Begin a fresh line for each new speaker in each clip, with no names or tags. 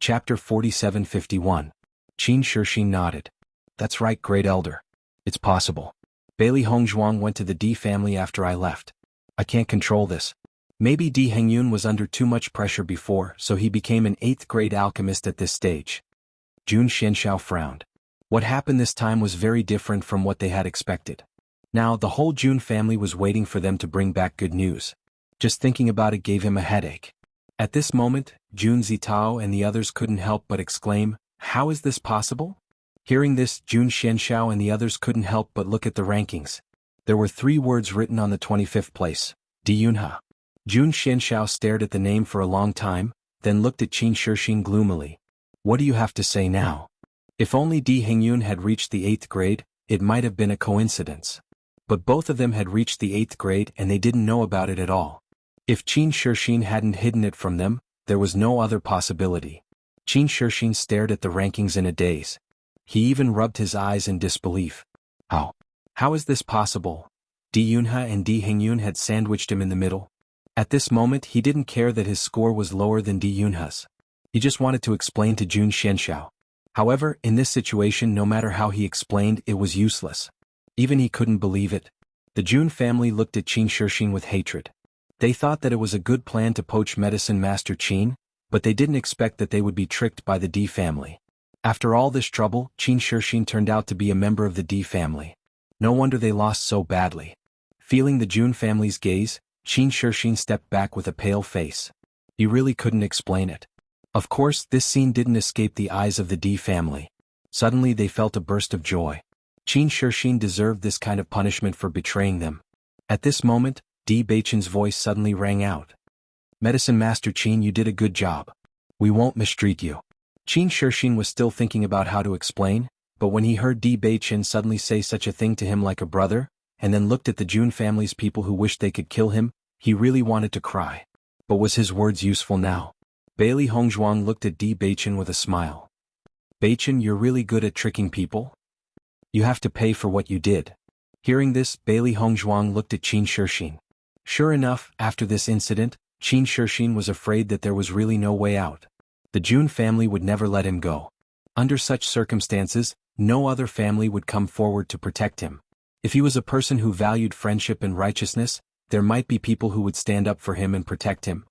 Chapter 4751. Qin Shixin nodded. That's right, Great Elder. It's possible. Bailey Hongzhuang went to the D family after I left. I can't control this. Maybe Di Hengyun was under too much pressure before, so he became an 8th grade alchemist at this stage. Jun Xianxiao frowned. What happened this time was very different from what they had expected. Now, the whole Jun family was waiting for them to bring back good news. Just thinking about it gave him a headache. At this moment, Jun Zitao and the others couldn't help but exclaim, "How is this possible?" Hearing this, Jun Xianxiao and the others couldn't help but look at the rankings. There were 3 words written on the 25th place, Di Yunhe. Jun Xianxiao stared at the name for a long time, then looked at Qin Shixin gloomily. What do you have to say now? If only Di Hengyun had reached the 8th grade, it might have been a coincidence. But both of them had reached the 8th grade and they didn't know about it at all. If Qin Shixin hadn't hidden it from them, there was no other possibility. Qin Shixin stared at the rankings in a daze. He even rubbed his eyes in disbelief. How is this possible? Di Yunhe and Di Hengyun had sandwiched him in the middle. At this moment he didn't care that his score was lower than Di Yunhe's. He just wanted to explain to Jun Xianxiao. However, in this situation no matter how he explained it was useless. Even he couldn't believe it. The Jun family looked at Qin Shixin with hatred. They thought that it was a good plan to poach Medicine Master Qin, but they didn't expect that they would be tricked by the D family. After all this trouble, Qin Shixin turned out to be a member of the D family. No wonder they lost so badly. Feeling the Jun family's gaze, Qin Shixin stepped back with a pale face. He really couldn't explain it. Of course, this scene didn't escape the eyes of the D family. Suddenly they felt a burst of joy. Qin Shixin deserved this kind of punishment for betraying them. At this moment, Di Beichen's voice suddenly rang out. Medicine Master Qin, you did a good job. We won't mistreat you. Qin Shixin was still thinking about how to explain, but when he heard Di Beichen suddenly say such a thing to him like a brother, and then looked at the Jun family's people who wished they could kill him, he really wanted to cry. But was his words useful now? Bailey Hongzhuang looked at Di Beichen with a smile. Beichen, you're really good at tricking people? You have to pay for what you did. Hearing this, Bailey Hongzhuang looked at Qin Shixin. Sure enough, after this incident, Qin Shixin was afraid that there was really no way out. The Jun family would never let him go. Under such circumstances, no other family would come forward to protect him. If he was a person who valued friendship and righteousness, there might be people who would stand up for him and protect him.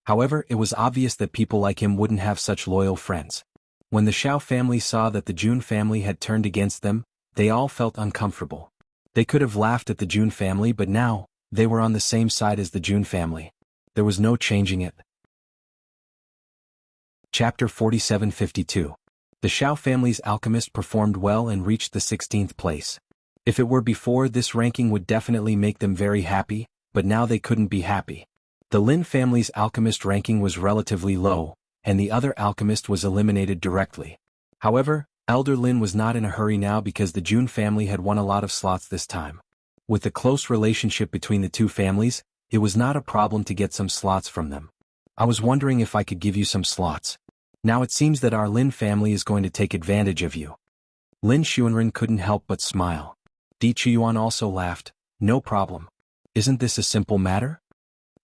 However, it was obvious that people like him wouldn't have such loyal friends. When the Xiao family saw that the Jun family had turned against them, they all felt uncomfortable. They could have laughed at the Jun family, but now, they were on the same side as the Jun family. There was no changing it. Chapter 4752. The Xiao family's alchemist performed well and reached the 16th place. If it were before, this ranking would definitely make them very happy, but now they couldn't be happy. The Lin family's alchemist ranking was relatively low, and the other alchemist was eliminated directly. However, Elder Lin was not in a hurry now because the Jun family had won a lot of slots this time. With the close relationship between the two families, it was not a problem to get some slots from them. I was wondering if I could give you some slots. Now it seems that our Lin family is going to take advantage of you. Lin Xuanren couldn't help but smile. Di Chuyuan also laughed. No problem. Isn't this a simple matter?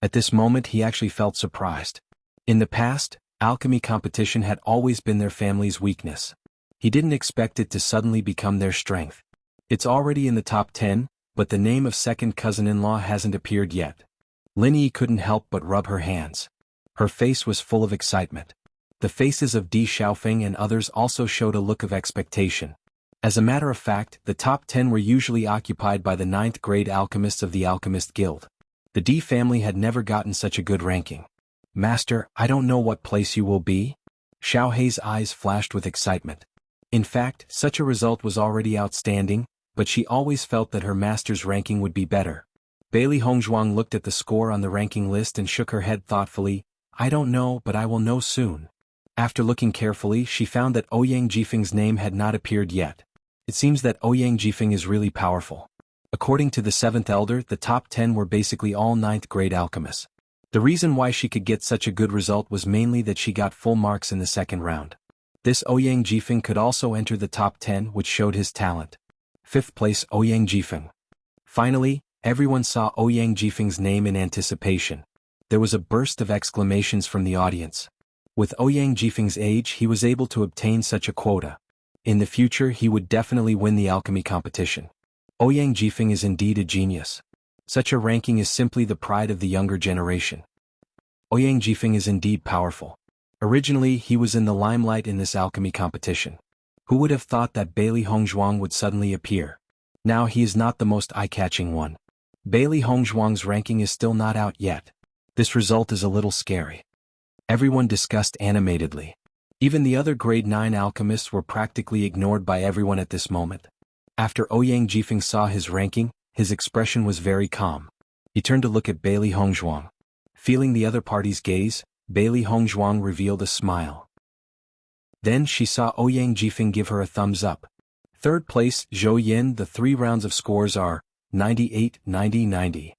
At this moment he actually felt surprised. In the past, alchemy competition had always been their family's weakness. He didn't expect it to suddenly become their strength. It's already in the top 10, but the name of second cousin-in-law hasn't appeared yet. Lin Yi couldn't help but rub her hands. Her face was full of excitement. The faces of Di Xiaofeng and others also showed a look of expectation. As a matter of fact, the top 10 were usually occupied by the 9th grade alchemists of the Alchemist Guild. The Di family had never gotten such a good ranking. Master, I don't know what place you will be. Xiao Hei's eyes flashed with excitement. In fact, such a result was already outstanding, but she always felt that her master's ranking would be better. Bailey Hongzhuang looked at the score on the ranking list and shook her head thoughtfully. I don't know, but I will know soon. After looking carefully, she found that Ouyang Jifeng's name had not appeared yet. It seems that Ouyang Jifeng is really powerful. According to the 7th Elder, the top 10 were basically all 9th grade alchemists. The reason why she could get such a good result was mainly that she got full marks in the second round. This Ouyang Jifeng could also enter the top 10, which showed his talent. 5th place Ouyang Jifeng. Finally, everyone saw Ouyang Jifeng's name in anticipation. There was a burst of exclamations from the audience. With Ouyang Jifeng's age, he was able to obtain such a quota. In the future, he would definitely win the alchemy competition. Ouyang Jifeng is indeed a genius. Such a ranking is simply the pride of the younger generation. Ouyang Jifeng is indeed powerful. Originally, he was in the limelight in this alchemy competition. Who would have thought that Bailey Hongzhuang would suddenly appear? Now he is not the most eye-catching one. Bailey Hongzhuang's ranking is still not out yet. This result is a little scary. Everyone discussed animatedly. Even the other grade 9 alchemists were practically ignored by everyone at this moment. After Ouyang Jifeng saw his ranking, his expression was very calm. He turned to look at Bailey Hongzhuang. Feeling the other party's gaze, Bailey Hongzhuang revealed a smile. Then she saw Ouyang Jifeng give her a thumbs up. Third place, Zhou Yin. The 3 rounds of scores are 98, 90, 90.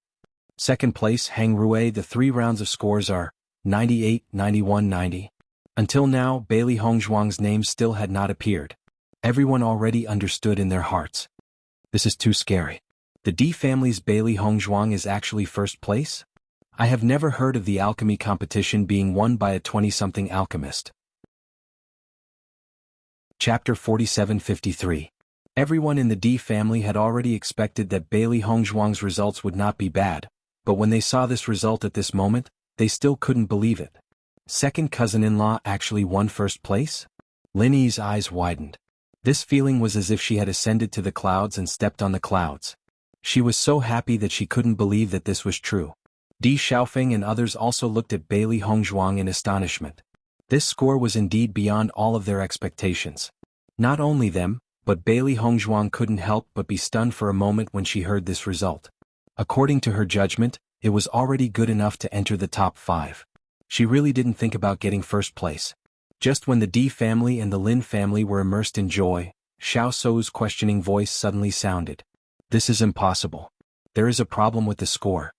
Second place, Hang Rui. The 3 rounds of scores are 98, 91, 90. Until now, Bailey Hongzhuang's name still had not appeared. Everyone already understood in their hearts. This is too scary. The D family's Bailey Hongzhuang is actually first place? I have never heard of the alchemy competition being won by a 20-something alchemist. Chapter 4753. Everyone in the D family had already expected that Bailey Hongzhuang's results would not be bad, but when they saw this result at this moment, they still couldn't believe it. Second cousin-in-law actually won first place? Lin Yi's eyes widened. This feeling was as if she had ascended to the clouds and stepped on the clouds. She was so happy that she couldn't believe that this was true. Di Xiaofeng and others also looked at Bailey Hongzhuang in astonishment. This score was indeed beyond all of their expectations. Not only them, but Bailey Hongzhuang couldn't help but be stunned for a moment when she heard this result. According to her judgment, it was already good enough to enter the top 5. She really didn't think about getting first place. Just when the D family and the Lin family were immersed in joy, Xiao Sou's questioning voice suddenly sounded. This is impossible. There is a problem with the score.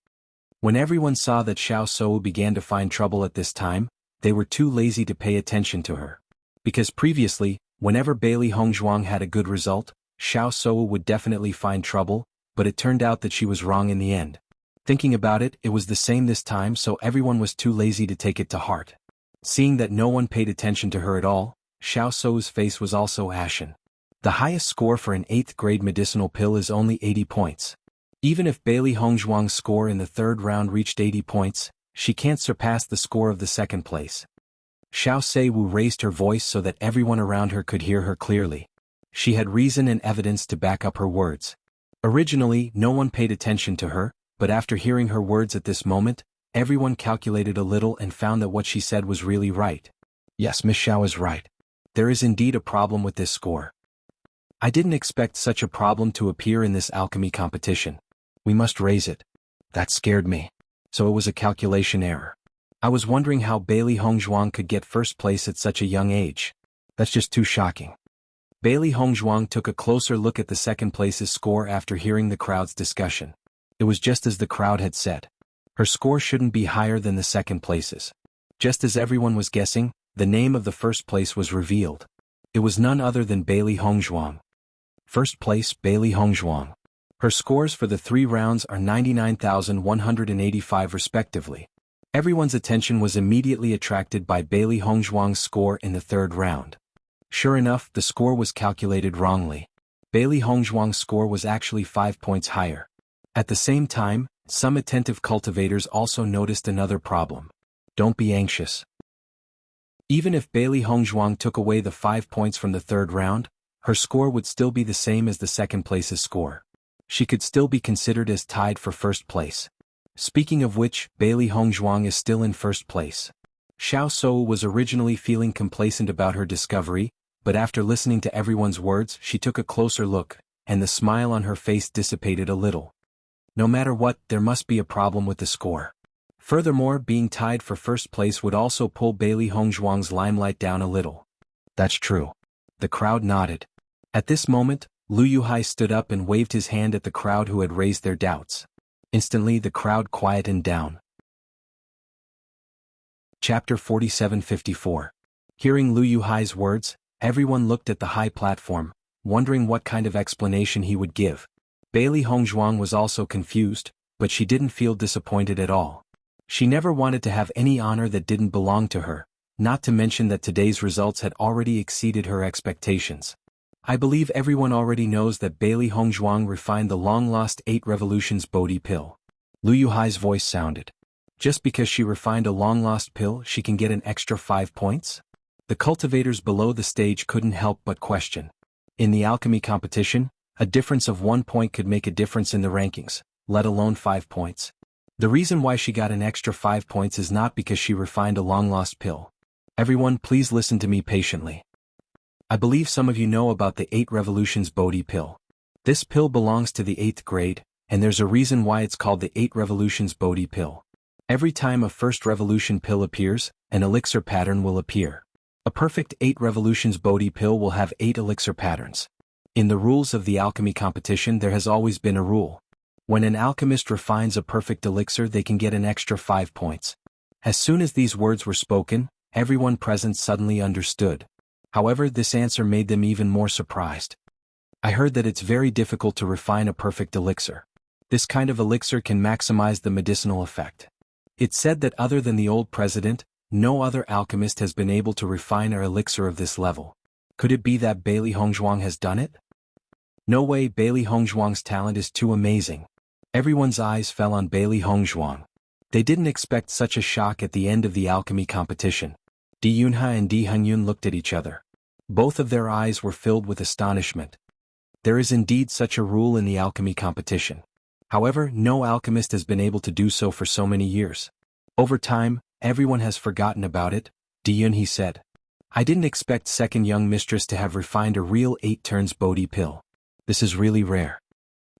When everyone saw that Xiao Sou began to find trouble at this time, they were too lazy to pay attention to her. Because previously, whenever Bailey Hongzhuang had a good result, Xiao Sou would definitely find trouble, but it turned out that she was wrong in the end. Thinking about it, it was the same this time, so everyone was too lazy to take it to heart. Seeing that no one paid attention to her at all, Xiao Sou's face was also ashen. The highest score for an 8th grade medicinal pill is only 80 points. Even if Bailey Hongzhuang's score in the 3rd round reached 80 points, she can't surpass the score of the 2nd place. Xiao Seiwu raised her voice so that everyone around her could hear her clearly. She had reason and evidence to back up her words. Originally, no one paid attention to her, but after hearing her words at this moment, everyone calculated a little and found that what she said was really right. Yes, Miss Xiao is right. There is indeed a problem with this score. I didn't expect such a problem to appear in this alchemy competition. We must raise it. That scared me. So it was a calculation error. I was wondering how Bailey Hongzhuang could get first place at such a young age. That's just too shocking. Bailey Hongzhuang took a closer look at the 2nd place's score after hearing the crowd's discussion. It was just as the crowd had said. Her score shouldn't be higher than the 2nd place's. Just as everyone was guessing, the name of the 1st place was revealed. It was none other than Bailey Hongzhuang. First place, Bailey Hongzhuang. Her scores for the 3 rounds are 99,185 respectively. Everyone's attention was immediately attracted by Bailey Hongzhuang's score in the 3rd round. Sure enough, the score was calculated wrongly. Bailey Hongzhuang's score was actually 5 points higher. At the same time, some attentive cultivators also noticed another problem. Don't be anxious. Even if Bailey Hongzhuang took away the 5 points from the 3rd round, her score would still be the same as the 2nd place's score. She could still be considered as tied for 1st place. Speaking of which, Bailey Hongzhuang is still in 1st place. Xiao Sou was originally feeling complacent about her discovery, but after listening to everyone's words, she took a closer look, and the smile on her face dissipated a little. No matter what, there must be a problem with the score. Furthermore, being tied for 1st place would also pull Bailey Hongzhuang's limelight down a little. That's true. The crowd nodded. At this moment, Lu Yuhai stood up and waved his hand at the crowd who had raised their doubts. Instantly the crowd quietened down. Chapter 4754. Hearing Lu Yuhai's words, everyone looked at the high platform, wondering what kind of explanation he would give. Bailey Hongzhuang was also confused, but she didn't feel disappointed at all. She never wanted to have any honor that didn't belong to her, not to mention that today's results had already exceeded her expectations. I believe everyone already knows that Bailey Hongzhuang refined the long-lost 8 Revolutions Bodhi pill. Lu Yuhai's voice sounded. Just because she refined a long-lost pill, she can get an extra 5 points? The cultivators below the stage couldn't help but question. In the alchemy competition, a difference of 1 point could make a difference in the rankings, let alone 5 points. The reason why she got an extra 5 points is not because she refined a long-lost pill. Everyone, please listen to me patiently. I believe some of you know about the 8 Revolutions Bodhi pill. This pill belongs to the 8th grade, and there's a reason why it's called the 8 Revolutions Bodhi pill. Every time a first revolution pill appears, an elixir pattern will appear. A perfect 8 Revolutions Bodhi pill will have 8 elixir patterns. In the rules of the alchemy competition, there has always been a rule. When an alchemist refines a perfect elixir, they can get an extra 5 points. As soon as these words were spoken, everyone present suddenly understood. However, this answer made them even more surprised. I heard that it's very difficult to refine a perfect elixir. This kind of elixir can maximize the medicinal effect. It's said that other than the old president, no other alchemist has been able to refine an elixir of this level. Could it be that Bailey Hongzhuang has done it? No way, Bailey Hongzhuang's talent is too amazing. Everyone's eyes fell on Bailey Hongzhuang. They didn't expect such a shock at the end of the alchemy competition. Di Yunhe and Di Hengyun looked at each other. Both of their eyes were filled with astonishment. There is indeed such a rule in the alchemy competition. However, no alchemist has been able to do so for so many years. Over time, everyone has forgotten about it, Di Yunhe said. I didn't expect second young mistress to have refined a real 8 turns Bodhi pill. This is really rare.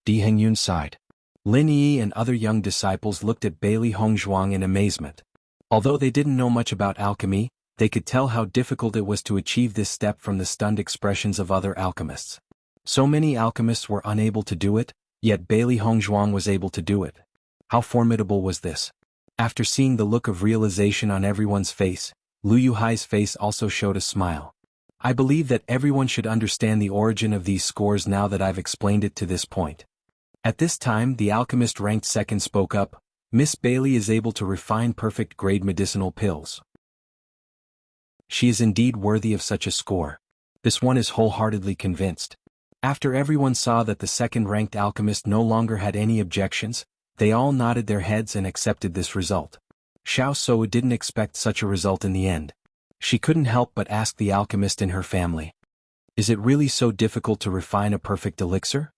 Di Hengyun sighed. Lin Yi and other young disciples looked at Bailey Hongzhuang in amazement. Although they didn't know much about alchemy, they could tell how difficult it was to achieve this step from the stunned expressions of other alchemists. So many alchemists were unable to do it, yet Bailey Hongzhuang was able to do it. How formidable was this? After seeing the look of realization on everyone's face, Lu Yuhai's face also showed a smile. I believe that everyone should understand the origin of these scores now that I've explained it to this point. At this time, the alchemist ranked second spoke up. Miss Bailey is able to refine perfect grade medicinal pills. She is indeed worthy of such a score. This one is wholeheartedly convinced. After everyone saw that the second-ranked alchemist no longer had any objections, they all nodded their heads and accepted this result. Xiao Sou didn't expect such a result in the end. She couldn't help but ask the alchemist in her family. Is it really so difficult to refine a perfect elixir?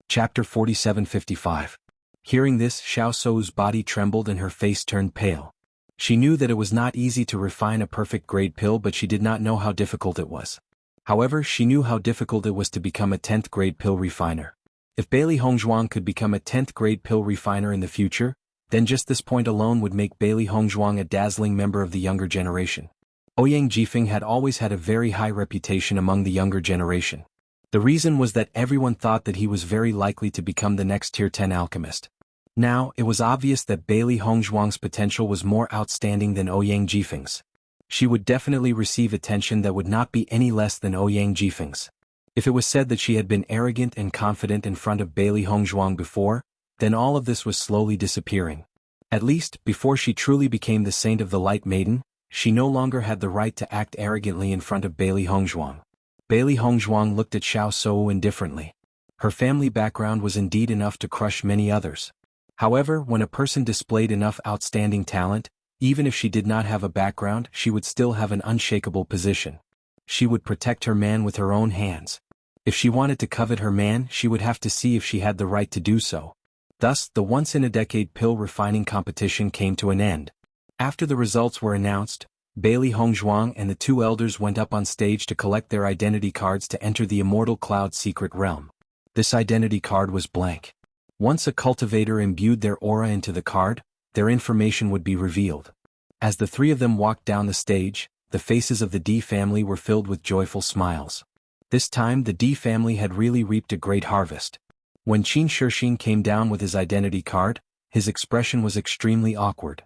Chapter 4755. Hearing this, Xiao Sou's body trembled and her face turned pale. She knew that it was not easy to refine a perfect grade pill, but she did not know how difficult it was. However, she knew how difficult it was to become a 10th grade pill refiner. If Bailey Hongzhuang could become a 10th grade pill refiner in the future, then just this point alone would make Bailey Hongzhuang a dazzling member of the younger generation. Ouyang Jifeng had always had a very high reputation among the younger generation. The reason was that everyone thought that he was very likely to become the next tier 10 alchemist. Now, it was obvious that Bailey Hongzhuang's potential was more outstanding than Ouyang Jifeng's. She would definitely receive attention that would not be any less than Ouyang Jifeng's. If it was said that she had been arrogant and confident in front of Bailey Hongzhuang before, then all of this was slowly disappearing. At least, before she truly became the Saint of the Light Maiden, she no longer had the right to act arrogantly in front of Bailey Hongzhuang. Bailey Hongzhuang looked at Xiao Sou indifferently. Her family background was indeed enough to crush many others. However, when a person displayed enough outstanding talent, even if she did not have a background, she would still have an unshakable position. She would protect her man with her own hands. If she wanted to covet her man, she would have to see if she had the right to do so. Thus, the once-in-a-decade pill refining competition came to an end. After the results were announced, Bailey Hongzhuang and the 2 elders went up on stage to collect their identity cards to enter the Immortal Cloud secret realm. This identity card was blank. Once a cultivator imbued their aura into the card, their information would be revealed. As the 3 of them walked down the stage, the faces of the D family were filled with joyful smiles. This time the D family had really reaped a great harvest. When Qin Shixing came down with his identity card, his expression was extremely awkward.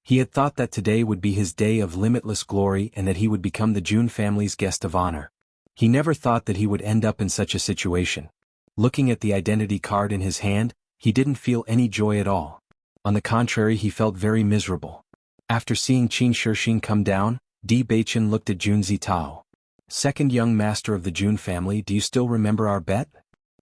He had thought that today would be his day of limitless glory and that he would become the Jun family's guest of honor. He never thought that he would end up in such a situation. Looking at the identity card in his hand, he didn't feel any joy at all. On the contrary, he felt very miserable. After seeing Qin Shixing come down, Di Beichen looked at Jun Zitao. Second young master of the Jun family, do you still remember our bet?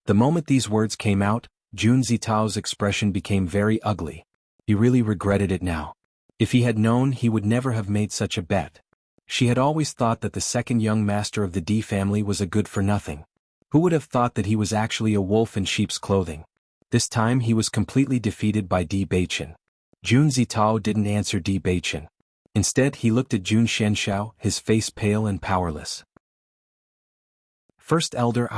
The moment these words came out, Jun Zitao's expression became very ugly. He really regretted it now. If he had known, he would never have made such a bet. She had always thought that the second young master of the Di family was a good-for-nothing. Who would have thought that he was actually a wolf in sheep's clothing? This time he was completely defeated by Di Beichen. Jun Zitao didn't answer Di Beichen. Instead he looked at Jun Shenxiao, his face pale and powerless. First elder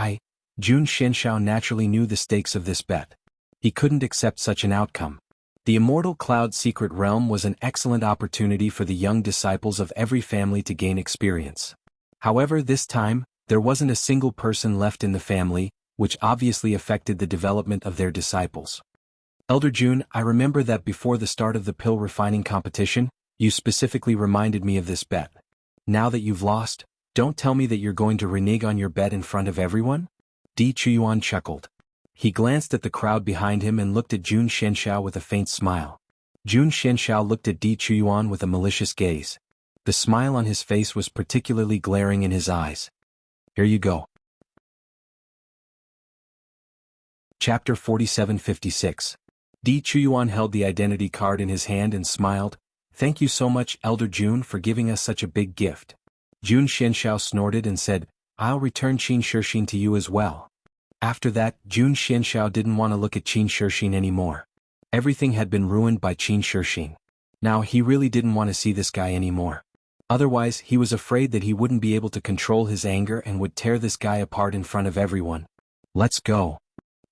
Jun Shenxiao naturally knew the stakes of this bet. He couldn't accept such an outcome. The Immortal Cloud Secret Realm was an excellent opportunity for the young disciples of every family to gain experience. However, this time, there wasn't a single person left in the family, which obviously affected the development of their disciples. Elder Jun, I remember that before the start of the pill refining competition, you specifically reminded me of this bet. Now that you've lost, don't tell me that you're going to renege on your bet in front of everyone? Di Chuyuan chuckled. He glanced at the crowd behind him and looked at Jun Shenxiao with a faint smile. Jun Shenxiao looked at Di Chuyuan with a malicious gaze. The smile on his face was particularly glaring in his eyes. Here you go. Chapter 4756. Di Chuyuan held the identity card in his hand and smiled. Thank you so much, Elder Jun, for giving us such a big gift. Jun Shenxiao snorted and said, I'll return Qin Shixing to you as well. After that, Jun Shenxiao didn't want to look at Qin Shixing anymore. Everything had been ruined by Qin Shixing. Now he really didn't want to see this guy anymore. Otherwise, he was afraid that he wouldn't be able to control his anger and would tear this guy apart in front of everyone. Let's go.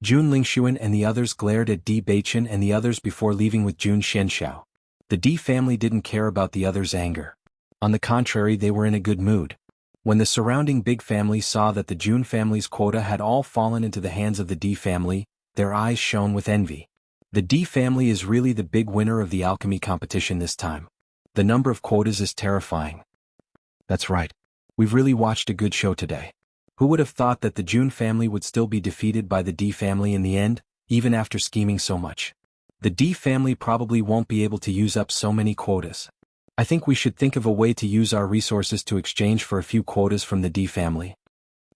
Jun Lingxuan and the others glared at Di Beichen and the others before leaving with Jun Shenxiao. The Di family didn't care about the others' anger. On the contrary, they were in a good mood. When the surrounding big families saw that the Jun family's quota had all fallen into the hands of the Di family, their eyes shone with envy. The Di family is really the big winner of the alchemy competition this time. The number of quotas is terrifying. That's right. We've really watched a good show today. Who would have thought that the Jun family would still be defeated by the Di family in the end, even after scheming so much? The Di family probably won't be able to use up so many quotas. I think we should think of a way to use our resources to exchange for a few quotas from the Di family.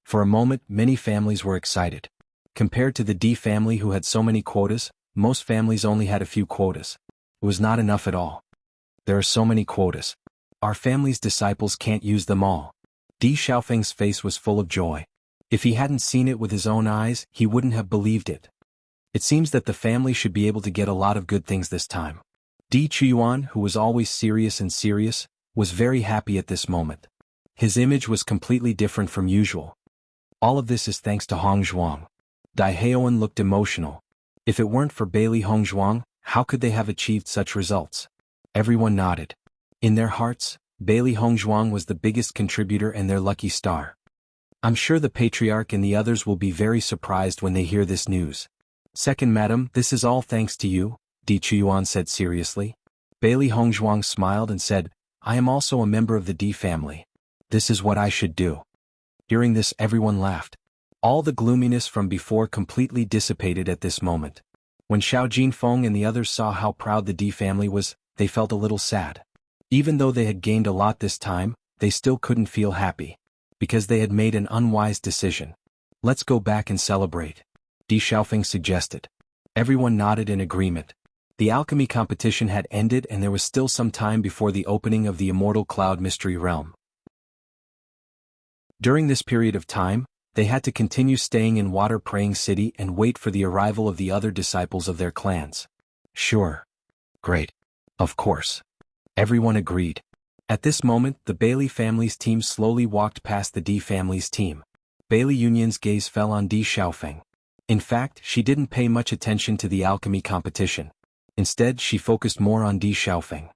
For a moment, many families were excited. Compared to the Di family who had so many quotas, most families only had a few quotas. It was not enough at all. There are so many quotas. Our family's disciples can't use them all. Di Xiaofeng's face was full of joy. If he hadn't seen it with his own eyes, he wouldn't have believed it. It seems that the family should be able to get a lot of good things this time. Di Chuyuan, who was always serious, was very happy at this moment. His image was completely different from usual. All of this is thanks to Hong Zhuang. Dai Heoan looked emotional. If it weren't for Bailey Hong Zhuang, how could they have achieved such results? Everyone nodded. In their hearts, Bailey Hong Zhuang was the biggest contributor and their lucky star. I'm sure the patriarch and the others will be very surprised when they hear this news. Second madam, this is all thanks to you, Di Chuyuan said seriously. Bailey Hong Zhuang smiled and said, I am also a member of the Di family. This is what I should do. Hearing this, everyone laughed. All the gloominess from before completely dissipated at this moment. When Xiao Jinfeng and the others saw how proud the Di family was, they felt a little sad. Even though they had gained a lot this time, they still couldn't feel happy. Because they had made an unwise decision. Let's go back and celebrate, Di Xiaofeng suggested. Everyone nodded in agreement. The alchemy competition had ended and there was still some time before the opening of the Immortal Cloud Mystery Realm. During this period of time, they had to continue staying in Water Praying City and wait for the arrival of the other disciples of their clans. Sure. Great. Of course. Everyone agreed. At this moment, the Bailey family's team slowly walked past the Di family's team. Bailey Union's gaze fell on Di Xiaofeng. In fact, she didn't pay much attention to the alchemy competition. Instead, she focused more on Di Xiaofeng.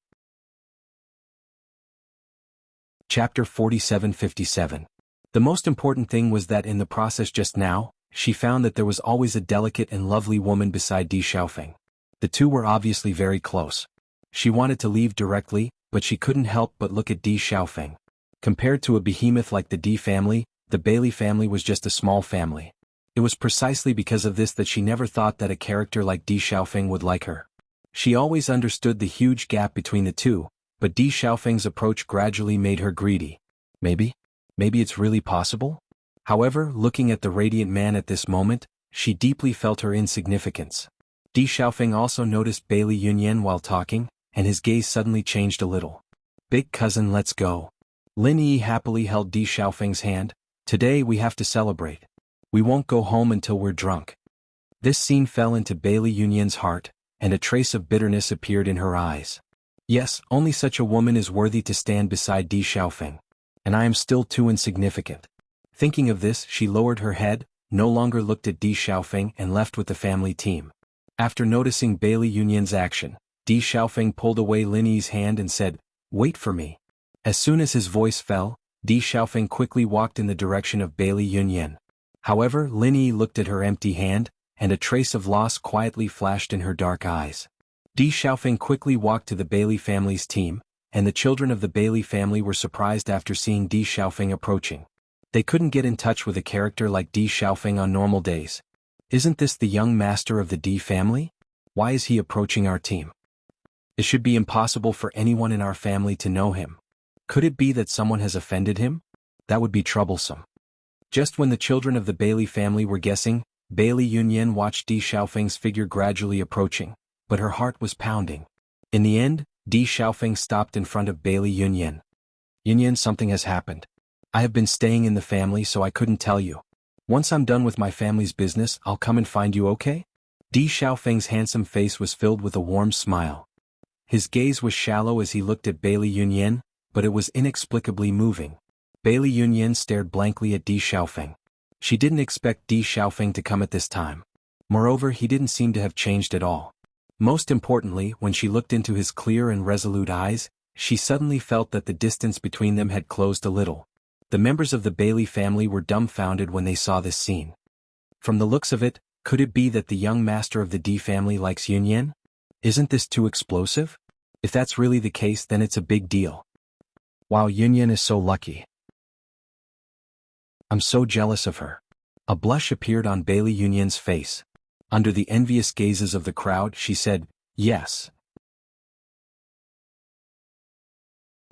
Chapter 4757. The most important thing was that in the process just now, she found that there was always a delicate and lovely woman beside Di Xiaofeng. The two were obviously very close. She wanted to leave directly, but she couldn't help but look at Di Xiaofeng. Compared to a behemoth like the Di family, the Bailey family was just a small family. It was precisely because of this that she never thought that a character like Di Xiaofeng would like her. She always understood the huge gap between the two, But Di Xiaofeng's approach gradually made her greedy. Maybe it's really possible? However, looking at the radiant man at this moment, she deeply felt her insignificance. Di Xiaofeng also noticed Bailey Yunyan while talking, and his gaze suddenly changed a little. Big cousin, let's go. Lin Yi happily held Di Xiaofeng's hand. Today we have to celebrate. We won't go home until we're drunk. This scene fell into Bailey Yunyan's heart, and a trace of bitterness appeared in her eyes. Yes, only such a woman is worthy to stand beside Di Xiaofeng. And I am still too insignificant. Thinking of this, she lowered her head, no longer looked at Di Xiaofeng, and left with the family team. After noticing Bailey Yunyan's action, Di Xiaofeng pulled away Lin Yi's hand and said, "Wait for me." As soon as his voice fell, Di Xiaofeng quickly walked in the direction of Bailey Yunyan. However, Lin Yi looked at her empty hand, and a trace of loss quietly flashed in her dark eyes. Di Xiaofeng quickly walked to the Bailey family's team, and the children of the Bailey family were surprised after seeing Di Xiaofeng approaching. They couldn't get in touch with a character like Di Xiaofeng on normal days. Isn't this the young master of the Di family? Why is he approaching our team? It should be impossible for anyone in our family to know him. Could it be that someone has offended him? That would be troublesome. Just when the children of the Bailey family were guessing, Bailey Yunyan watched Di Xiaofeng's figure gradually approaching, but her heart was pounding. In the end, Di Xiaofeng stopped in front of Bailey Yunyan. "Yunyan, something has happened. I have been staying in the family, so I couldn't tell you. Once I'm done with my family's business, I'll come and find you, okay?" Di Xiaofeng's handsome face was filled with a warm smile. His gaze was shallow as he looked at Bailey Yunyan, but it was inexplicably moving. Bailey Yunyan stared blankly at Di Xiaofeng. She didn't expect Di Xiaofeng to come at this time. Moreover, he didn't seem to have changed at all. Most importantly, when she looked into his clear and resolute eyes, she suddenly felt that the distance between them had closed a little. The members of the Bailey family were dumbfounded when they saw this scene. From the looks of it, could it be that the young master of the Di family likes Yunyan? Isn't this too explosive? If that's really the case, then it's a big deal. Wow, Yunyan is so lucky. I'm so jealous of her. A blush appeared on Bailey Yunyan's face. Under the envious gazes of the crowd, she said, "Yes."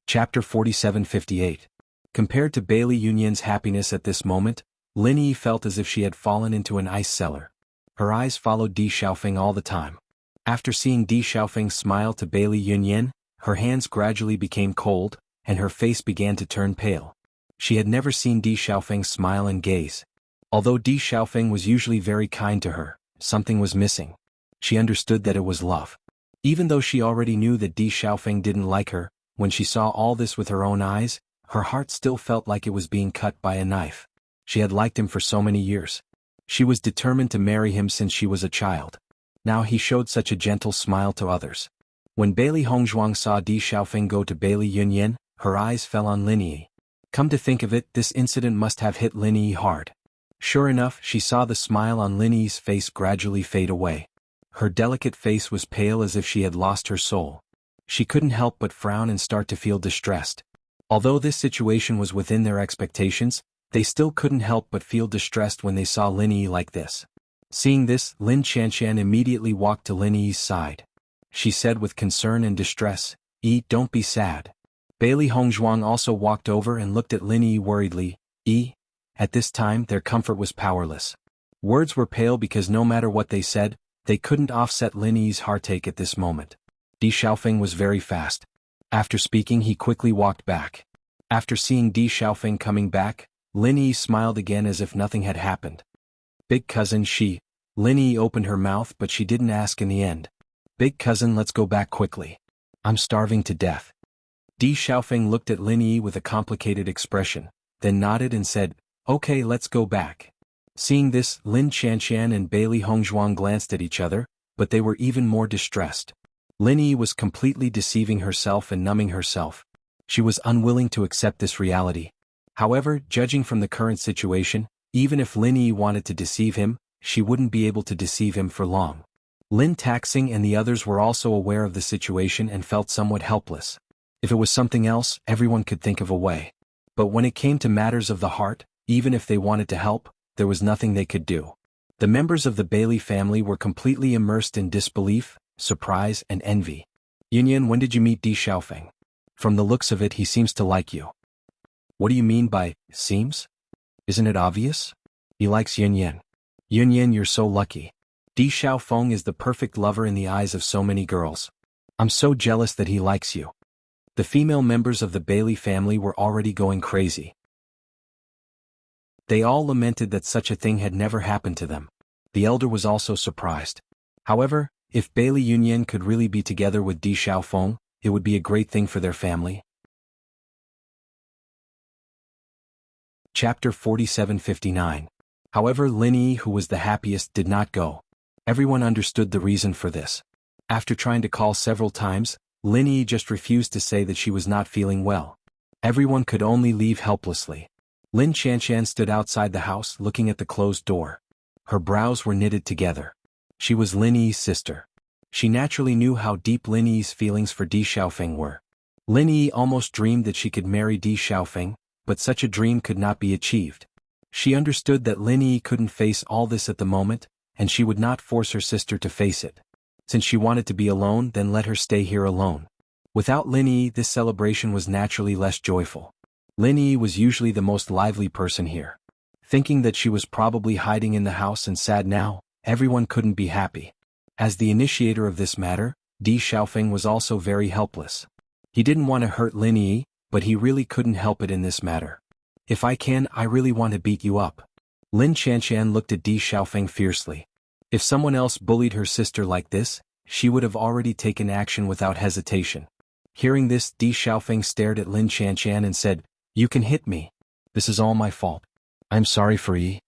Chapter 47:58. Compared to Bailey Yunyan's happiness at this moment, Lin Yi felt as if she had fallen into an ice cellar. Her eyes followed Di Xiaofeng all the time. After seeing Di Xiaofeng smile to Bailey Yunyan, her hands gradually became cold, and her face began to turn pale. She had never seen Di Xiaofeng smile and gaze. Although Di Xiaofeng was usually very kind to her, something was missing. She understood that it was love. Even though she already knew that Di Xiaofeng didn't like her, when she saw all this with her own eyes, her heart still felt like it was being cut by a knife. She had liked him for so many years. She was determined to marry him since she was a child. Now he showed such a gentle smile to others. When Bailey Hongzhuang saw Di Xiaofeng go to Bailey Yunyan, her eyes fell on Lin Yi. Come to think of it, this incident must have hit Lin Yi hard. Sure enough, she saw the smile on Lin Yi's face gradually fade away. Her delicate face was pale as if she had lost her soul. She couldn't help but frown and start to feel distressed. Although this situation was within their expectations, they still couldn't help but feel distressed when they saw Lin Yi like this. Seeing this, Lin Qianqian immediately walked to Lin Yi's side. She said with concern and distress, "Yi, don't be sad." Bailey Hongzhuang also walked over and looked at Lin Yi worriedly. "Yi." At this time, their comfort was powerless. Words were pale because no matter what they said, they couldn't offset Lin Yi's heartache at this moment. Di Xiaofeng was very fast. After speaking, he quickly walked back. After seeing Di Xiaofeng coming back, Lin Yi smiled again as if nothing had happened. "Big cousin," Lin Yi opened her mouth but she didn't ask in the end. "Big cousin, let's go back quickly. I'm starving to death." Di Xiaofeng looked at Lin Yi with a complicated expression, then nodded and said, "Okay, let's go back." Seeing this, Lin Qianqian and Bailey Hongzhuang glanced at each other, but they were even more distressed. Lin Yi was completely deceiving herself and numbing herself. She was unwilling to accept this reality. However, judging from the current situation, even if Lin Yi wanted to deceive him, she wouldn't be able to deceive him for long. Lin Taxing and the others were also aware of the situation and felt somewhat helpless. If it was something else, everyone could think of a way. But when it came to matters of the heart, even if they wanted to help, there was nothing they could do. The members of the Bailey family were completely immersed in disbelief, surprise, and envy. "Yunyan, when did you meet Di Xiaofeng?" From the looks of it, he seems to like you. What do you mean by, seems? Isn't it obvious? He likes Yunyan. Yunyan, you're so lucky. Di Xiaofeng is the perfect lover in the eyes of so many girls. I'm so jealous that he likes you. The female members of the Bailey family were already going crazy. They all lamented that such a thing had never happened to them. The elder was also surprised. However, if Bailey Yunyan could really be together with Di Xiaofeng, it would be a great thing for their family. Chapter 4759. However, Lin Yi, who was the happiest, did not go. Everyone understood the reason for this. After trying to call several times, Lin Yi just refused to say that she was not feeling well. Everyone could only leave helplessly. Lin Chanshan stood outside the house looking at the closed door. Her brows were knitted together. She was Lin Yi's sister. She naturally knew how deep Lin Yi's feelings for Di Xiaofeng were. Lin Yi almost dreamed that she could marry Di Xiaofeng, but such a dream could not be achieved. She understood that Lin Yi couldn't face all this at the moment, and she would not force her sister to face it. Since she wanted to be alone, then let her stay here alone. Without Lin Yi, this celebration was naturally less joyful. Lin Yi was usually the most lively person here. Thinking that she was probably hiding in the house and sad now, everyone couldn't be happy. As the initiator of this matter, Di Xiaofeng was also very helpless. He didn't want to hurt Lin Yi, but he really couldn't help it in this matter. If I can, I really want to beat you up. Lin Chanshan looked at Di Xiaofeng fiercely. If someone else bullied her sister like this, she would have already taken action without hesitation. Hearing this, Di Xiaofeng stared at Lin Chanshan and said, "You can hit me. This is all my fault. I'm sorry for Yi."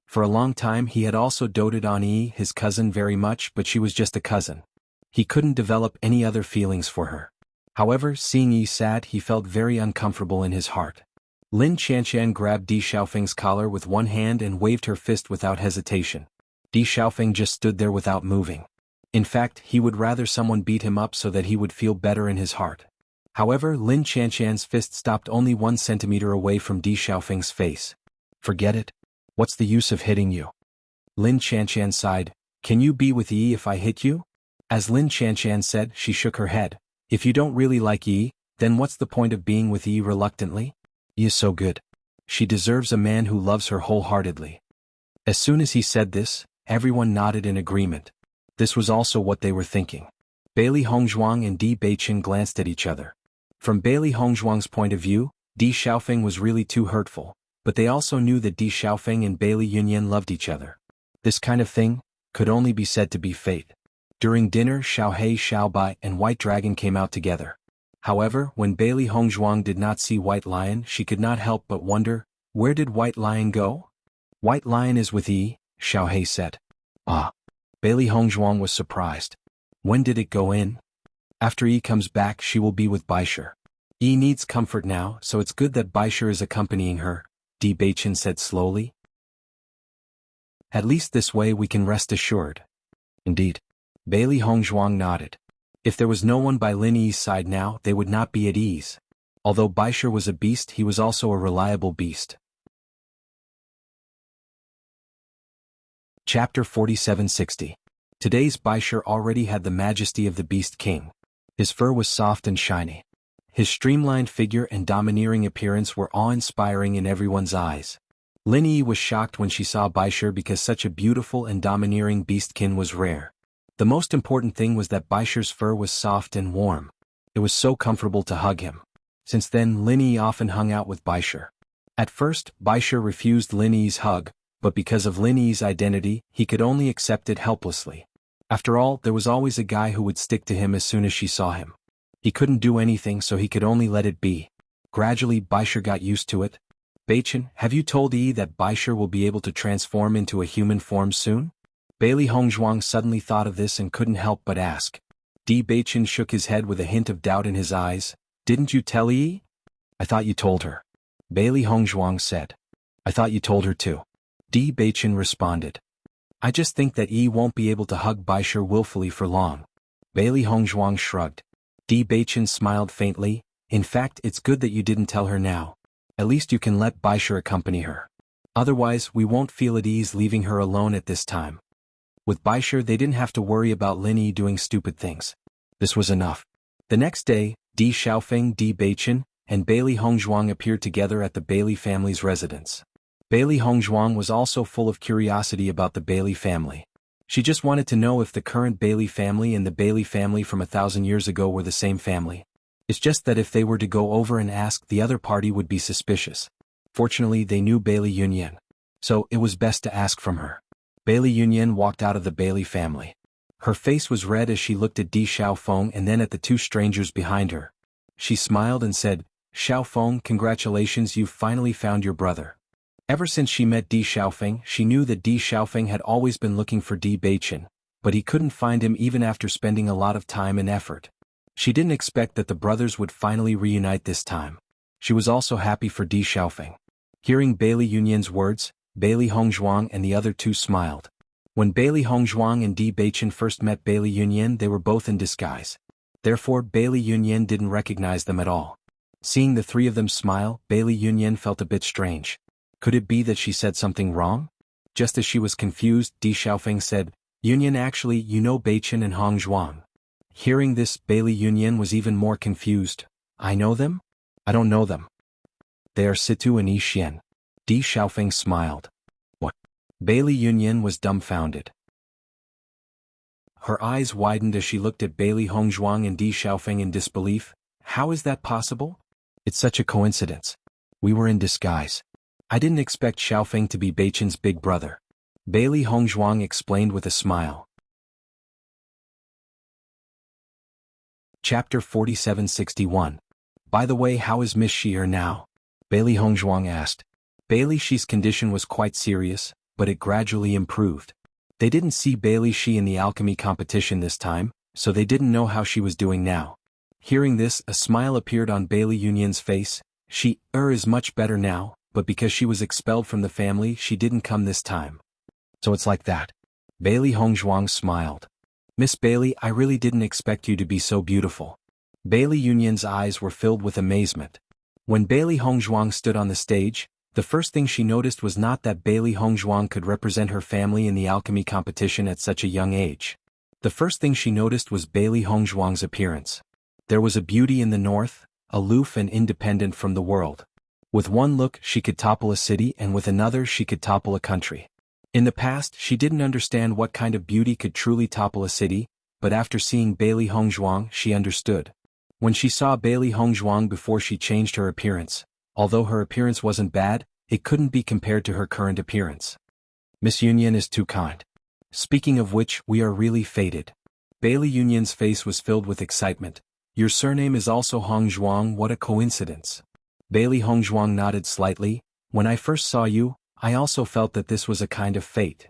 For a long time he had also doted on Yi, his cousin, very much, but she was just a cousin. He couldn't develop any other feelings for her. However, seeing Yi sad, he felt very uncomfortable in his heart. Lin Chanshan grabbed Di Xiaofeng's collar with one hand and waved her fist without hesitation. Di Xiaofeng just stood there without moving. In fact, he would rather someone beat him up so that he would feel better in his heart. However, Lin Chanshan's fist stopped only 1 centimeter away from Di Xiaofeng's face. "Forget it. What's the use of hitting you?" Lin Chanshan sighed. "Can you be with Yi if I hit you?" As Lin Chanshan said, she shook her head. "If you don't really like Yi, then what's the point of being with Yi reluctantly? Yi is so good. She deserves a man who loves her wholeheartedly." As soon as he said this, everyone nodded in agreement. This was also what they were thinking. Bailey Hongzhuang and Di Beichen glanced at each other. From Bailey Hongzhuang's point of view, Di Xiaofeng was really too hurtful, but they also knew that Di Xiaofeng and Bailey Yunyan loved each other. This kind of thing could only be said to be fate. During dinner, Xiaohei, Xiaobai, and White Dragon came out together. However, when Bailey Hongzhuang did not see White Lion, she could not help but wonder, where did White Lion go? "White Lion is with Yi," Xiaohei said. "Ah." Bailey Hongzhuang was surprised. "When did it go in?" "After Yi comes back, she will be with Baisher. Yi needs comfort now, so it's good that Baisher is accompanying her," Di Beichen said slowly. "At least this way we can rest assured." "Indeed." Bailey Hongzhuang nodded. If there was no one by Lin Yi's side now, they would not be at ease. Although Baisher was a beast, he was also a reliable beast. Chapter 4760. Today's Baisher already had the majesty of the Beast King. His fur was soft and shiny. His streamlined figure and domineering appearance were awe-inspiring in everyone's eyes. Lin Yi was shocked when she saw Baisher because such a beautiful and domineering beastkin was rare. The most important thing was that Baisher's fur was soft and warm. It was so comfortable to hug him. Since then, Lin Yi often hung out with Baisher. At first, Baisher refused Lin Yi's hug, but because of Lin Yi's identity, he could only accept it helplessly. After all, there was always a guy who would stick to him as soon as she saw him. He couldn't do anything, so he could only let it be. Gradually, Baisher got used to it. "Beichen, have you told Yi that Baisher will be able to transform into a human form soon?" Bailey Hongzhuang suddenly thought of this and couldn't help but ask. Di Beichen shook his head with a hint of doubt in his eyes. "Didn't you tell Yi?" "I thought you told her." Bailey Hongzhuang said. "I thought you told her too." Di Beichen responded. "I just think that Yi won't be able to hug Baisher willfully for long." Bailey Hongzhuang shrugged. Di Beichen smiled faintly. "In fact, it's good that you didn't tell her now. At least you can let Baisher accompany her. Otherwise, we won't feel at ease leaving her alone at this time." With Baisher, they didn't have to worry about Lin Yi doing stupid things. This was enough. The next day, Di Xiaofeng, Di Beichen, and Bailey Hongzhuang appeared together at the Bailey family's residence. Bailey Hongzhuang was also full of curiosity about the Bailey family. She just wanted to know if the current Bailey family and the Bailey family from 1,000 years ago were the same family. It's just that if they were to go over and ask, the other party would be suspicious. Fortunately, they knew Bailey Yunyan, so it was best to ask from her. Bailey Yunyan walked out of the Bailey family. Her face was red as she looked at Di Xiaofeng and then at the two strangers behind her. She smiled and said, "Xiaofeng, congratulations, you've finally found your brother." Ever since she met Di Xiaofeng, she knew that Di Xiaofeng had always been looking for Di Beichen, but he couldn't find him even after spending a lot of time and effort. She didn't expect that the brothers would finally reunite this time. She was also happy for Di Xiaofeng. Hearing Bailey Yunyan's words, Bailey Hongzhuang and the other two smiled. When Bailey Hongzhuang and Di Beichen first met Bailey Yunyan, they were both in disguise. Therefore, Bailey Yunyan didn't recognize them at all. Seeing the three of them smile, Bailey Yunyan felt a bit strange. Could it be that she said something wrong? Just as she was confused, Di Xiaofeng said, "Yunyan, actually, you know Beichen and Hongzhuang." Hearing this, Bailey Yunyan was even more confused. "I know them? I don't know them. They are Situ and Yixian." Di Xiaofeng smiled. "What?" Bailey Yunyan was dumbfounded. Her eyes widened as she looked at Bailey Hongzhuang and Di Xiaofeng in disbelief. "How is that possible? It's such a coincidence. We were in disguise. I didn't expect Xiaofeng to be Beichen's big brother." Bailey Hongzhuang explained with a smile. Chapter 4761. "By the way, how is Miss Shi now?" Bailey Hongzhuang asked. Bailey Shi's condition was quite serious, but it gradually improved. They didn't see Bailey Shi in the alchemy competition this time, so they didn't know how she was doing now. Hearing this, a smile appeared on Bailey Yunyan's face. She is much better now, but because she was expelled from the family, she didn't come this time. So it's like that. Bailey Hongzhuang smiled. "Miss Bailey, I really didn't expect you to be so beautiful." Bailey Yunyan's eyes were filled with amazement. When Bailey Hongzhuang stood on the stage, the first thing she noticed was not that Bailey Hongzhuang could represent her family in the alchemy competition at such a young age. The first thing she noticed was Bailey Hongzhuang's appearance. There was a beauty in the north, aloof and independent from the world. With one look, she could topple a city, and with another, she could topple a country. In the past, she didn't understand what kind of beauty could truly topple a city, but after seeing Bailey Hongzhuang, she understood. When she saw Bailey Hongzhuang before she changed her appearance, although her appearance wasn't bad, it couldn't be compared to her current appearance. "Miss Yunyan is too kind. Speaking of which, we are really fated." Bailey Yunyan's face was filled with excitement. "Your surname is also Hongzhuang, what a coincidence." Bailey Hongzhuang nodded slightly. "When I first saw you, I also felt that this was a kind of fate.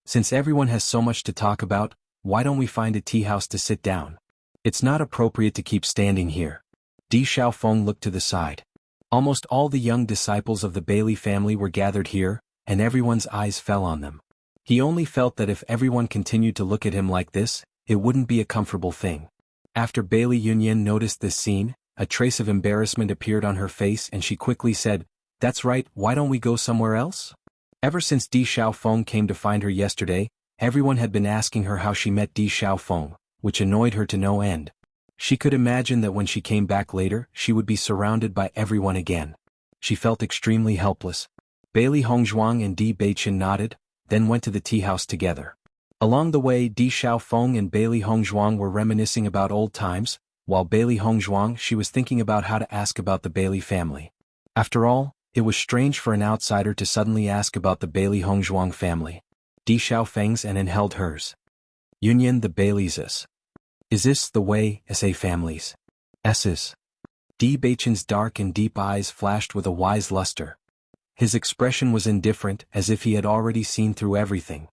Since everyone has so much to talk about, why don't we find a tea house to sit down? It's not appropriate to keep standing here." Di Xiaofeng looked to the side. Almost all the young disciples of the Bailey family were gathered here, and everyone's eyes fell on them. He only felt that if everyone continued to look at him like this, it wouldn't be a comfortable thing. After Bailey Yunyan noticed this scene, a trace of embarrassment appeared on her face and she quickly said, "That's right, why don't we go somewhere else?" Ever since Di Xiaofeng came to find her yesterday, everyone had been asking her how she met Di Xiaofeng, which annoyed her to no end. She could imagine that when she came back later, she would be surrounded by everyone again. She felt extremely helpless. Bailey Hongzhuang and Di Beichen nodded, then went to the tea house together. Along the way, Di Xiaofeng and Bailey Hongzhuang were reminiscing about old times, while Bailey Hongzhuang she was thinking about how to ask about the Bailey family. After all, it was strange for an outsider to suddenly ask about the Bailey Hongzhuang family. Di Xiaofeng's and held hers. "Yunyan, the Baileys is this the way, SA families? S's." Di Beichen's dark and deep eyes flashed with a wise luster. His expression was indifferent, as if he had already seen through everything.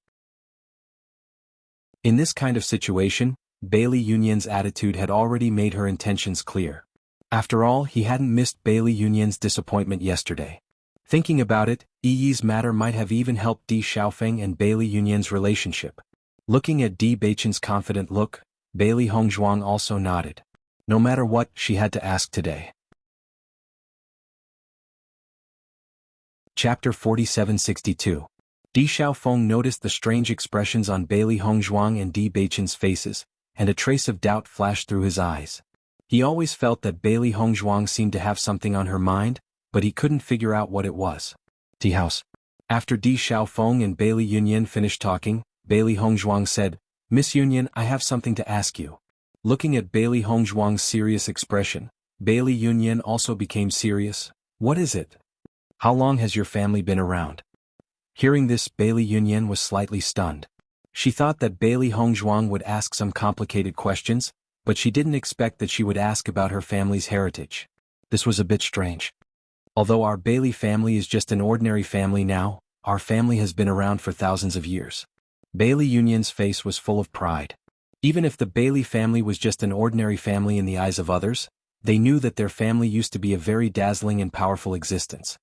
In this kind of situation, Bailey Yunyan's attitude had already made her intentions clear. After all, he hadn't missed Bailey Yunyan's disappointment yesterday. Thinking about it, Yi's matter might have even helped Di Xiaofeng and Bailey Yunyan's relationship. Looking at Di Beichen's confident look, Bailey Hongzhuang also nodded. No matter what, she had to ask today. Chapter 4762. Di Xiaofeng noticed the strange expressions on Bailey Hongzhuang and Di Beichen's faces, and a trace of doubt flashed through his eyes. He always felt that Bailey Hongzhuang seemed to have something on her mind, but he couldn't figure out what it was. Tea house. After Di Xiaofeng and Bailey Yunyan finished talking, Bailey Hongzhuang said, "Miss Yunyan, I have something to ask you." Looking at Bailey Hongzhuang's serious expression, Bailey Yunyan also became serious. "What is it? How long has your family been around?" Hearing this, Bailey Yunyan was slightly stunned. She thought that Bailey Hongzhuang would ask some complicated questions, but she didn't expect that she would ask about her family's heritage. This was a bit strange. Although our Bailey family is just an ordinary family now, our family has been around for thousands of years. Bailey Yunyan's face was full of pride. Even if the Bailey family was just an ordinary family in the eyes of others, they knew that their family used to be a very dazzling and powerful existence.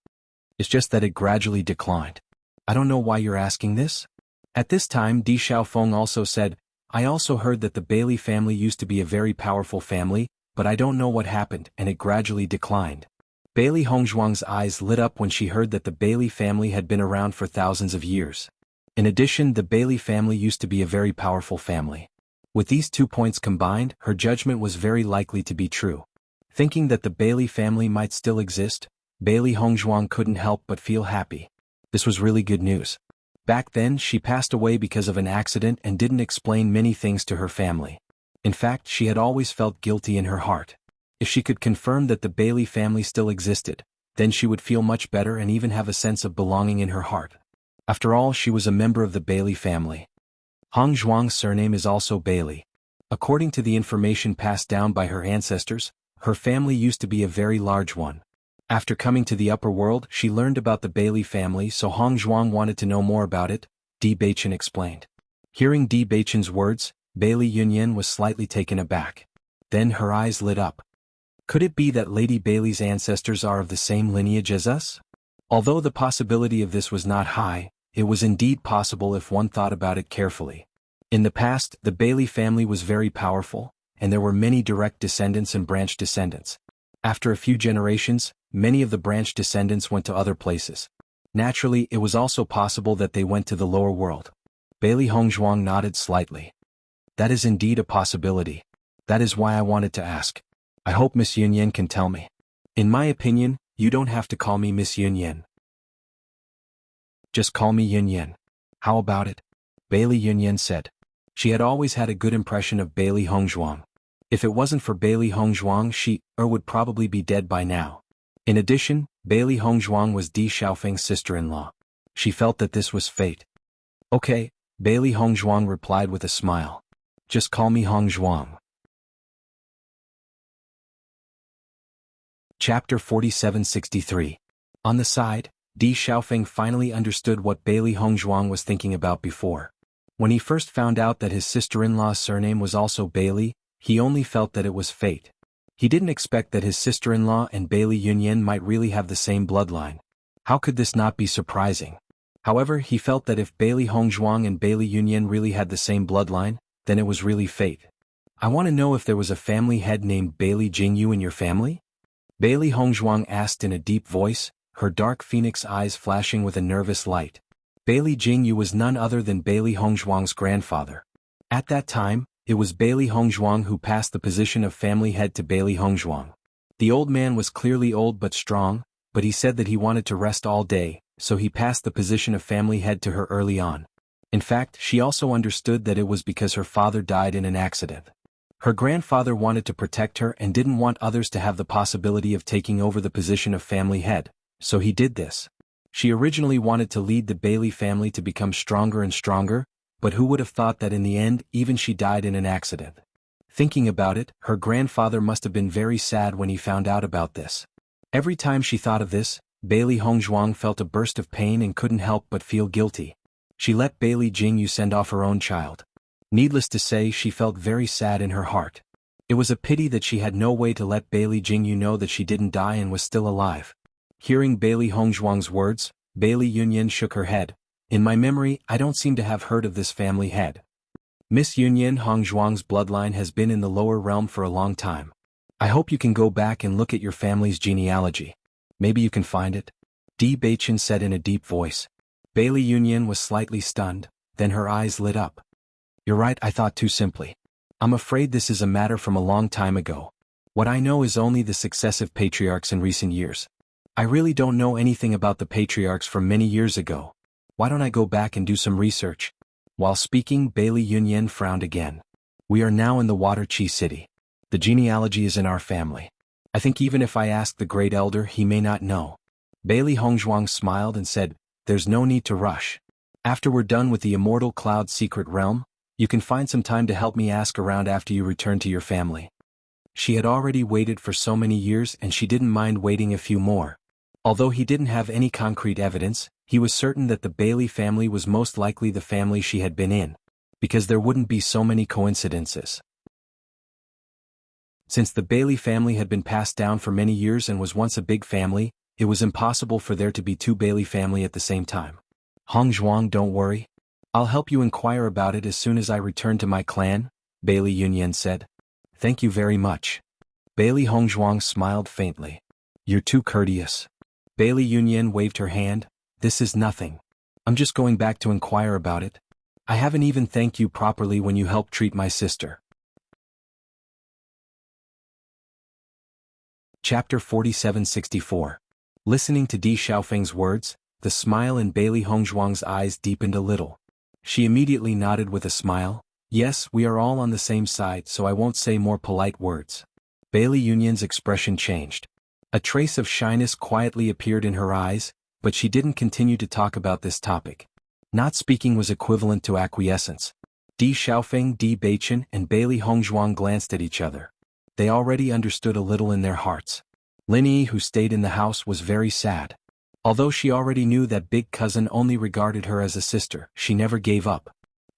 It's just that it gradually declined. "I don't know why you're asking this?" At this time, Di Xiaofeng also said, "I also heard that the Bailey family used to be a very powerful family, but I don't know what happened and it gradually declined." Bailey Hongzhuang's eyes lit up when she heard that the Bailey family had been around for thousands of years. In addition, the Bailey family used to be a very powerful family. With these 2 points combined, her judgment was very likely to be true. Thinking that the Bailey family might still exist, Bailey Hongzhuang couldn't help but feel happy. This was really good news. Back then, she passed away because of an accident and didn't explain many things to her family. In fact, she had always felt guilty in her heart. If she could confirm that the Bailey family still existed, then she would feel much better and even have a sense of belonging in her heart. After all, she was a member of the Bailey family. Hongzhuang's surname is also Bailey. According to the information passed down by her ancestors, her family used to be a very large one. After coming to the upper world, she learned about the Bailey family, so Hongzhuang wanted to know more about it, Di Beichen explained. Hearing Di Beichen's words, Bailey Yunyan was slightly taken aback. Then her eyes lit up. Could it be that Lady Bailey's ancestors are of the same lineage as us? Although the possibility of this was not high, it was indeed possible if one thought about it carefully. In the past, the Bailey family was very powerful, and there were many direct descendants and branch descendants. After a few generations, many of the branch descendants went to other places. Naturally, it was also possible that they went to the lower world. Bailey Hongzhuang nodded slightly. That is indeed a possibility. That is why I wanted to ask. I hope Miss Yunyan can tell me. In my opinion, you don't have to call me Miss Yunyan. Just call me Yunyan. How about it? Bailey Yunyan said. She had always had a good impression of Bailey Hongzhuang. If it wasn't for Bailey Hongzhuang, she would probably be dead by now. In addition, Bailey Hongzhuang was Di Xiaofeng's sister-in-law. She felt that this was fate. Okay, Bailey Hongzhuang replied with a smile. Just call me Hongzhuang. Chapter 4763. On the side, Di Xiaofeng finally understood what Bailey Hongzhuang was thinking about before. When he first found out that his sister-in-law's surname was also Bailey, he only felt that it was fate. He didn't expect that his sister-in-law and Bailey Yunyan might really have the same bloodline. How could this not be surprising? However, he felt that if Bailey Hongzhuang and Bailey Yunyan really had the same bloodline, then it was really fate. I want to know if there was a family head named Bailey Jianghu in your family? Bailey Hongzhuang asked in a deep voice, her dark phoenix eyes flashing with a nervous light. Bailey Jianghu was none other than Bailey Hongzhuang's grandfather. At that time, it was Bailey Hongzhuang who passed the position of family head to Bailey Hongzhuang. The old man was clearly old but strong, but he said that he wanted to rest all day, so he passed the position of family head to her early on. In fact, she also understood that it was because her father died in an accident. Her grandfather wanted to protect her and didn't want others to have the possibility of taking over the position of family head, so he did this. She originally wanted to lead the Bailey family to become stronger and stronger, but who would have thought that in the end, even she died in an accident? Thinking about it, her grandfather must have been very sad when he found out about this. Every time she thought of this, Bailey Hongzhuang felt a burst of pain and couldn't help but feel guilty. She let Bailey Jianghu send off her own child. Needless to say, she felt very sad in her heart. It was a pity that she had no way to let Bailey Jianghu know that she didn't die and was still alive. Hearing Bailey Hongzhuang's words, Bailey Yunyan shook her head. In my memory, I don't seem to have heard of this family head. Miss Yunyan, Hongzhuang's bloodline has been in the lower realm for a long time. I hope you can go back and look at your family's genealogy. Maybe you can find it. Di Beichen said in a deep voice. Bailey Yunyan was slightly stunned, then her eyes lit up. You're right, I thought too simply. I'm afraid this is a matter from a long time ago. What I know is only the successive patriarchs in recent years. I really don't know anything about the patriarchs from many years ago. Why don't I go back and do some research? While speaking, Bailey Yunyan frowned again. We are now in the Water Chi city. The genealogy is in our family. I think even if I ask the great elder, he may not know. Bailey Hongzhuang smiled and said, there's no need to rush. After we're done with the Immortal Cloud secret realm, you can find some time to help me ask around after you return to your family. She had already waited for so many years and she didn't mind waiting a few more. Although he didn't have any concrete evidence, he was certain that the Bailey family was most likely the family she had been in, because there wouldn't be so many coincidences. Since the Bailey family had been passed down for many years and was once a big family, it was impossible for there to be two Bailey family at the same time. Hongzhuang, don't worry. I'll help you inquire about it as soon as I return to my clan, Bailey Yunyan said. Thank you very much. Bailey Hongzhuang smiled faintly. You're too courteous. Bailey Yunyan waved her hand. This is nothing. I'm just going back to inquire about it. I haven't even thanked you properly when you helped treat my sister. Chapter 4764. Listening to Di Xiaofeng's words, the smile in Bailey Hongzhuang's eyes deepened a little. She immediately nodded with a smile. Yes, we are all on the same side, so I won't say more polite words. Bailey Yunyan's expression changed. A trace of shyness quietly appeared in her eyes, but she didn't continue to talk about this topic. Not speaking was equivalent to acquiescence. Di Xiaofeng, Di Beichen, and Bailey Hongzhuang glanced at each other. They already understood a little in their hearts. Lin Yi, who stayed in the house, was very sad. Although she already knew that big cousin only regarded her as a sister, she never gave up.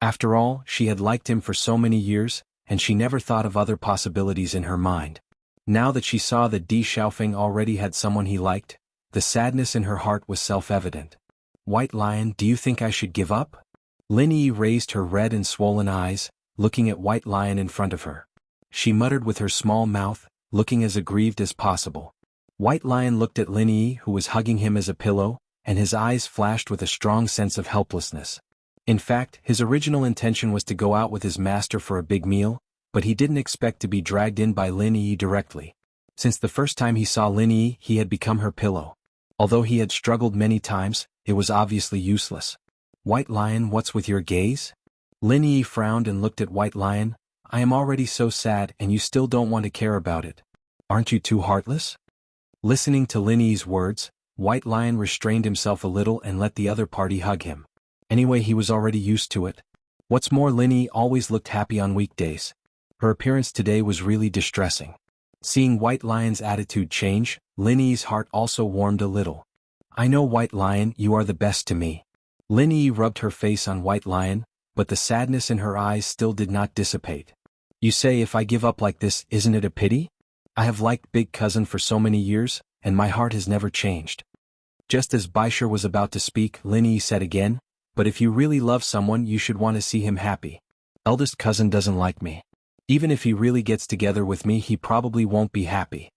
After all, she had liked him for so many years, and she never thought of other possibilities in her mind. Now that she saw that Di Xiaofeng already had someone he liked, the sadness in her heart was self-evident. White Lion, do you think I should give up? Lin Yi raised her red and swollen eyes, looking at White Lion in front of her. She muttered with her small mouth, looking as aggrieved as possible. White Lion looked at Lin Yi, who was hugging him as a pillow, and his eyes flashed with a strong sense of helplessness. In fact, his original intention was to go out with his master for a big meal, but he didn't expect to be dragged in by Lin Yi directly. Since the first time he saw Lin Yi, he had become her pillow. Although he had struggled many times, it was obviously useless. White Lion, what's with your gaze? Lin Yi frowned and looked at White Lion. I am already so sad and you still don't want to care about it. Aren't you too heartless? Listening to Lin Yi's words, White Lion restrained himself a little and let the other party hug him. Anyway, he was already used to it. What's more, Lin Yi always looked happy on weekdays. Her appearance today was really distressing. Seeing White Lion's attitude change, Lin Yi's heart also warmed a little. I know, White Lion, you are the best to me. Lin Yi rubbed her face on White Lion, but the sadness in her eyes still did not dissipate. You say if I give up like this, isn't it a pity? I have liked Big Cousin for so many years, and my heart has never changed. Just as Baisher was about to speak, Lin Yi said again, but if you really love someone, you should want to see him happy. Eldest cousin doesn't like me. Even if he really gets together with me, he probably won't be happy.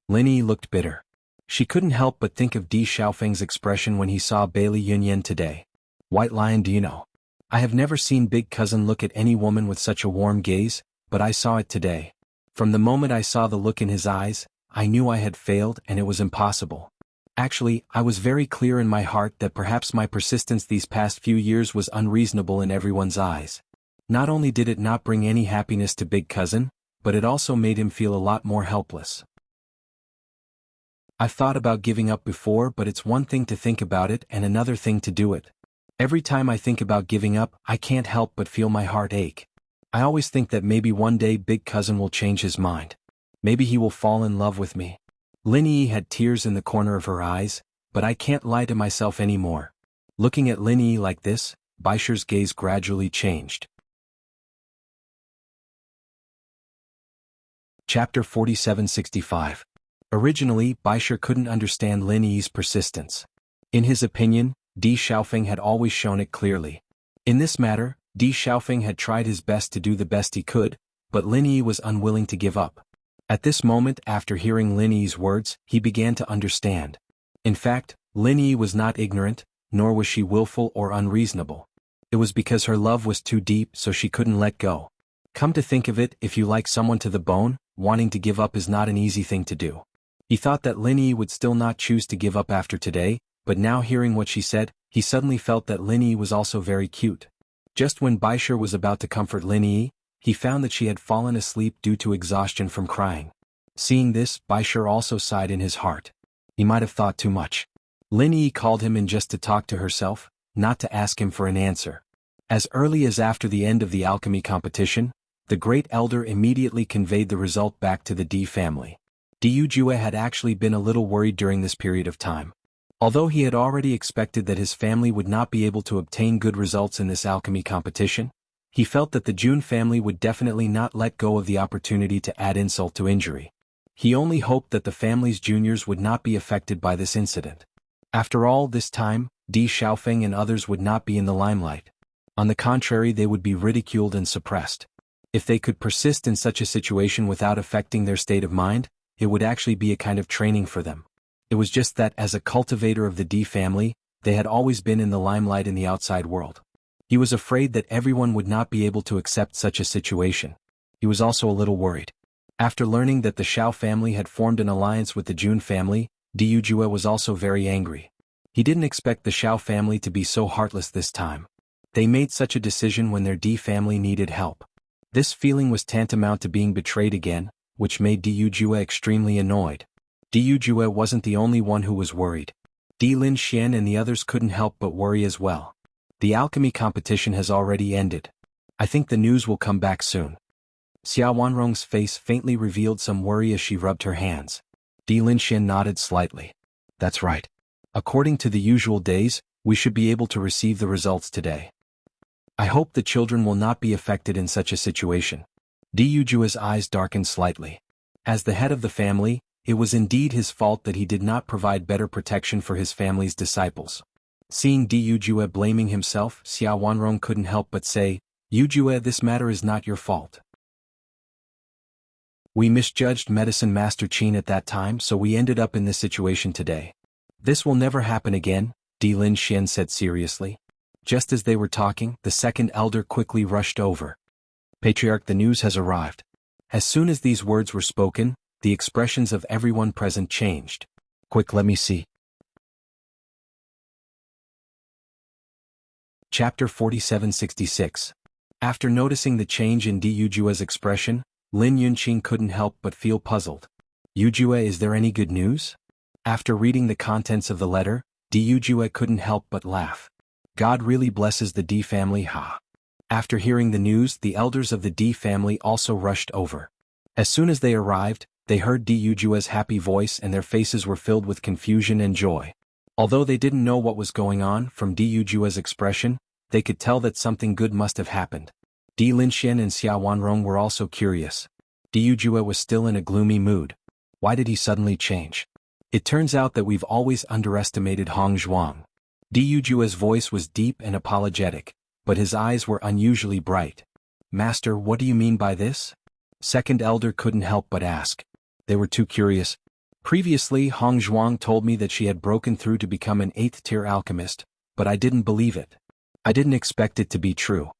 Lin Yi looked bitter. She couldn't help but think of Di Xiaofeng's expression when he saw Bailey Yunyan today. White Lion, do you know? I have never seen Big Cousin look at any woman with such a warm gaze, but I saw it today. From the moment I saw the look in his eyes, I knew I had failed and it was impossible. Actually, I was very clear in my heart that perhaps my persistence these past few years was unreasonable in everyone's eyes. Not only did it not bring any happiness to Big Cousin, but it also made him feel a lot more helpless. I've thought about giving up before, but it's one thing to think about it and another thing to do it. Every time I think about giving up, I can't help but feel my heart ache. I always think that maybe one day Big Cousin will change his mind. Maybe he will fall in love with me. Lin Yi had tears in the corner of her eyes, but I can't lie to myself anymore. Looking at Lin Yi like this, Baisher's gaze gradually changed. Chapter 4765. Originally, Baisher couldn't understand Lin Yi's persistence. In his opinion, Di Xiaofeng had always shown it clearly. In this matter, Di Xiaofeng had tried his best to do the best he could, but Lin Yi was unwilling to give up. At this moment, after hearing Lin Yi's words, he began to understand. In fact, Lin Yi was not ignorant, nor was she willful or unreasonable. It was because her love was too deep, so she couldn't let go. Come to think of it, if you like someone to the bone, wanting to give up is not an easy thing to do. He thought that Lin Yi would still not choose to give up after today, but now hearing what she said, he suddenly felt that Lin Yi was also very cute. Just when Baisher was about to comfort Lin Yi, he found that she had fallen asleep due to exhaustion from crying. Seeing this, Baisher also sighed in his heart. He might have thought too much. Lin Yi called him in just to talk to herself, not to ask him for an answer. As early as after the end of the alchemy competition, the Great Elder immediately conveyed the result back to the D family. Diyu Jue had actually been a little worried during this period of time. Although he had already expected that his family would not be able to obtain good results in this alchemy competition, he felt that the Jun family would definitely not let go of the opportunity to add insult to injury. He only hoped that the family's juniors would not be affected by this incident. After all this time, Di Xiaofeng and others would not be in the limelight. On the contrary, they would be ridiculed and suppressed. If they could persist in such a situation without affecting their state of mind, it would actually be a kind of training for them. It was just that as a cultivator of the D family, they had always been in the limelight in the outside world. He was afraid that everyone would not be able to accept such a situation. He was also a little worried. After learning that the Xiao family had formed an alliance with the Jun family, Diyu Jue was also very angry. He didn't expect the Xiao family to be so heartless this time. They made such a decision when their D family needed help. This feeling was tantamount to being betrayed again, which made Diyu Jue extremely annoyed. Diyu Jue wasn't the only one who was worried. Di Lin Xian and the others couldn't help but worry as well. The alchemy competition has already ended. I think the news will come back soon. Xia Wanrong's face faintly revealed some worry as she rubbed her hands. Di Lin Xian nodded slightly. That's right. According to the usual days, we should be able to receive the results today. I hope the children will not be affected in such a situation. Diyu Jue's eyes darkened slightly. As the head of the family, it was indeed his fault that he did not provide better protection for his family's disciples. Seeing Diyu Jue blaming himself, Xia Wanrong couldn't help but say, "Yu Jue, this matter is not your fault. We misjudged Medicine Master Qin at that time, so we ended up in this situation today. This will never happen again," Di Lin Xian said seriously. Just as they were talking, the second elder quickly rushed over. "Patriarch, the news has arrived." As soon as these words were spoken, the expressions of everyone present changed. "Quick, let me see." Chapter 4766. After noticing the change in Diyu Jue's expression, Lin Yunqing couldn't help but feel puzzled. "Yu Jue, is there any good news?" After reading the contents of the letter, Diyu Jue couldn't help but laugh. "God really blesses the D family, ha." After hearing the news, the elders of the D family also rushed over. As soon as they arrived, they heard Diyu Jue's happy voice and their faces were filled with confusion and joy. Although they didn't know what was going on, from Diyu Jue's expression, they could tell that something good must have happened. Di Linxian and Xia Wanrong were also curious. Diyu Jue was still in a gloomy mood. Why did he suddenly change? It turns out that we've always underestimated Hong Zhuang. Diyu Jue's voice was deep and apologetic, but his eyes were unusually bright. "Master, what do you mean by this?" Second elder couldn't help but ask. They were too curious. "Previously, Hong Zhuang told me that she had broken through to become an 8th-tier alchemist, but I didn't believe it. I didn't expect it to be true."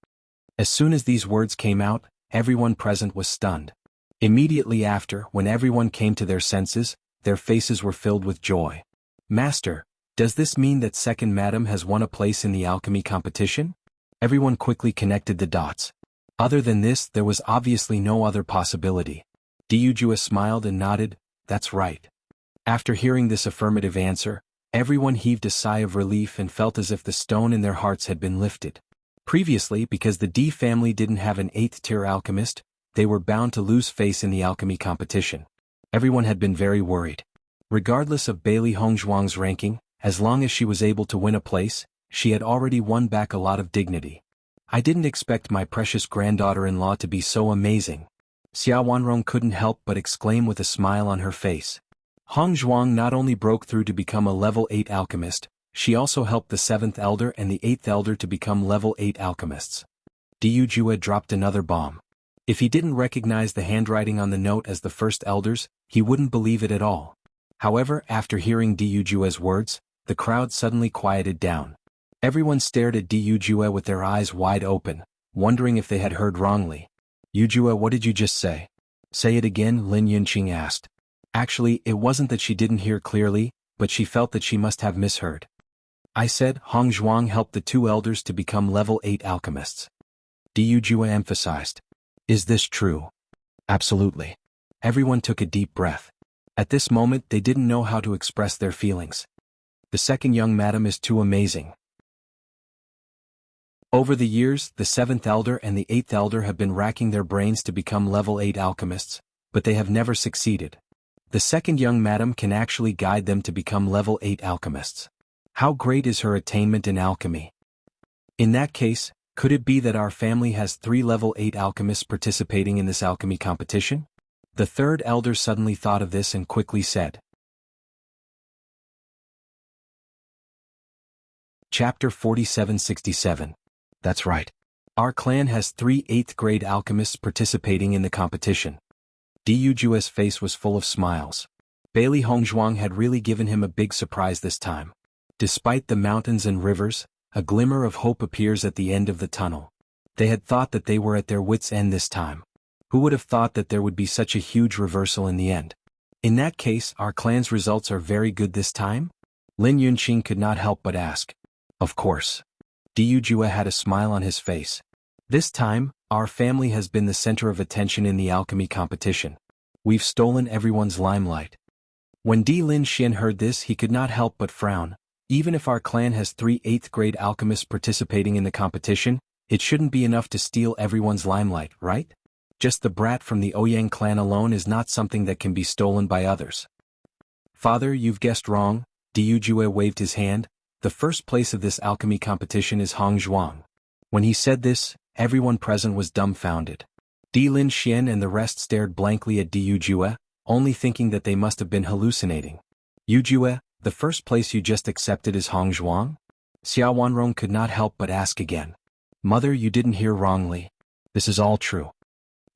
As soon as these words came out, everyone present was stunned. Immediately after, when everyone came to their senses, their faces were filled with joy. "Master, does this mean that second madam has won a place in the alchemy competition?" Everyone quickly connected the dots. Other than this, there was obviously no other possibility. Diyu Jue smiled and nodded, "That's right." After hearing this affirmative answer, everyone heaved a sigh of relief and felt as if the stone in their hearts had been lifted. Previously, because the D family didn't have an 8th-tier alchemist, they were bound to lose face in the alchemy competition. Everyone had been very worried. Regardless of Bailey Hongzhuang's ranking, as long as she was able to win a place, she had already won back a lot of dignity. "I didn't expect my precious granddaughter-in-law to be so amazing." Xia Wanrong couldn't help but exclaim with a smile on her face. Hong Zhuang not only broke through to become a level 8 alchemist, she also helped the 7th elder and the 8th elder to become level 8 alchemists. Diyu Jue dropped another bomb. If he didn't recognize the handwriting on the note as the first elders, he wouldn't believe it at all. However, after hearing Diyu Jue's words, the crowd suddenly quieted down. Everyone stared at Diyu Jue with their eyes wide open, wondering if they had heard wrongly. "Yu Jue, what did you just say?" Say it again, Lin Yunqing asked. Actually, it wasn't that she didn't hear clearly, but she felt that she must have misheard. I said Hong Zhuang helped the two elders to become level 8 alchemists. Diyu Jue emphasized. Is this true? Absolutely. Everyone took a deep breath. At this moment they didn't know how to express their feelings. The second young madam is too amazing. Over the years, the 7th elder and the 8th elder have been racking their brains to become level 8 alchemists, but they have never succeeded. The second young madam can actually guide them to become level 8 alchemists. How great is her attainment in alchemy? In that case, could it be that our family has 3 level 8 alchemists participating in this alchemy competition? The third elder suddenly thought of this and quickly said. Chapter 4767. That's right. Our clan has 3 8th grade alchemists participating in the competition. Diyu Jue's face was full of smiles. Bailey Hongzhuang had really given him a big surprise this time. Despite the mountains and rivers, a glimmer of hope appears at the end of the tunnel. They had thought that they were at their wits' end this time. Who would have thought that there would be such a huge reversal in the end? In that case, our clan's results are very good this time? Lin Yunqing could not help but ask. Of course. Diyu Jue had a smile on his face. This time, our family has been the center of attention in the alchemy competition. We've stolen everyone's limelight. When Di Lin Xian heard this, he could not help but frown. Even if our clan has 3 8th grade alchemists participating in the competition, it shouldn't be enough to steal everyone's limelight, right? Just the brat from the Ouyang clan alone is not something that can be stolen by others. Father, you've guessed wrong. Diyu Jue waved his hand. The first place of this alchemy competition is Hong Zhuang. When he said this, everyone present was dumbfounded. Di Lin Xian and the rest stared blankly at Diyu Jue, only thinking that they must have been hallucinating. Yu Jue, the first place you just accepted is Hong Zhuang? Xia Wanrong could not help but ask again. Mother, you didn't hear wrongly. This is all true.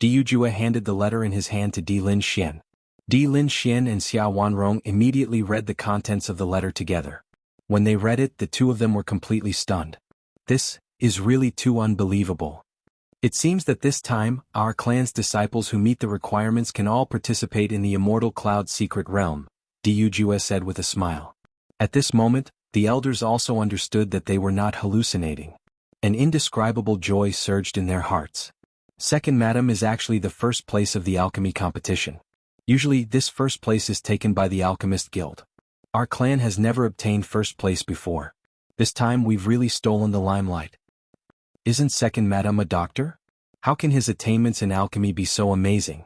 Diyu Jue handed the letter in his hand to Di Lin Xian. Di Lin Xian and Xia Wanrong immediately read the contents of the letter together. When they read it, the two of them were completely stunned. This is really too unbelievable. It seems that this time, our clan's disciples who meet the requirements can all participate in the Immortal Cloud Secret Realm, Diyu Jue said with a smile. At this moment, the elders also understood that they were not hallucinating. An indescribable joy surged in their hearts. Second madam is actually the first place of the alchemy competition. Usually, this first place is taken by the Alchemist Guild. Our clan has never obtained first place before. This time we've really stolen the limelight. Isn't second madam a doctor? How can his attainments in alchemy be so amazing?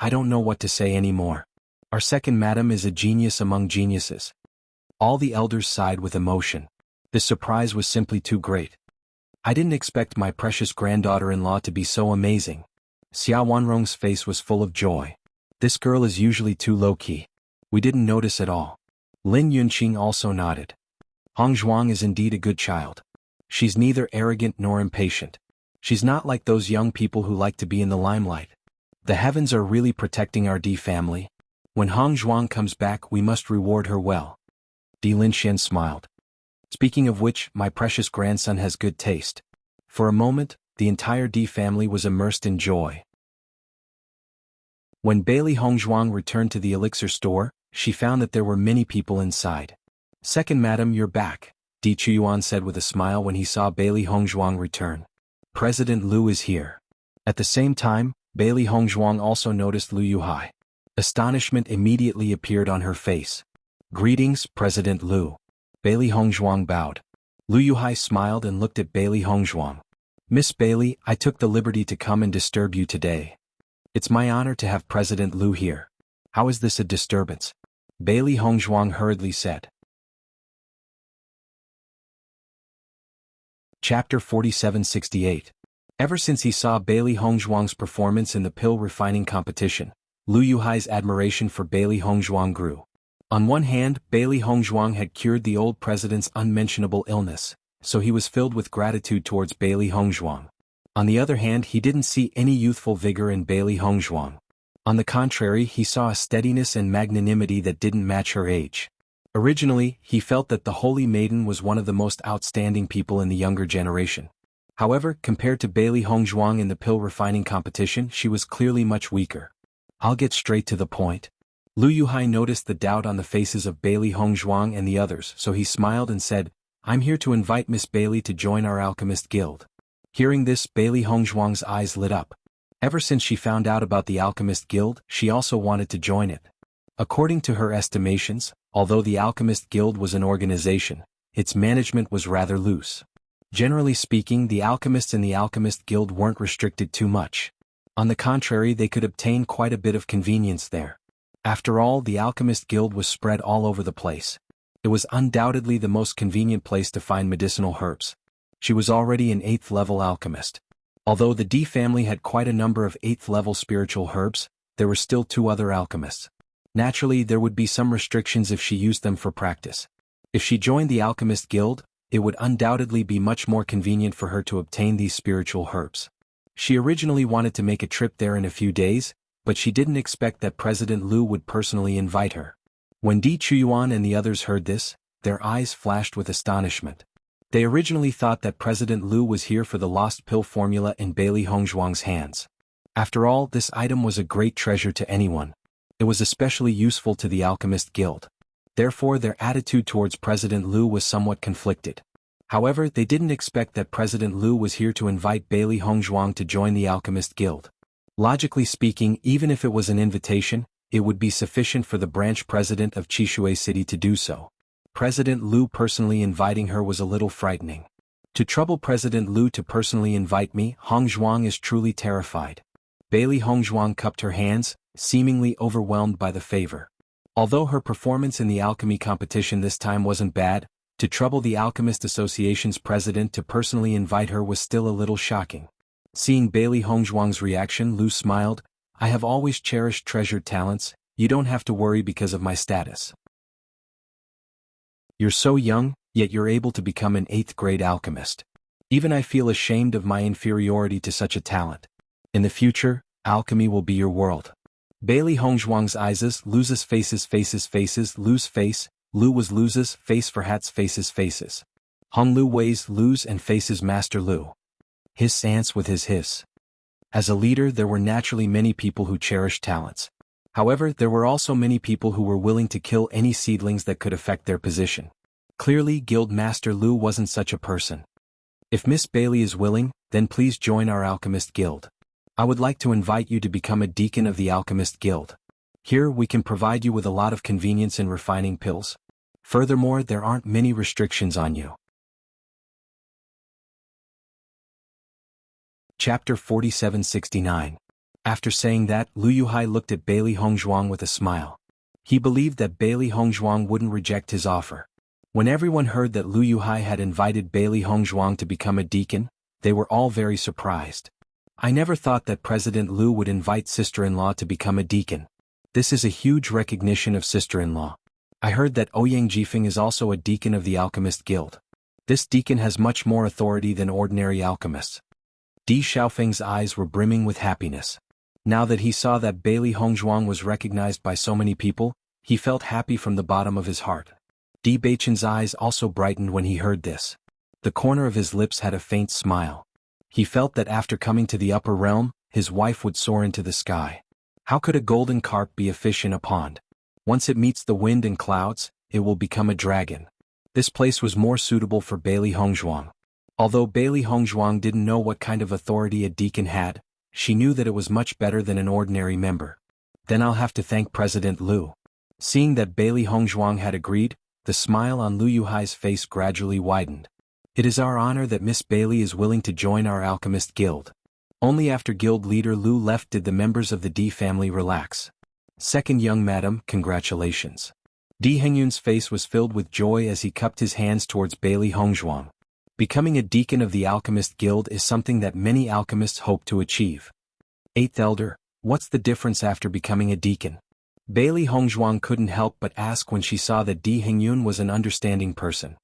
I don't know what to say anymore. Our second madam is a genius among geniuses. All the elders sighed with emotion. This surprise was simply too great. I didn't expect my precious granddaughter-in-law to be so amazing. Xia Wanrong's face was full of joy. This girl is usually too low-key. We didn't notice at all. Lin Yunqing also nodded. Hong Zhuang is indeed a good child. She's neither arrogant nor impatient. She's not like those young people who like to be in the limelight. The heavens are really protecting our Di family. When Hong Zhuang comes back, we must reward her well. Di Lin Xian smiled. Speaking of which, my precious grandson has good taste. For a moment, the entire Di family was immersed in joy. When Bailey Hongzhuang returned to the elixir store, she found that there were many people inside. Second madam, you're back, Di Chuyuan said with a smile when he saw Bailey Hongzhuang return. President Liu is here. At the same time, Bailey Hongzhuang also noticed Liu Yuhai. Astonishment immediately appeared on her face. Greetings, President Liu. Bailey Hongzhuang bowed. Liu Yuhai smiled and looked at Bailey Hongzhuang. Miss Bailey, I took the liberty to come and disturb you today. It's my honor to have President Liu here. How is this a disturbance? Bailey Hongzhuang hurriedly said. Chapter 4768. Ever since he saw Bailey Hongzhuang's performance in the pill refining competition, Liu Yuhai's admiration for Bailey Hongzhuang grew. On one hand, Bailey Hongzhuang had cured the old president's unmentionable illness, so he was filled with gratitude towards Bailey Hongzhuang. On the other hand, he didn't see any youthful vigor in Bailey Hongzhuang. On the contrary, he saw a steadiness and magnanimity that didn't match her age. Originally, he felt that the Holy Maiden was one of the most outstanding people in the younger generation. However, compared to Bailey Hongzhuang in the pill refining competition, she was clearly much weaker. I'll get straight to the point. Lu Yuhai noticed the doubt on the faces of Bailey Hongzhuang and the others, so he smiled and said, I'm here to invite Miss Bailey to join our alchemist guild. Hearing this, Bailey Hongzhuang's eyes lit up. Ever since she found out about the alchemist guild, she also wanted to join it. According to her estimations, although the alchemist guild was an organization, its management was rather loose. Generally speaking, the alchemists in the alchemist guild weren't restricted too much. On the contrary, they could obtain quite a bit of convenience there. After all, the alchemist guild was spread all over the place. It was undoubtedly the most convenient place to find medicinal herbs. She was already an 8th level alchemist. Although the D family had quite a number of 8th level spiritual herbs, there were still 2 other alchemists. Naturally, there would be some restrictions if she used them for practice. If she joined the alchemist guild, it would undoubtedly be much more convenient for her to obtain these spiritual herbs. She originally wanted to make a trip there in a few days, but she didn't expect that President Lu would personally invite her. When Di Chuyuan and the others heard this, their eyes flashed with astonishment. They originally thought that President Lu was here for the lost pill formula in Bailey Hongzhuang's hands. After all, this item was a great treasure to anyone. It was especially useful to the Alchemist Guild. Therefore, their attitude towards President Lu was somewhat conflicted. However, they didn't expect that President Lu was here to invite Bailey Hongzhuang to join the Alchemist Guild. Logically speaking, even if it was an invitation, it would be sufficient for the branch president of Chishui City to do so. President Lu personally inviting her was a little frightening. To trouble President Lu to personally invite me, Hongzhuang is truly terrified. Bailey Hongzhuang cupped her hands, seemingly overwhelmed by the favor. Although her performance in the alchemy competition this time wasn't bad, to trouble the Alchemist Association's president to personally invite her was still a little shocking. Seeing Bailey Hongzhuang's reaction, Lu smiled, I have always cherished treasured talents, you don't have to worry because of my status. You're so young, yet you're able to become an 8th grade alchemist. Even I feel ashamed of my inferiority to such a talent. In the future, alchemy will be your world. Bailey Hongzhuang's eyes, Lu's faces, Lu's face, Lu was Lu's face for hats faces. Hong Lu weighs Lu's and faces Master Lu. His ants with his hiss. As a leader, there were naturally many people who cherished talents. However, there were also many people who were willing to kill any seedlings that could affect their position. Clearly, Guild Master Lu wasn't such a person. If Miss Bailey is willing, then please join our Alchemist Guild. I would like to invite you to become a deacon of the Alchemist Guild. Here we can provide you with a lot of convenience in refining pills. Furthermore, there aren't many restrictions on you. Chapter 4769. After saying that, Lu Yuhai looked at Bailey Hongzhuang with a smile. He believed that Bailey Hongzhuang wouldn't reject his offer. When everyone heard that Lu Yuhai had invited Bailey Hongzhuang to become a deacon, they were all very surprised. I never thought that President Lu would invite sister-in-law to become a deacon. This is a huge recognition of sister-in-law. I heard that Ouyang Jifeng is also a deacon of the Alchemist Guild. This deacon has much more authority than ordinary alchemists. Di Xiaofeng's eyes were brimming with happiness. Now that he saw that Bailey Hongzhuang was recognized by so many people, he felt happy from the bottom of his heart. Di Beichen's eyes also brightened when he heard this. The corner of his lips had a faint smile. He felt that after coming to the upper realm, his wife would soar into the sky. How could a golden carp be a fish in a pond? Once it meets the wind and clouds, it will become a dragon. This place was more suitable for Bailey Hongzhuang. Although Bailey Hongzhuang didn't know what kind of authority a deacon had, she knew that it was much better than an ordinary member. Then I'll have to thank President Lu. Seeing that Bailey Hongzhuang had agreed, the smile on Lu Yuhai's face gradually widened. It is our honor that Miss Bailey is willing to join our Alchemist Guild. Only after guild leader Lu left did the members of the Di family relax. Second young madam, congratulations. Di Hengyun's face was filled with joy as he cupped his hands towards Bailey Hongzhuang. Becoming a deacon of the Alchemist Guild is something that many alchemists hope to achieve. 8th Elder, what's the difference after becoming a deacon? Bailey Hongzhuang couldn't help but ask when she saw that Di Hengyun was an understanding person.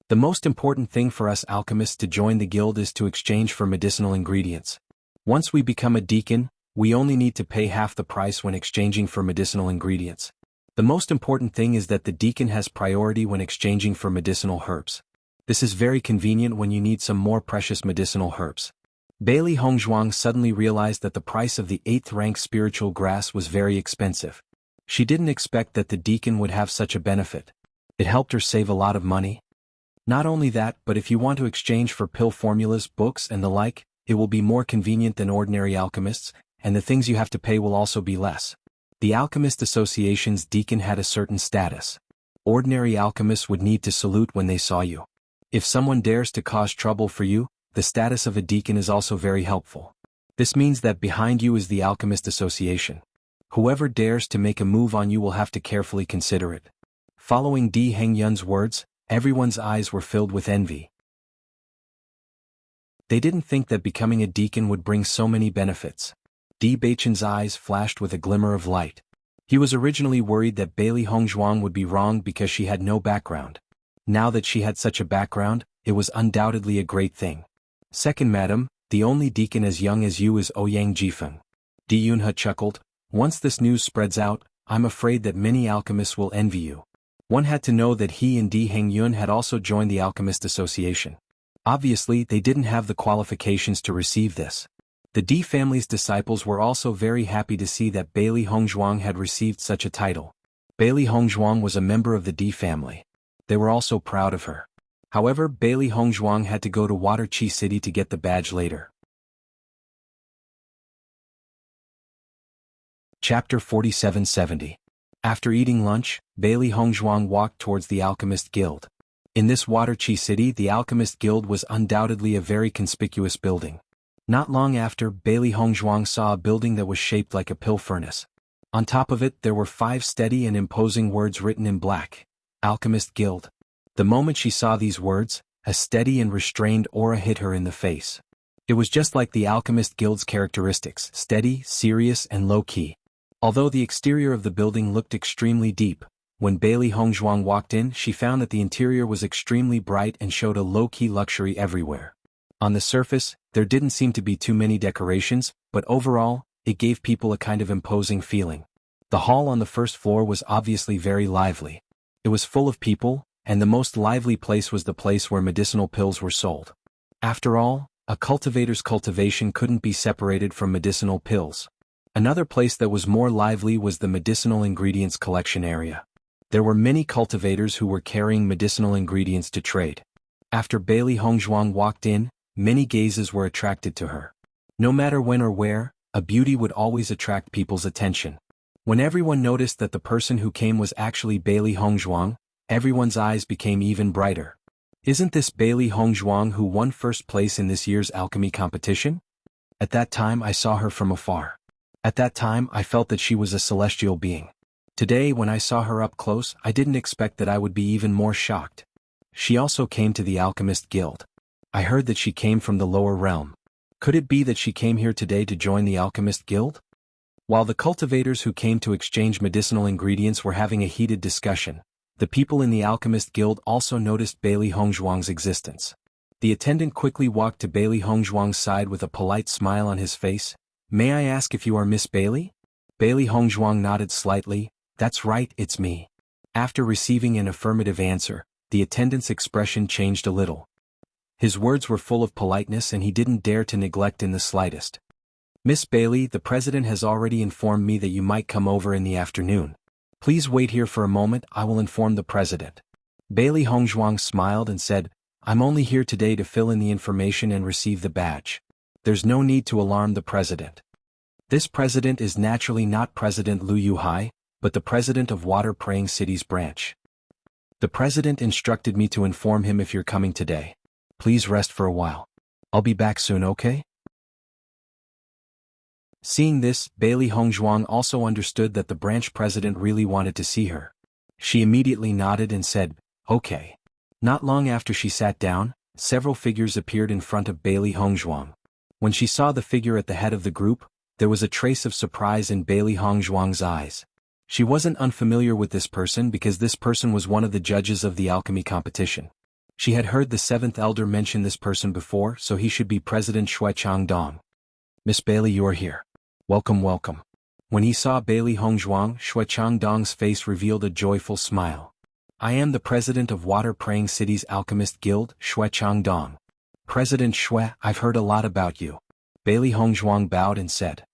The most important thing for us alchemists to join the guild is to exchange for medicinal ingredients. Once we become a deacon, we only need to pay half the price when exchanging for medicinal ingredients. The most important thing is that the deacon has priority when exchanging for medicinal herbs. This is very convenient when you need some more precious medicinal herbs. Bailey Hongzhuang suddenly realized that the price of the 8th rank spiritual grass was very expensive. She didn't expect that the deacon would have such a benefit. It helped her save a lot of money. Not only that, but if you want to exchange for pill formulas, books and the like, it will be more convenient than ordinary alchemists, and the things you have to pay will also be less. The Alchemist Association's deacon had a certain status. Ordinary alchemists would need to salute when they saw you. If someone dares to cause trouble for you, the status of a deacon is also very helpful. This means that behind you is the Alchemist Association. Whoever dares to make a move on you will have to carefully consider it. Following Di Hengyun's words, everyone's eyes were filled with envy. They didn't think that becoming a deacon would bring so many benefits. Di Beichen's eyes flashed with a glimmer of light. He was originally worried that Bailey Hongzhuang would be wrong because she had no background. Now that she had such a background, it was undoubtedly a great thing. Second madam, the only deacon as young as you is Ouyang Jifeng. Di Yunhe chuckled. Once this news spreads out, I'm afraid that many alchemists will envy you. One had to know that he and Di Hengyun had also joined the Alchemist Association. Obviously, they didn't have the qualifications to receive this. The Di family's disciples were also very happy to see that Bailey Hongzhuang had received such a title. Bailey Hongzhuang was a member of the Di family. They were also proud of her. However, Bailey Hongzhuang had to go to Waterqi City to get the badge later. Chapter 4770. After eating lunch, Bailey Hongzhuang walked towards the Alchemist Guild. In this Waterqi City, the Alchemist Guild was undoubtedly a very conspicuous building. Not long after, Bailey Hongzhuang saw a building that was shaped like a pill furnace. On top of it, there were 5 steady and imposing words written in black. Alchemist Guild. The moment she saw these words, a steady and restrained aura hit her in the face. It was just like the Alchemist Guild's characteristics, steady, serious and low-key. Although the exterior of the building looked extremely deep, when Bailey Hongzhuang walked in, she found that the interior was extremely bright and showed a low-key luxury everywhere. On the surface, there didn't seem to be too many decorations, but overall, it gave people a kind of imposing feeling. The hall on the first floor was obviously very lively. It was full of people, and the most lively place was the place where medicinal pills were sold. After all, a cultivator's cultivation couldn't be separated from medicinal pills. Another place that was more lively was the medicinal ingredients collection area. There were many cultivators who were carrying medicinal ingredients to trade. After Bailey Hongzhuang walked in, many gazes were attracted to her. No matter when or where, a beauty would always attract people's attention. When everyone noticed that the person who came was actually Bailey Hongzhuang, everyone's eyes became even brighter. Isn't this Bailey Hongzhuang who won first place in this year's alchemy competition? At that time I saw her from afar. At that time I felt that she was a celestial being. Today when I saw her up close, I didn't expect that I would be even more shocked. She also came to the Alchemist Guild. I heard that she came from the lower realm. Could it be that she came here today to join the Alchemist Guild? While the cultivators who came to exchange medicinal ingredients were having a heated discussion, the people in the Alchemist Guild also noticed Bailey Hongzhuang's existence. The attendant quickly walked to Bailey Hongzhuang's side with a polite smile on his face. "May I ask if you are Miss Bailey?" Bailey Hongzhuang nodded slightly. "That's right, it's me." After receiving an affirmative answer, the attendant's expression changed a little. His words were full of politeness and he didn't dare to neglect in the slightest. "Miss Bailey, the president has already informed me that you might come over in the afternoon. Please wait here for a moment, I will inform the president." Bailey Hongzhuang smiled and said, "I'm only here today to fill in the information and receive the badge. There's no need to alarm the president. This president is naturally not President Liu Yuhai, but the president of Water Praying City's branch. The president instructed me to inform him if you're coming today. Please rest for a while. I'll be back soon, okay?" Seeing this, Bailey Hongzhuang also understood that the branch president really wanted to see her. She immediately nodded and said, "Okay." Not long after she sat down, several figures appeared in front of Bailey Hongzhuang. When she saw the figure at the head of the group, there was a trace of surprise in Bailey Hongzhuang's eyes. She wasn't unfamiliar with this person because this person was one of the judges of the alchemy competition. She had heard the 7th elder mention this person before, so he should be President Shui Changdong. "Miss Bailey, you are here. Welcome, welcome." When he saw Bailey Hongzhuang, Shui Changdong's face revealed a joyful smile. I am the president of Water Praying City's Alchemist Guild, Shui Changdong. President Shui, I've heard a lot about you. Bailey Hongzhuang bowed and said.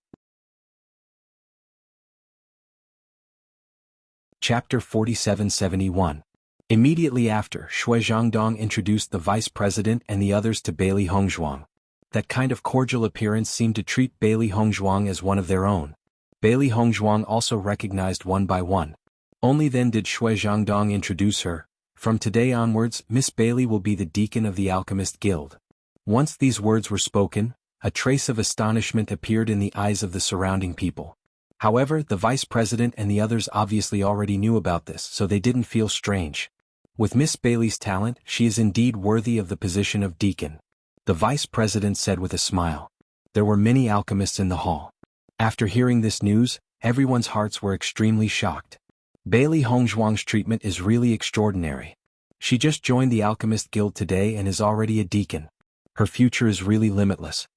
Chapter 4771. Immediately after, Shui Zhangdong introduced the vice president and the others to Bailey Hongzhuang. That kind of cordial appearance seemed to treat Bailey Hongzhuang as one of their own. Bailey Hongzhuang also recognized one by one. Only then did Shui Zhangdong introduce her. From today onwards, Miss Bailey will be the deacon of the Alchemist Guild. Once these words were spoken, a trace of astonishment appeared in the eyes of the surrounding people. However, the vice president and the others obviously already knew about this, so they didn't feel strange. With Miss Bailey's talent, she is indeed worthy of the position of deacon. The vice president said with a smile. There were many alchemists in the hall. After hearing this news, everyone's hearts were extremely shocked. Bailey Hongzhuang's treatment is really extraordinary. She just joined the Alchemist Guild today and is already a deacon. Her future is really limitless.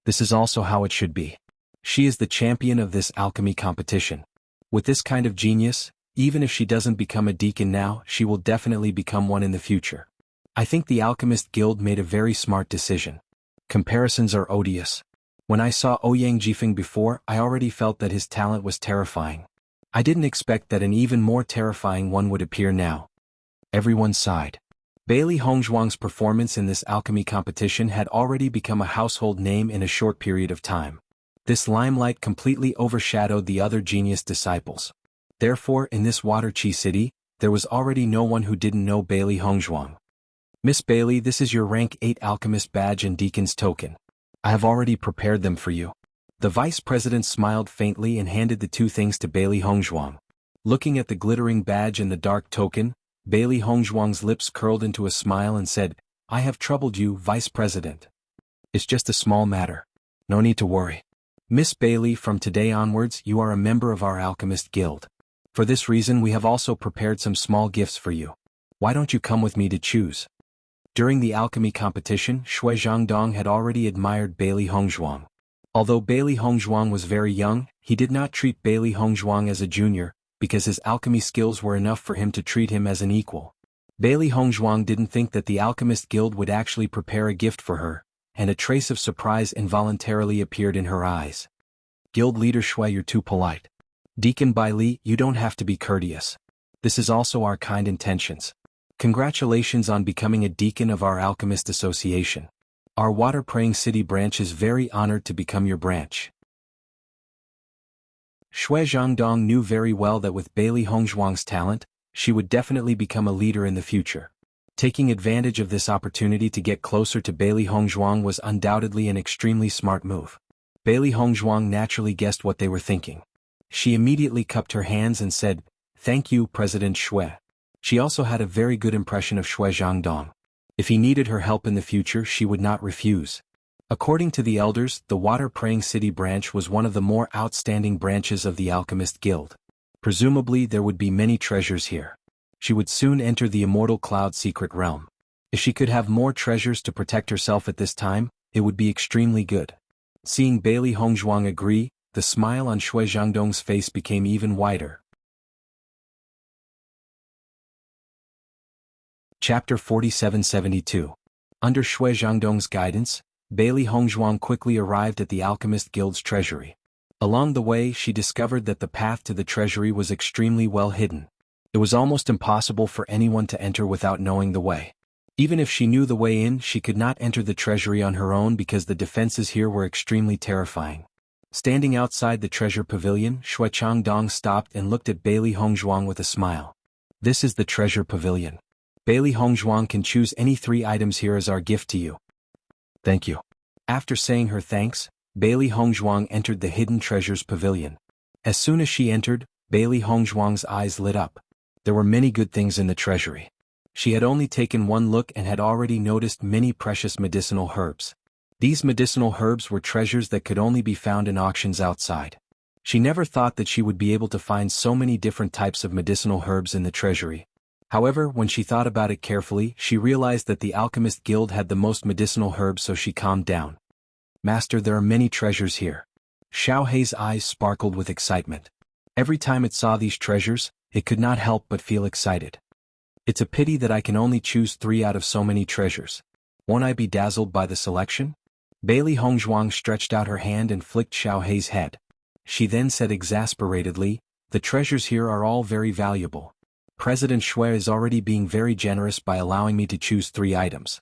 This is also how it should be. She is the champion of this alchemy competition. With this kind of genius, even if she doesn't become a deacon now, she will definitely become one in the future. I think the Alchemist Guild made a very smart decision. Comparisons are odious. When I saw Ouyang Jifeng before, I already felt that his talent was terrifying. I didn't expect that an even more terrifying one would appear now. Everyone sighed. Bailey Hongzhuang's performance in this alchemy competition had already become a household name in a short period of time. This limelight completely overshadowed the other genius disciples. Therefore, in this Water Chi city, there was already no one who didn't know Bailey Hongzhuang. Miss Bailey, this is your rank 8 alchemist badge and deacon's token. I have already prepared them for you. The vice president smiled faintly and handed the two things to Bailey Hongzhuang. Looking at the glittering badge and the dark token, Bailey Hongzhuang's lips curled into a smile and said, I have troubled you, vice president. It's just a small matter. No need to worry. Miss Bailey, from today onwards, you are a member of our Alchemist Guild. For this reason, we have also prepared some small gifts for you. Why don't you come with me to choose? During the alchemy competition, Shui Zhangdong had already admired Bailey Hongzhuang. Although Bailey Hongzhuang was very young, he did not treat Bailey Hongzhuang as a junior, because his alchemy skills were enough for him to treat him as an equal. Bailey Hongzhuang didn't think that the Alchemist Guild would actually prepare a gift for her, and a trace of surprise involuntarily appeared in her eyes. Guild leader Shui, you're too polite. Deacon Bai Li, you don't have to be courteous. This is also our kind intentions. Congratulations on becoming a deacon of our Alchemist Association. Our Water Praying City branch is very honored to become your branch. Shui Zhangdong knew very well that with Bailey Hongzhuang's talent, she would definitely become a leader in the future. Taking advantage of this opportunity to get closer to Bailey Hongzhuang was undoubtedly an extremely smart move. Bailey Hongzhuang naturally guessed what they were thinking. She immediately cupped her hands and said, Thank you, President Shui. She also had a very good impression of Shui Zhangdong. If he needed her help in the future, she would not refuse. According to the elders, the Water Praying City branch was one of the more outstanding branches of the Alchemist Guild. Presumably, there would be many treasures here. She would soon enter the Immortal Cloud secret realm. If she could have more treasures to protect herself at this time, it would be extremely good. Seeing Bailey Hongzhuang agree, the smile on Shui Zhangdong's face became even wider. Chapter 4772. Under Shui Zhangdong's guidance, Bailey Hongzhuang quickly arrived at the Alchemist Guild's treasury. Along the way, she discovered that the path to the treasury was extremely well hidden. It was almost impossible for anyone to enter without knowing the way. Even if she knew the way in, she could not enter the treasury on her own because the defenses here were extremely terrifying. Standing outside the treasure pavilion, Shui Changdong stopped and looked at Bailey Hongzhuang with a smile. This is the treasure pavilion. Bailey Hongzhuang can choose any 3 items here as our gift to you. Thank you. After saying her thanks, Bailey Hongzhuang entered the hidden treasures pavilion. As soon as she entered, Bailey Hongzhuang's eyes lit up. There were many good things in the treasury. She had only taken one look and had already noticed many precious medicinal herbs. These medicinal herbs were treasures that could only be found in auctions outside. She never thought that she would be able to find so many different types of medicinal herbs in the treasury. However, when she thought about it carefully, she realized that the Alchemist Guild had the most medicinal herbs, so she calmed down. Master, there are many treasures here. Xiao Hei's eyes sparkled with excitement. Every time it saw these treasures, it could not help but feel excited. It's a pity that I can only choose 3 out of so many treasures. Won't I be dazzled by the selection? Bailey Hongzhuang stretched out her hand and flicked Xiao Hei's head. She then said exasperatedly, "The treasures here are all very valuable. President Shui is already being very generous by allowing me to choose 3 items.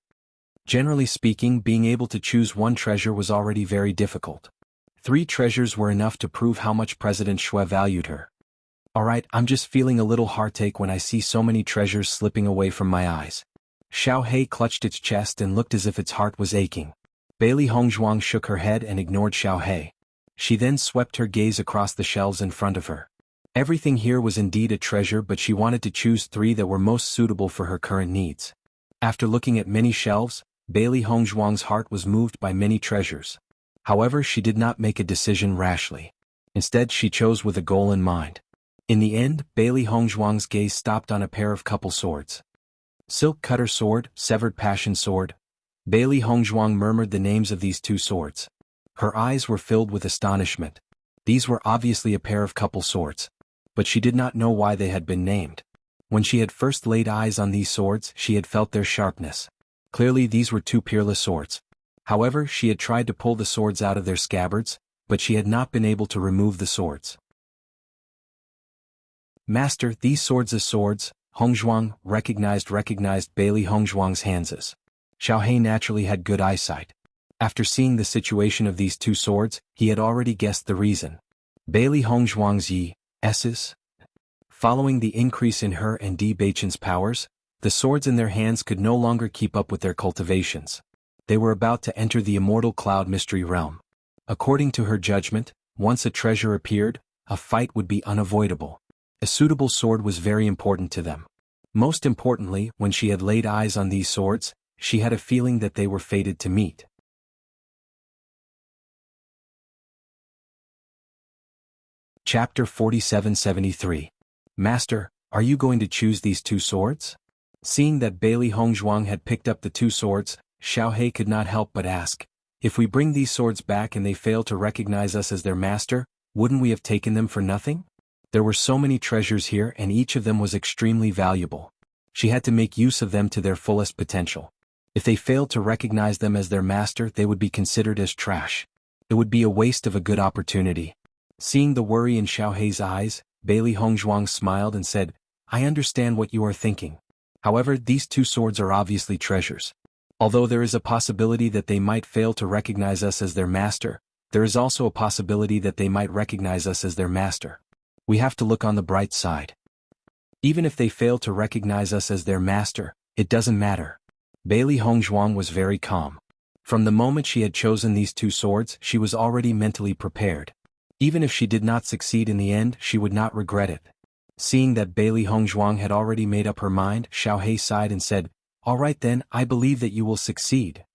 Generally speaking, being able to choose 1 treasure was already very difficult. 3 treasures were enough to prove how much President Shui valued her. Alright, I'm just feeling a little heartache when I see so many treasures slipping away from my eyes." Xiao Hei clutched its chest and looked as if its heart was aching. Bailey Hongzhuang shook her head and ignored Xiao Hei. She then swept her gaze across the shelves in front of her. Everything here was indeed a treasure, but she wanted to choose 3 that were most suitable for her current needs. After looking at many shelves, Bailey Hongzhuang's heart was moved by many treasures. However, she did not make a decision rashly. Instead, she chose with a goal in mind. In the end, Bailey Hongzhuang's gaze stopped on a pair of couple swords. Silk Cutter Sword, Severed Passion Sword. Bailey Hongzhuang murmured the names of these 2 swords. Her eyes were filled with astonishment. These were obviously a pair of couple swords. But she did not know why they had been named. When she had first laid eyes on these swords, she had felt their sharpness. Clearly these were 2 peerless swords. However, she had tried to pull the swords out of their scabbards, but she had not been able to remove the swords. "Master, these swords as swords," Hongzhuang recognized Bailey Hongzhuang's hands as. Xiao Hei naturally had good eyesight. After seeing the situation of these 2 swords, he had already guessed the reason. Bailey Hongzhuang's Yi-S's. Following the increase in her and Di Beichen's powers, the swords in their hands could no longer keep up with their cultivations. They were about to enter the immortal cloud mystery realm. According to her judgment, once a treasure appeared, a fight would be unavoidable. A suitable sword was very important to them. Most importantly, when she had laid eyes on these swords, she had a feeling that they were fated to meet. Chapter 4773. Master, are you going to choose these 2 swords? Seeing that Bailey Hongzhuang had picked up the 2 swords, Xiao Hei could not help but ask, "If we bring these swords back and they fail to recognize us as their master, wouldn't we have taken them for nothing?" There were so many treasures here and each of them was extremely valuable. She had to make use of them to their fullest potential. If they failed to recognize them as their master, they would be considered as trash. It would be a waste of a good opportunity. Seeing the worry in Xiao Hei's eyes, Bailey Hongzhuang smiled and said, "I understand what you are thinking. However, these 2 swords are obviously treasures. Although there is a possibility that they might fail to recognize us as their master, there is also a possibility that they might recognize us as their master. We have to look on the bright side. Even if they fail to recognize us as their master, it doesn't matter." Bailey Hongzhuang was very calm. From the moment she had chosen these 2 swords, she was already mentally prepared. Even if she did not succeed in the end, she would not regret it. Seeing that Bailey Hongzhuang had already made up her mind, Xiao Hei sighed and said, "All right then, I believe that you will succeed."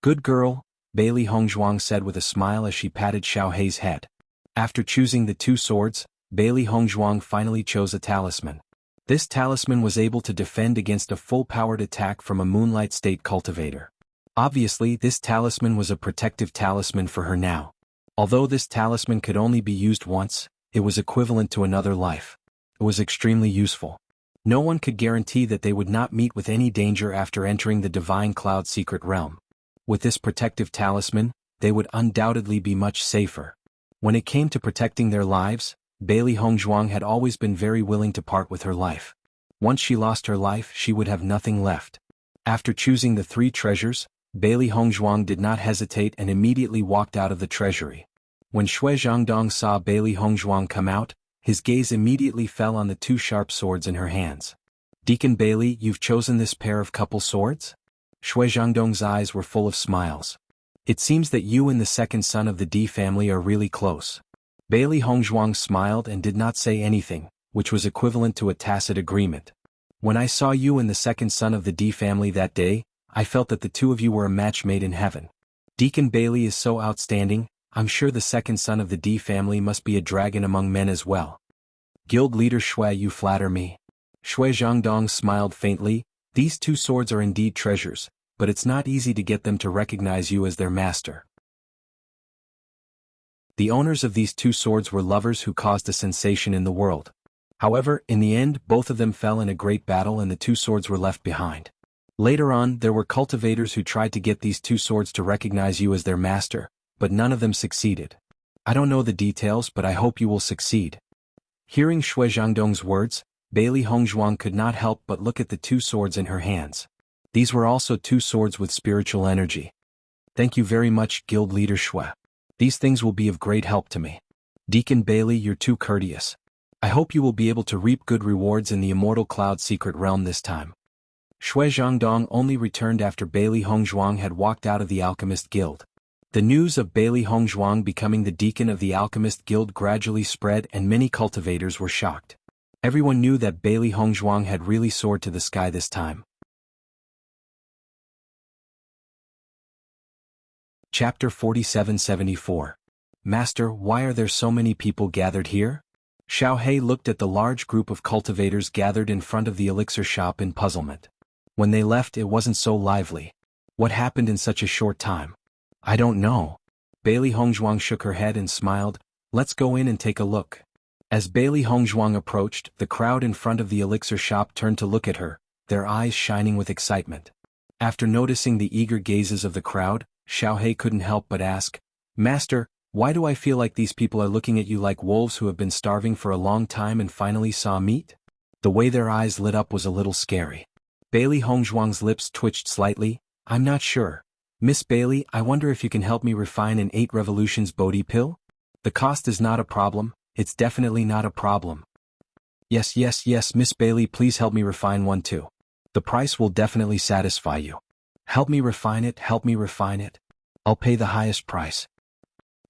"Good girl," Bailey Hongzhuang said with a smile as she patted Xiao Hei's head. After choosing the 2 swords, Bailey Hongzhuang finally chose a talisman. This talisman was able to defend against a full-powered attack from a Moonlight State cultivator. Obviously, this talisman was a protective talisman for her now. Although this talisman could only be used once, it was equivalent to another life. It was extremely useful. No one could guarantee that they would not meet with any danger after entering the Divine Cloud secret realm. With this protective talisman, they would undoubtedly be much safer. When it came to protecting their lives, Bailey Hongzhuang had always been very willing to part with her life. Once she lost her life, she would have nothing left. After choosing the 3 treasures, Bailey Hongzhuang did not hesitate and immediately walked out of the treasury. When Shui Zhangdong saw Bailey Hongzhuang come out, his gaze immediately fell on the 2 sharp swords in her hands. "Deacon Bailey, you've chosen this pair of couple swords?" Shui Zhangdong's eyes were full of smiles. "It seems that you and the second son of the Di family are really close." Bailey Hongzhuang smiled and did not say anything, which was equivalent to a tacit agreement. "When I saw you and the second son of the Di family that day, I felt that the 2 of you were a match made in heaven. Deacon Bailey is so outstanding, I'm sure the second son of the Di family must be a dragon among men as well." "Guild leader Shui, you flatter me." Shui Zhangdong smiled faintly. "These 2 swords are indeed treasures, but it's not easy to get them to recognize you as their master." The owners of these 2 swords were lovers who caused a sensation in the world. However, in the end, both of them fell in a great battle and the two swords were left behind. Later on, there were cultivators who tried to get these two swords to recognize you as their master, but none of them succeeded. I don't know the details, but I hope you will succeed. Hearing Shui Zhangdong's words, Bailey Hongzhuang could not help but look at the two swords in her hands. These were also two swords with spiritual energy. Thank you very much, Guild Leader Shui. These things will be of great help to me. Deacon Bailey, you're too courteous. I hope you will be able to reap good rewards in the Immortal Cloud Secret Realm this time. Shui Zhangdong only returned after Bailey Hongzhuang had walked out of the Alchemist Guild. The news of Bailey Hongzhuang becoming the deacon of the Alchemist Guild gradually spread and many cultivators were shocked. Everyone knew that Bailey Hongzhuang had really soared to the sky this time. Chapter 4774. Master, why are there so many people gathered here? Xiao He looked at the large group of cultivators gathered in front of the elixir shop in puzzlement. When they left, it wasn't so lively. What happened in such a short time? I don't know. Bailey Hongzhuang shook her head and smiled. Let's go in and take a look. As Bailey Hongzhuang approached, the crowd in front of the elixir shop turned to look at her, their eyes shining with excitement. After noticing the eager gazes of the crowd, Xiao He couldn't help but ask, Master, why do I feel like these people are looking at you like wolves who have been starving for a long time and finally saw meat? The way their eyes lit up was a little scary. Bailey Hongzhuang's lips twitched slightly. I'm not sure. Miss Bailey, I wonder if you can help me refine an 8 Revolutions Bodhi pill? The cost is not a problem, it's definitely not a problem. Yes, Miss Bailey, please help me refine one too. The price will definitely satisfy you. Help me refine it. I'll pay the highest price.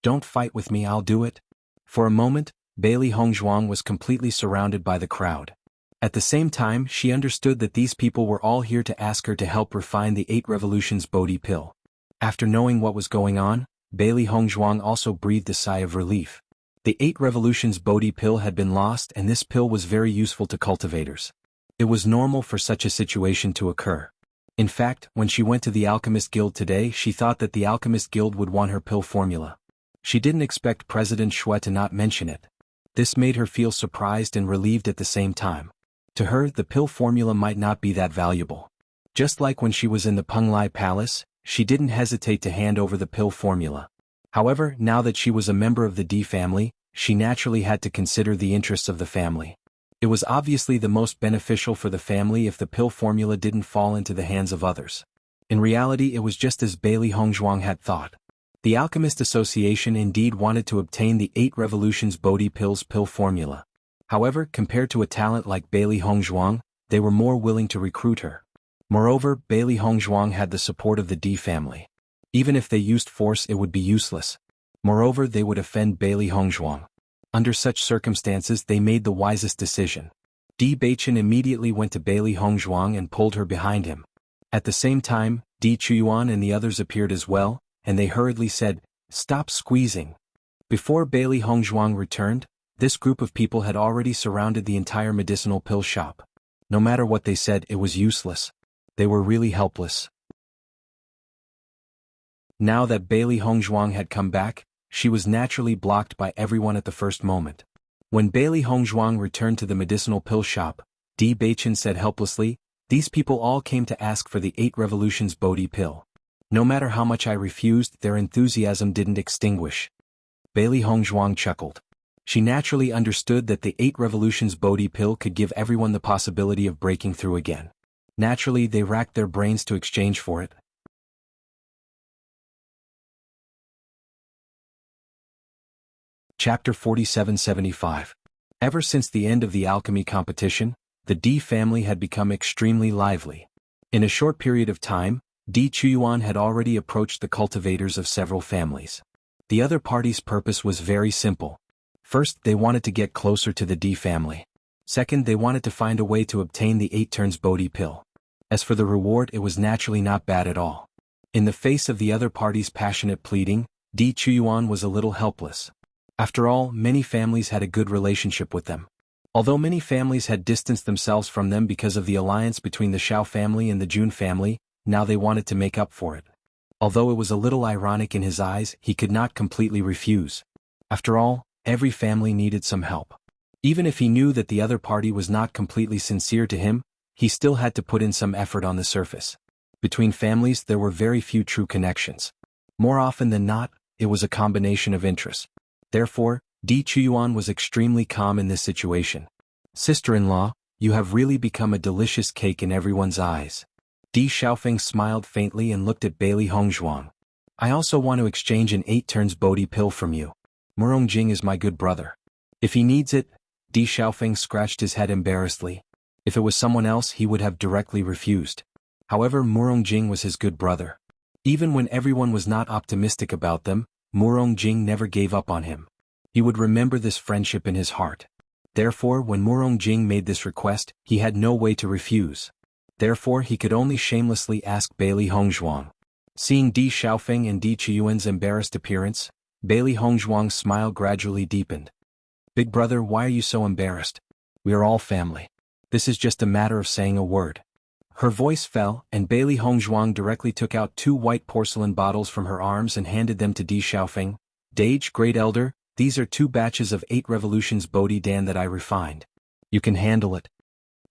Don't fight with me, I'll do it. For a moment, Bailey Hongzhuang was completely surrounded by the crowd. At the same time, she understood that these people were all here to ask her to help refine the 8 Revolutions Bodhi pill. After knowing what was going on, Bailey Hongzhuang also breathed a sigh of relief. The 8 Revolutions Bodhi pill had been lost and this pill was very useful to cultivators. It was normal for such a situation to occur. In fact, when she went to the Alchemist Guild today, she thought that the Alchemist Guild would want her pill formula. She didn't expect President Shui to not mention it. This made her feel surprised and relieved at the same time. To her, the pill formula might not be that valuable. Just like when she was in the Penglai Palace, she didn't hesitate to hand over the pill formula. However, now that she was a member of the D family, she naturally had to consider the interests of the family. It was obviously the most beneficial for the family if the pill formula didn't fall into the hands of others. In reality, it was just as Bailey Hongzhuang had thought. The Alchemist Association indeed wanted to obtain the 8 Revolutions Bodhi Pills pill formula. However, compared to a talent like Bailey Hongzhuang, they were more willing to recruit her. Moreover, Bailey Hongzhuang had the support of the D family. Even if they used force, it would be useless. Moreover, they would offend Bailey Hongzhuang. Under such circumstances, they made the wisest decision. Di Baichen immediately went to Bailey Hongzhuang and pulled her behind him. At the same time, Di Chuyuan and the others appeared as well, and they hurriedly said, "Stop squeezing." Before Bailey Hongzhuang returned, this group of people had already surrounded the entire medicinal pill shop. No matter what they said, it was useless. They were really helpless. Now that Bailey Hongzhuang had come back, she was naturally blocked by everyone at the first moment. When Bailey Hongzhuang returned to the medicinal pill shop, Di Baichen said helplessly, "These people all came to ask for the 8 Revolutions Bodhi pill. No matter how much I refused, their enthusiasm didn't extinguish." Bailey Hongzhuang chuckled. She naturally understood that the 8 Revolutions Bodhi pill could give everyone the possibility of breaking through again. Naturally, they racked their brains to exchange for it. Chapter 4775. Ever since the end of the alchemy competition, the D family had become extremely lively. In a short period of time, Di Chuyuan had already approached the cultivators of several families. The other party's purpose was very simple. First, they wanted to get closer to the D family. Second, they wanted to find a way to obtain the 8 turns Bodhi pill. As for the reward, it was naturally not bad at all. In the face of the other party's passionate pleading, Di Chuyuan was a little helpless. After all, many families had a good relationship with them. Although many families had distanced themselves from them because of the alliance between the Xiao family and the Jun family, now they wanted to make up for it. Although it was a little ironic in his eyes, he could not completely refuse. After all, every family needed some help. Even if he knew that the other party was not completely sincere to him, he still had to put in some effort on the surface. Between families there were very few true connections. More often than not, it was a combination of interests. Therefore, Di Chuyuan was extremely calm in this situation. Sister-in-law, you have really become a delicious cake in everyone's eyes. Di Xiaofeng smiled faintly and looked at Bailey Hongzhuang. I also want to exchange an 8 turns Bodhi pill from you. Murongjing is my good brother. If he needs it, Di Xiaofeng scratched his head embarrassedly. If it was someone else he would have directly refused. However, Murongjing was his good brother. Even when everyone was not optimistic about them, Murongjing never gave up on him. He would remember this friendship in his heart. Therefore, when Murongjing made this request, he had no way to refuse. Therefore, he could only shamelessly ask Bailey Hongzhuang. Seeing Di Xiaofeng and Di Chuyuan's embarrassed appearance, Bailey Hongzhuang's smile gradually deepened. Big brother, why are you so embarrassed? We are all family. This is just a matter of saying a word. Her voice fell, and Bailey Hongzhuang directly took out 2 white porcelain bottles from her arms and handed them to Di Xiaofeng. Dage, Great Elder, these are 2 batches of 8 revolutions Bodhi Dan that I refined. You can handle it.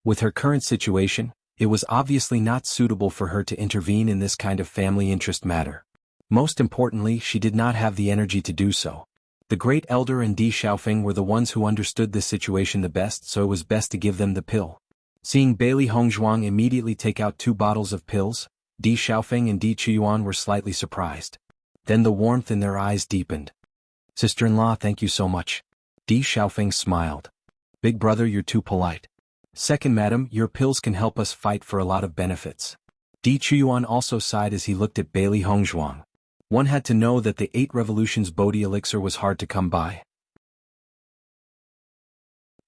With her current situation, it was obviously not suitable for her to intervene in this kind of family interest matter. Most importantly, she did not have the energy to do so. The Great Elder and Di Xiaofeng were the ones who understood this situation the best, so it was best to give them the pill. Seeing Bailey Hongzhuang immediately take out 2 bottles of pills, Di Xiaofeng and Di Chuyuan were slightly surprised. Then the warmth in their eyes deepened. Sister-in-law, thank you so much. Di Xiaofeng smiled. Big brother, you're too polite. Second madam, your pills can help us fight for a lot of benefits. Di Chuyuan also sighed as he looked at Bailey Hongzhuang. One had to know that the 8 revolutions Bodhi elixir was hard to come by.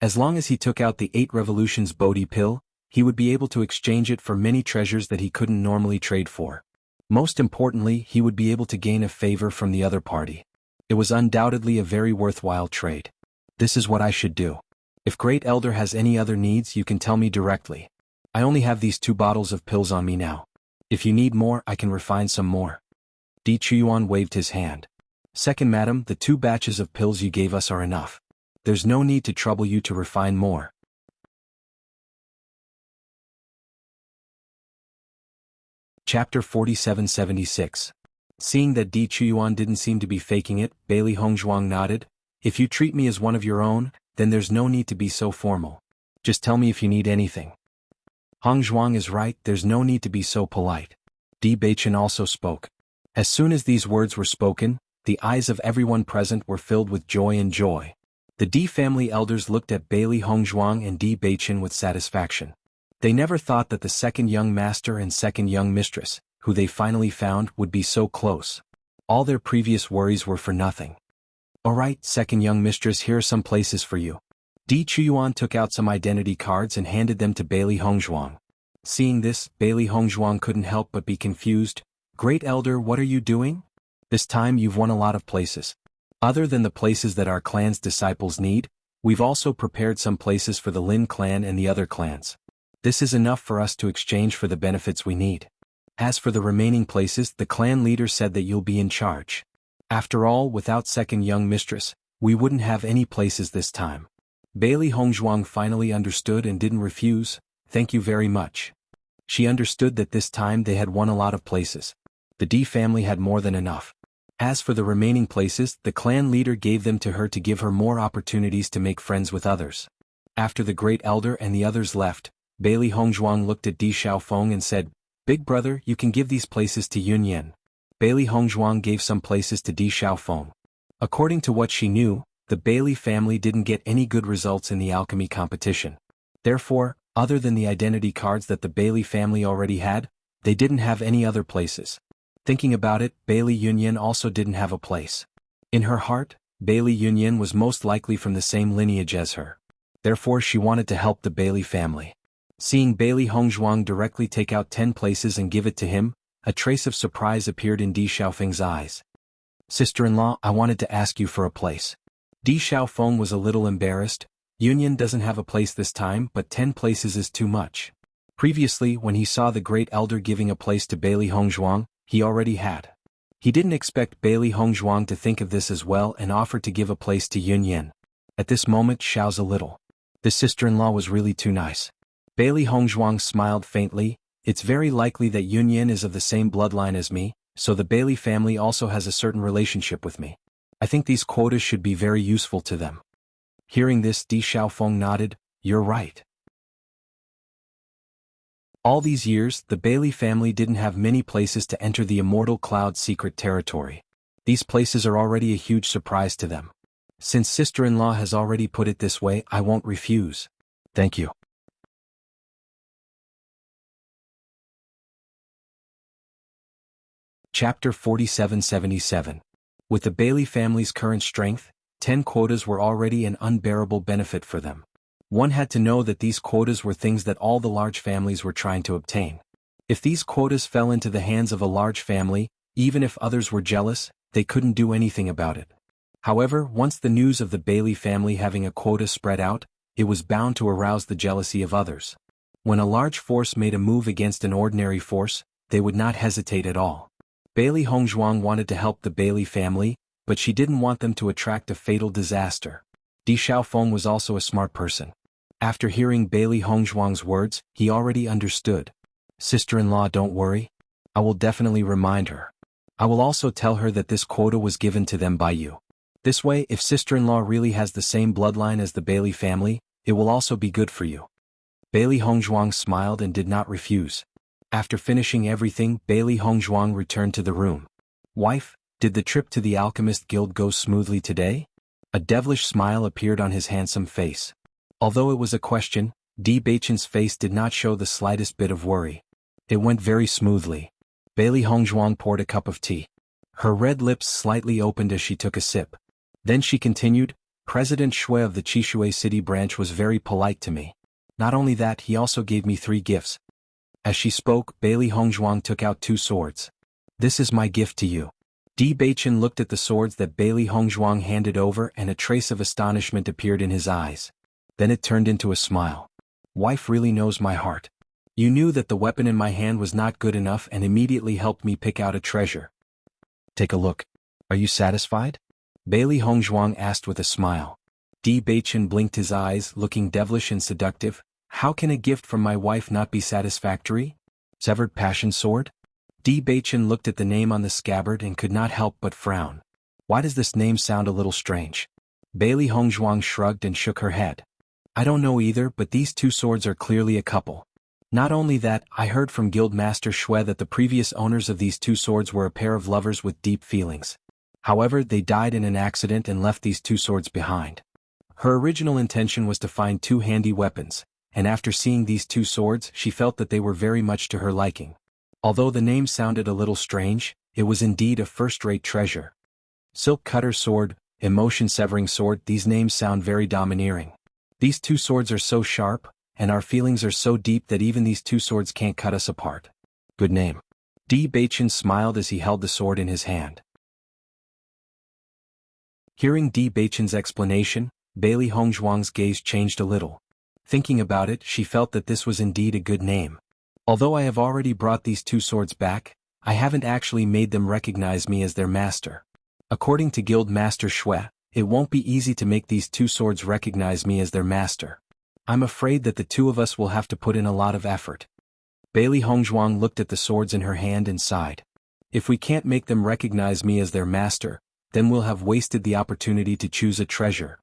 As long as he took out the 8 revolutions Bodhi pill, he would be able to exchange it for many treasures that he couldn't normally trade for. Most importantly, he would be able to gain a favor from the other party. It was undoubtedly a very worthwhile trade. This is what I should do. If Great Elder has any other needs, you can tell me directly. I only have these 2 bottles of pills on me now. If you need more, I can refine some more. Di Chuyuan waved his hand. Second madam, the 2 batches of pills you gave us are enough. There's no need to trouble you to refine more. Chapter 4776. Seeing that Di Chuyuan didn't seem to be faking it, Bailey Hongzhuang nodded. If you treat me as one of your own, then there's no need to be so formal. Just tell me if you need anything. Hongzhuang is right, there's no need to be so polite. Di Beichen also spoke. As soon as these words were spoken, the eyes of everyone present were filled with joy and joy. The Di family elders looked at Bailey Hongzhuang and Di Beichen with satisfaction. They never thought that the second young master and second young mistress, who they finally found, would be so close. All their previous worries were for nothing. Alright, second young mistress, here are some places for you. Di Chuyuan took out some identity cards and handed them to Bailey Hongzhuang. Seeing this, Bailey Hongzhuang couldn't help but be confused. Great Elder, what are you doing? This time you've won a lot of places. Other than the places that our clan's disciples need, we've also prepared some places for the Lin clan and the other clans. This is enough for us to exchange for the benefits we need. As for the remaining places, the clan leader said that you'll be in charge. After all, without second young mistress, we wouldn't have any places this time. Bailey Hongzhuang finally understood and didn't refuse. Thank you very much. She understood that this time they had won a lot of places. The Di family had more than enough. As for the remaining places, the clan leader gave them to her to give her more opportunities to make friends with others. After the Great Elder and the others left, Bailey Hongzhuang looked at Di Xiaofeng and said, Big brother, you can give these places to Yunyan. Bailey Hongzhuang gave some places to Di Xiaofeng. According to what she knew, the Bailey family didn't get any good results in the alchemy competition. Therefore, other than the identity cards that the Bailey family already had, they didn't have any other places. Thinking about it, Bailey Yunyan also didn't have a place. In her heart, Bailey Yunyan was most likely from the same lineage as her. Therefore she wanted to help the Bailey family. Seeing Bailey Hongzhuang directly take out 10 places and give it to him, a trace of surprise appeared in Di Xiaofeng's eyes. Sister-in-law, I wanted to ask you for a place. Di Xiaofeng was a little embarrassed. Yunyan doesn't have a place this time, but 10 places is too much. Previously, when he saw the Great Elder giving a place to Bailey Hongzhuang, he already had. He didn't expect Bailey Hongzhuang to think of this as well and offered to give a place to Yunyan. At this moment Xiao's a little. This sister-in-law was really too nice. Bailey Hongzhuang smiled faintly. It's very likely that Yunyan is of the same bloodline as me, so the Bailey family also has a certain relationship with me. I think these quotas should be very useful to them. Hearing this, Di Xiaofeng nodded. You're right. All these years, the Bailey family didn't have many places to enter the Immortal Cloud secret territory. These places are already a huge surprise to them. Since sister-in-law has already put it this way, I won't refuse. Thank you. Chapter 4777. With the Bailey family's current strength, 10 quotas were already an unbearable benefit for them. One had to know that these quotas were things that all the large families were trying to obtain. If these quotas fell into the hands of a large family, even if others were jealous, they couldn't do anything about it. However, once the news of the Bailey family having a quota spread out, it was bound to arouse the jealousy of others. When a large force made a move against an ordinary force, they would not hesitate at all. Bailey Hongzhuang wanted to help the Bailey family, but she didn't want them to attract a fatal disaster. Di Xiaofeng was also a smart person. After hearing Bailey Hongzhuang's words, he already understood. Sister-in-law, don't worry. I will definitely remind her. I will also tell her that this quota was given to them by you. This way, if sister-in-law really has the same bloodline as the Bailey family, it will also be good for you. Bailey Hongzhuang smiled and did not refuse. After finishing everything, Bailey Hongzhuang returned to the room. Wife, did the trip to the Alchemist Guild go smoothly today? A devilish smile appeared on his handsome face. Although it was a question, Di Beichen's face did not show the slightest bit of worry. It went very smoothly. Bailey Hongzhuang poured a cup of tea. Her red lips slightly opened as she took a sip. Then she continued, President Shui of the Qishui City branch was very polite to me. Not only that, he also gave me 3 gifts. As she spoke, Bailey Hongzhuang took out 2 swords. This is my gift to you. Di Beichen looked at the swords that Bailey Hongzhuang handed over and a trace of astonishment appeared in his eyes. Then it turned into a smile. Wife really knows my heart. You knew that the weapon in my hand was not good enough and immediately helped me pick out a treasure. Take a look. Are you satisfied? Bailey Hongzhuang asked with a smile. Di Beichen blinked his eyes, looking devilish and seductive. How can a gift from my wife not be satisfactory? Severed Passion Sword? Di Beichen looked at the name on the scabbard and could not help but frown. Why does this name sound a little strange? Bailey Hongzhuang shrugged and shook her head. I don't know either, but these 2 swords are clearly a couple. Not only that, I heard from Guild Master Shui that the previous owners of these 2 swords were a pair of lovers with deep feelings. However, they died in an accident and left these 2 swords behind. Her original intention was to find 2 handy weapons, and after seeing these 2 swords, she felt that they were very much to her liking. Although the name sounded a little strange, it was indeed a first-rate treasure. Silk Cutter Sword, Emotion Severing Sword, these names sound very domineering. These 2 swords are so sharp, and our feelings are so deep that even these 2 swords can't cut us apart. Good name. Di Beichen smiled as he held the sword in his hand. Hearing Di Beichen's explanation, Bailey Hongzhuang's gaze changed a little. Thinking about it, she felt that this was indeed a good name. Although I have already brought these 2 swords back, I haven't actually made them recognize me as their master. According to Guild Master Shui, it won't be easy to make these 2 swords recognize me as their master. I'm afraid that the 2 of us will have to put in a lot of effort. Bailey Hongzhuang looked at the swords in her hand and sighed. If we can't make them recognize me as their master, then we'll have wasted the opportunity to choose a treasure.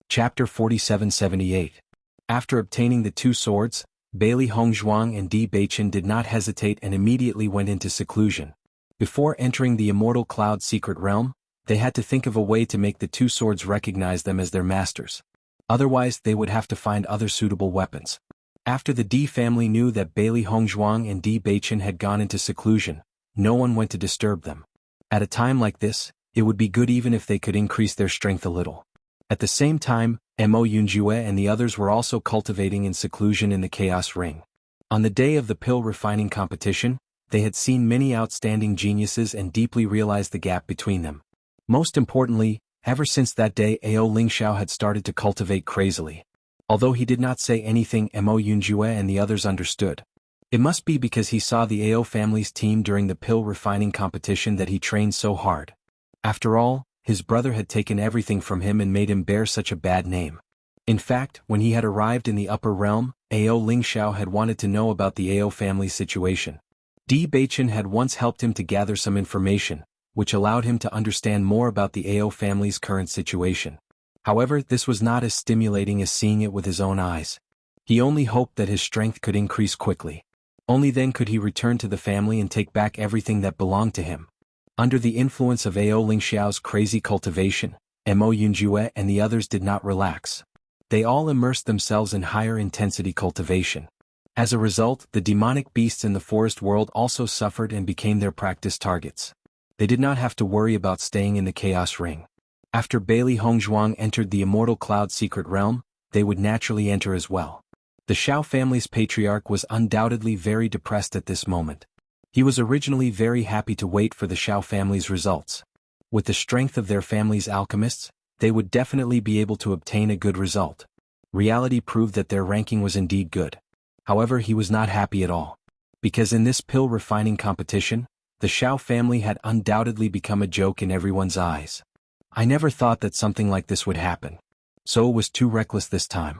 Chapter 4778. After obtaining the 2 swords, Bailey Hongzhuang and Di Beichen did not hesitate and immediately went into seclusion. Before entering the Immortal Cloud secret realm, they had to think of a way to make the 2 swords recognize them as their masters. Otherwise, they would have to find other suitable weapons. After the Di family knew that Bailey Hongzhuang and Di Beichen had gone into seclusion, no one went to disturb them. At a time like this, it would be good even if they could increase their strength a little. At the same time, Mo Yunjue and the others were also cultivating in seclusion in the Chaos Ring. On the day of the pill refining competition, they had seen many outstanding geniuses and deeply realized the gap between them. Most importantly, ever since that day Ao Lingxiao had started to cultivate crazily. Although he did not say anything, Mo Yunjue and the others understood. It must be because he saw the AO family's team during the pill refining competition that he trained so hard. After all, his brother had taken everything from him and made him bear such a bad name. In fact, when he had arrived in the upper realm, AO Ling Xiao had wanted to know about the AO family's situation. Di Baichen had once helped him to gather some information, which allowed him to understand more about the AO family's current situation. However, this was not as stimulating as seeing it with his own eyes. He only hoped that his strength could increase quickly. Only then could he return to the family and take back everything that belonged to him. Under the influence of AO Ling Xiao's crazy cultivation, Mo Yunjue and the others did not relax. They all immersed themselves in higher intensity cultivation. As a result, the demonic beasts in the forest world also suffered and became their practice targets. They did not have to worry about staying in the chaos ring. After Bailey Hongzhuang entered the immortal cloud secret realm, they would naturally enter as well. The Xiao family's patriarch was undoubtedly very depressed at this moment. He was originally very happy to wait for the Xiao family's results. With the strength of their family's alchemists, they would definitely be able to obtain a good result. Reality proved that their ranking was indeed good. However, he was not happy at all. Because in this pill refining competition, the Xiao family had undoubtedly become a joke in everyone's eyes. I never thought that something like this would happen. So it was too reckless this time.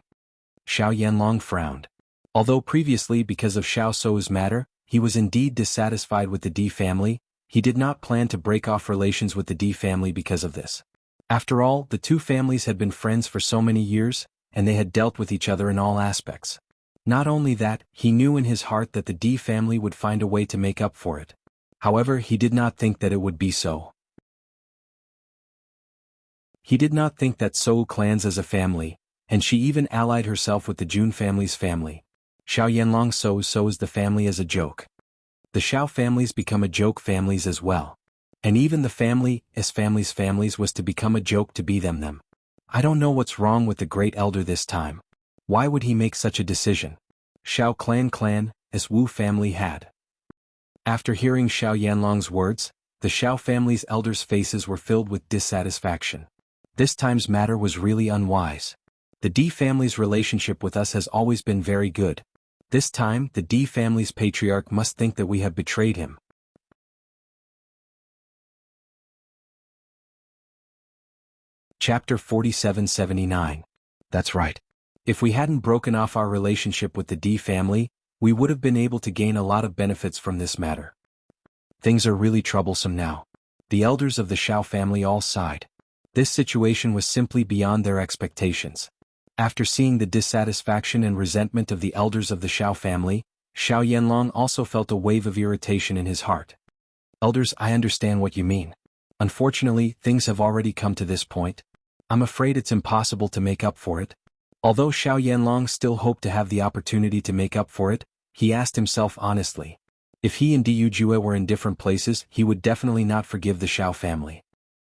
Xiao Yanlong frowned. Although previously because of Xiao Sou's matter, he was indeed dissatisfied with the Di family, he did not plan to break off relations with the Di family because of this. After all, the two families had been friends for so many years, and they had dealt with each other in all aspects. Not only that, he knew in his heart that the Di family would find a way to make up for it. However, he did not think that it would be so. He did not think that Sou clans as a family, and she even allied herself with the Jun family's family. Xiao Yanlong Sou's the family as a joke. The Xiao families become a joke families as well. And even the families was to become a joke to be them. I don't know what's wrong with the great elder this time. Why would he make such a decision? Xiao clan, as Wu family had. After hearing Xiao Yanlong's words, the Xiao family's elders' faces were filled with dissatisfaction. This time's matter was really unwise. The Di family's relationship with us has always been very good. This time, the Di family's patriarch must think that we have betrayed him. Chapter 4779. That's right. If we hadn't broken off our relationship with the Di family, we would have been able to gain a lot of benefits from this matter. Things are really troublesome now. The elders of the Xiao family all sighed. This situation was simply beyond their expectations. After seeing the dissatisfaction and resentment of the elders of the Xiao family, Xiao Yanlong also felt a wave of irritation in his heart. Elders, I understand what you mean. Unfortunately, things have already come to this point. I'm afraid it's impossible to make up for it. Although Xiao Yanlong still hoped to have the opportunity to make up for it, he asked himself honestly. If he and Diyu Jue were in different places, he would definitely not forgive the Xiao family.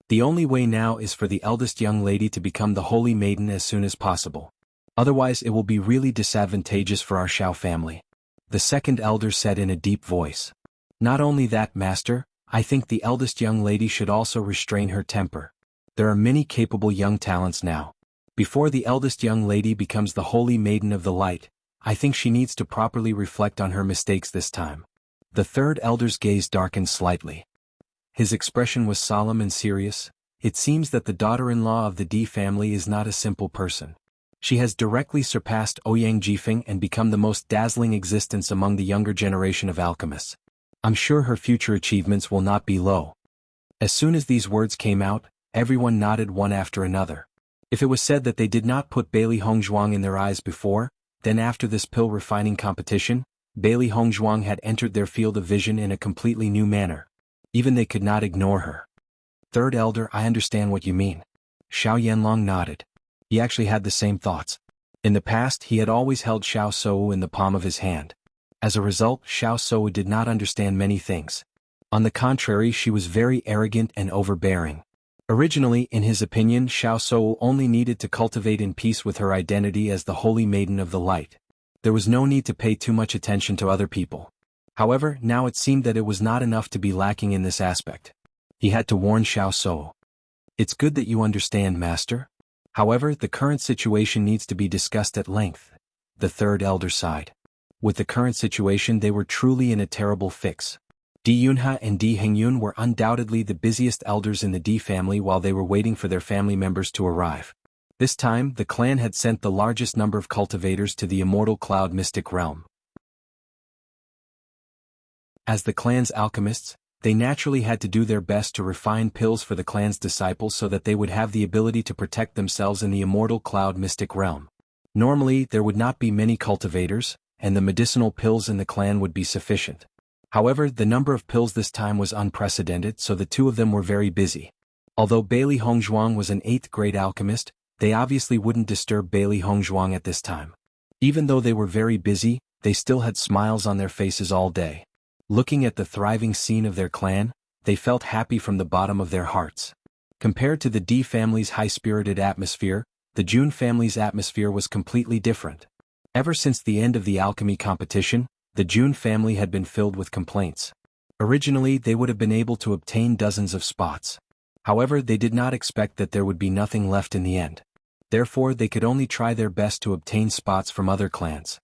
The only way now is for the eldest young lady to become the holy maiden as soon as possible. Otherwise it will be really disadvantageous for our Xiao family. The second elder said in a deep voice. Not only that, master, I think the eldest young lady should also restrain her temper. There are many capable young talents now. Before the eldest young lady becomes the holy maiden of the light, I think she needs to properly reflect on her mistakes this time. The third elder's gaze darkened slightly. His expression was solemn and serious. It seems that the daughter-in-law of the Di family is not a simple person. She has directly surpassed Ouyang Jifeng and become the most dazzling existence among the younger generation of alchemists. I'm sure her future achievements will not be low. As soon as these words came out, everyone nodded one after another. If it was said that they did not put Bailey Hongzhuang in their eyes before, then after this pill refining competition, Bailey Hongzhuang had entered their field of vision in a completely new manner. Even they could not ignore her. Third elder, I understand what you mean. Xiao Yanlong nodded. He actually had the same thoughts. In the past he had always held Xiao Sou in the palm of his hand. As a result, Xiao Sou did not understand many things. On the contrary, she was very arrogant and overbearing. Originally, in his opinion, Xiao Sou only needed to cultivate in peace with her identity as the Holy Maiden of the Light. There was no need to pay too much attention to other people. However, now it seemed that it was not enough to be lacking in this aspect. He had to warn Xiao Sou. It's good that you understand, master. However, the current situation needs to be discussed at length. The third elder sighed. With the current situation, they were truly in a terrible fix. Di Yunha and Di Hengyun were undoubtedly the busiest elders in the Di family while they were waiting for their family members to arrive. This time, the clan had sent the largest number of cultivators to the immortal cloud mystic realm. As the clan's alchemists, they naturally had to do their best to refine pills for the clan's disciples so that they would have the ability to protect themselves in the immortal cloud mystic realm. Normally, there would not be many cultivators, and the medicinal pills in the clan would be sufficient. However, the number of pills this time was unprecedented, so the two of them were very busy. Although Bailey Hongzhuang was an 8th grade alchemist, they obviously wouldn't disturb Bailey Hongzhuang at this time. Even though they were very busy, they still had smiles on their faces all day. Looking at the thriving scene of their clan, they felt happy from the bottom of their hearts. Compared to the Di family's high-spirited atmosphere, the Jun family's atmosphere was completely different. Ever since the end of the alchemy competition, the Jun family had been filled with complaints. Originally, they would have been able to obtain dozens of spots. However, they did not expect that there would be nothing left in the end. Therefore, they could only try their best to obtain spots from other clans.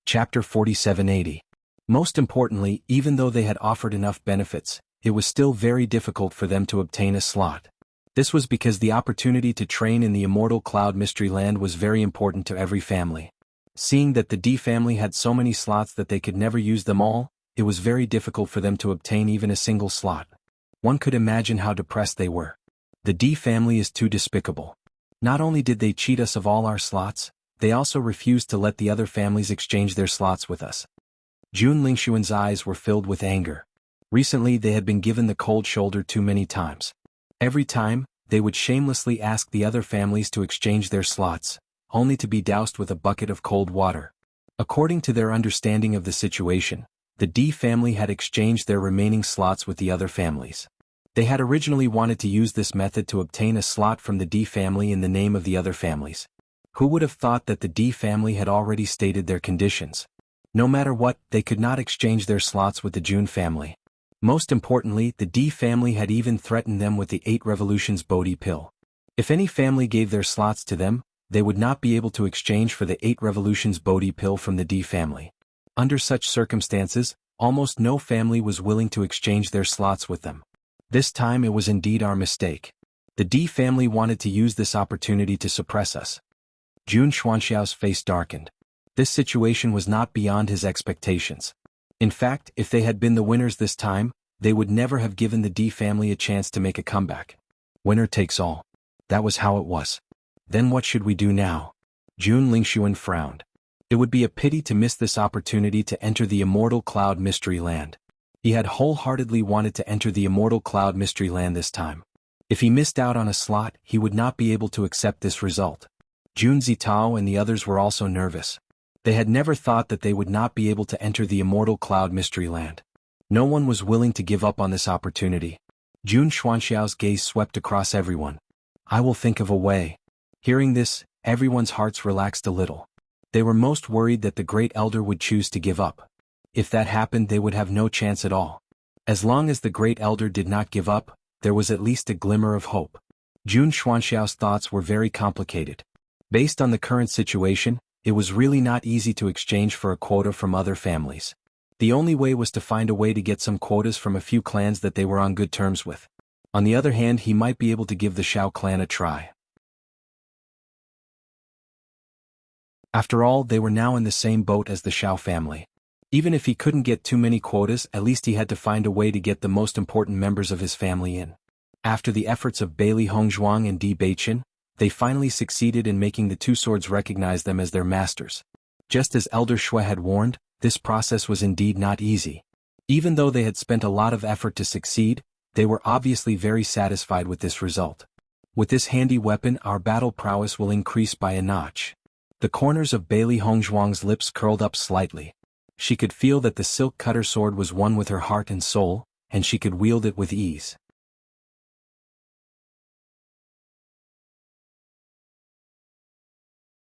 Chapter 4780. Most importantly, even though they had offered enough benefits, it was still very difficult for them to obtain a slot. This was because the opportunity to train in the immortal cloud mystery land was very important to every family. Seeing that the Di family had so many slots that they could never use them all, it was very difficult for them to obtain even a single slot. One could imagine how depressed they were. The Di family is too despicable. Not only did they cheat us of all our slots, they also refused to let the other families exchange their slots with us. Jun Lingshuan's eyes were filled with anger. Recently they had been given the cold shoulder too many times. Every time, they would shamelessly ask the other families to exchange their slots, only to be doused with a bucket of cold water. According to their understanding of the situation, the Di family had exchanged their remaining slots with the other families. They had originally wanted to use this method to obtain a slot from the Di family in the name of the other families. Who would have thought that the Di family had already stated their conditions? No matter what, they could not exchange their slots with the Jun family. Most importantly, the Di family had even threatened them with the 8 Revolutions Bodhi pill. If any family gave their slots to them, they would not be able to exchange for the 8 Revolutions Bodhi pill from the Di family. Under such circumstances, almost no family was willing to exchange their slots with them. This time it was indeed our mistake. The Di family wanted to use this opportunity to suppress us. Jun Xuanxiao's face darkened. This situation was not beyond his expectations. In fact, if they had been the winners this time, they would never have given the Di family a chance to make a comeback. Winner takes all. That was how it was. Then what should we do now? Jun Lingshuan frowned. It would be a pity to miss this opportunity to enter the immortal cloud mystery land. He had wholeheartedly wanted to enter the immortal cloud mystery land this time. If he missed out on a slot, he would not be able to accept this result. Jun Zitao and the others were also nervous. They had never thought that they would not be able to enter the immortal cloud mystery land. No one was willing to give up on this opportunity. Jun Xuanxiao's gaze swept across everyone. I will think of a way. Hearing this, everyone's hearts relaxed a little. They were most worried that the great elder would choose to give up. If that happened, they would have no chance at all. As long as the great elder did not give up, there was at least a glimmer of hope. Jun Xuanxiao's thoughts were very complicated. Based on the current situation, it was really not easy to exchange for a quota from other families. The only way was to find a way to get some quotas from a few clans that they were on good terms with. On the other hand, he might be able to give the Shao clan a try. After all, they were now in the same boat as the Shao family. Even if he couldn't get too many quotas, at least he had to find a way to get the most important members of his family in. After the efforts of Bailey Hongzhuang and Di Beichen, they finally succeeded in making the two swords recognize them as their masters. Just as Elder Shui had warned, this process was indeed not easy. Even though they had spent a lot of effort to succeed, they were obviously very satisfied with this result. With this handy weapon, our battle prowess will increase by a notch. The corners of Bailey Hongzhuang's lips curled up slightly. She could feel that the silk cutter sword was one with her heart and soul, and she could wield it with ease.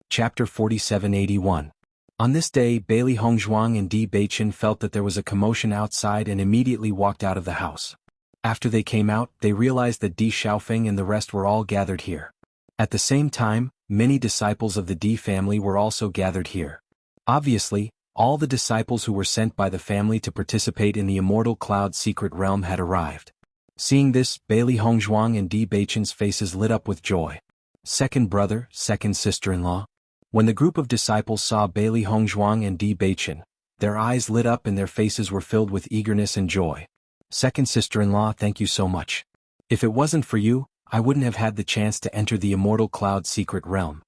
Chapter 4781. On this day, Bailey Hongzhuang and Di Beichen felt that there was a commotion outside and immediately walked out of the house. After they came out, they realized that Di Xiaofeng and the rest were all gathered here. At the same time, many disciples of the D family were also gathered here. Obviously, all the disciples who were sent by the family to participate in the Immortal Cloud secret realm had arrived. Seeing this, Bailey Hongzhuang and Di Beichen's faces lit up with joy. Second brother, second sister-in-law. When the group of disciples saw Bailey Hongzhuang and Di Beichen, their eyes lit up and their faces were filled with eagerness and joy. Second sister-in-law, thank you so much. If it wasn't for you, I wouldn't have had the chance to enter the Immortal Cloud secret realm.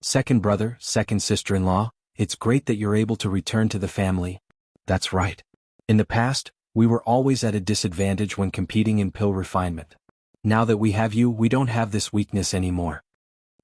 Second brother, second sister-in-law, it's great that you're able to return to the family. That's right. In the past, we were always at a disadvantage when competing in pill refinement. Now that we have you, we don't have this weakness anymore.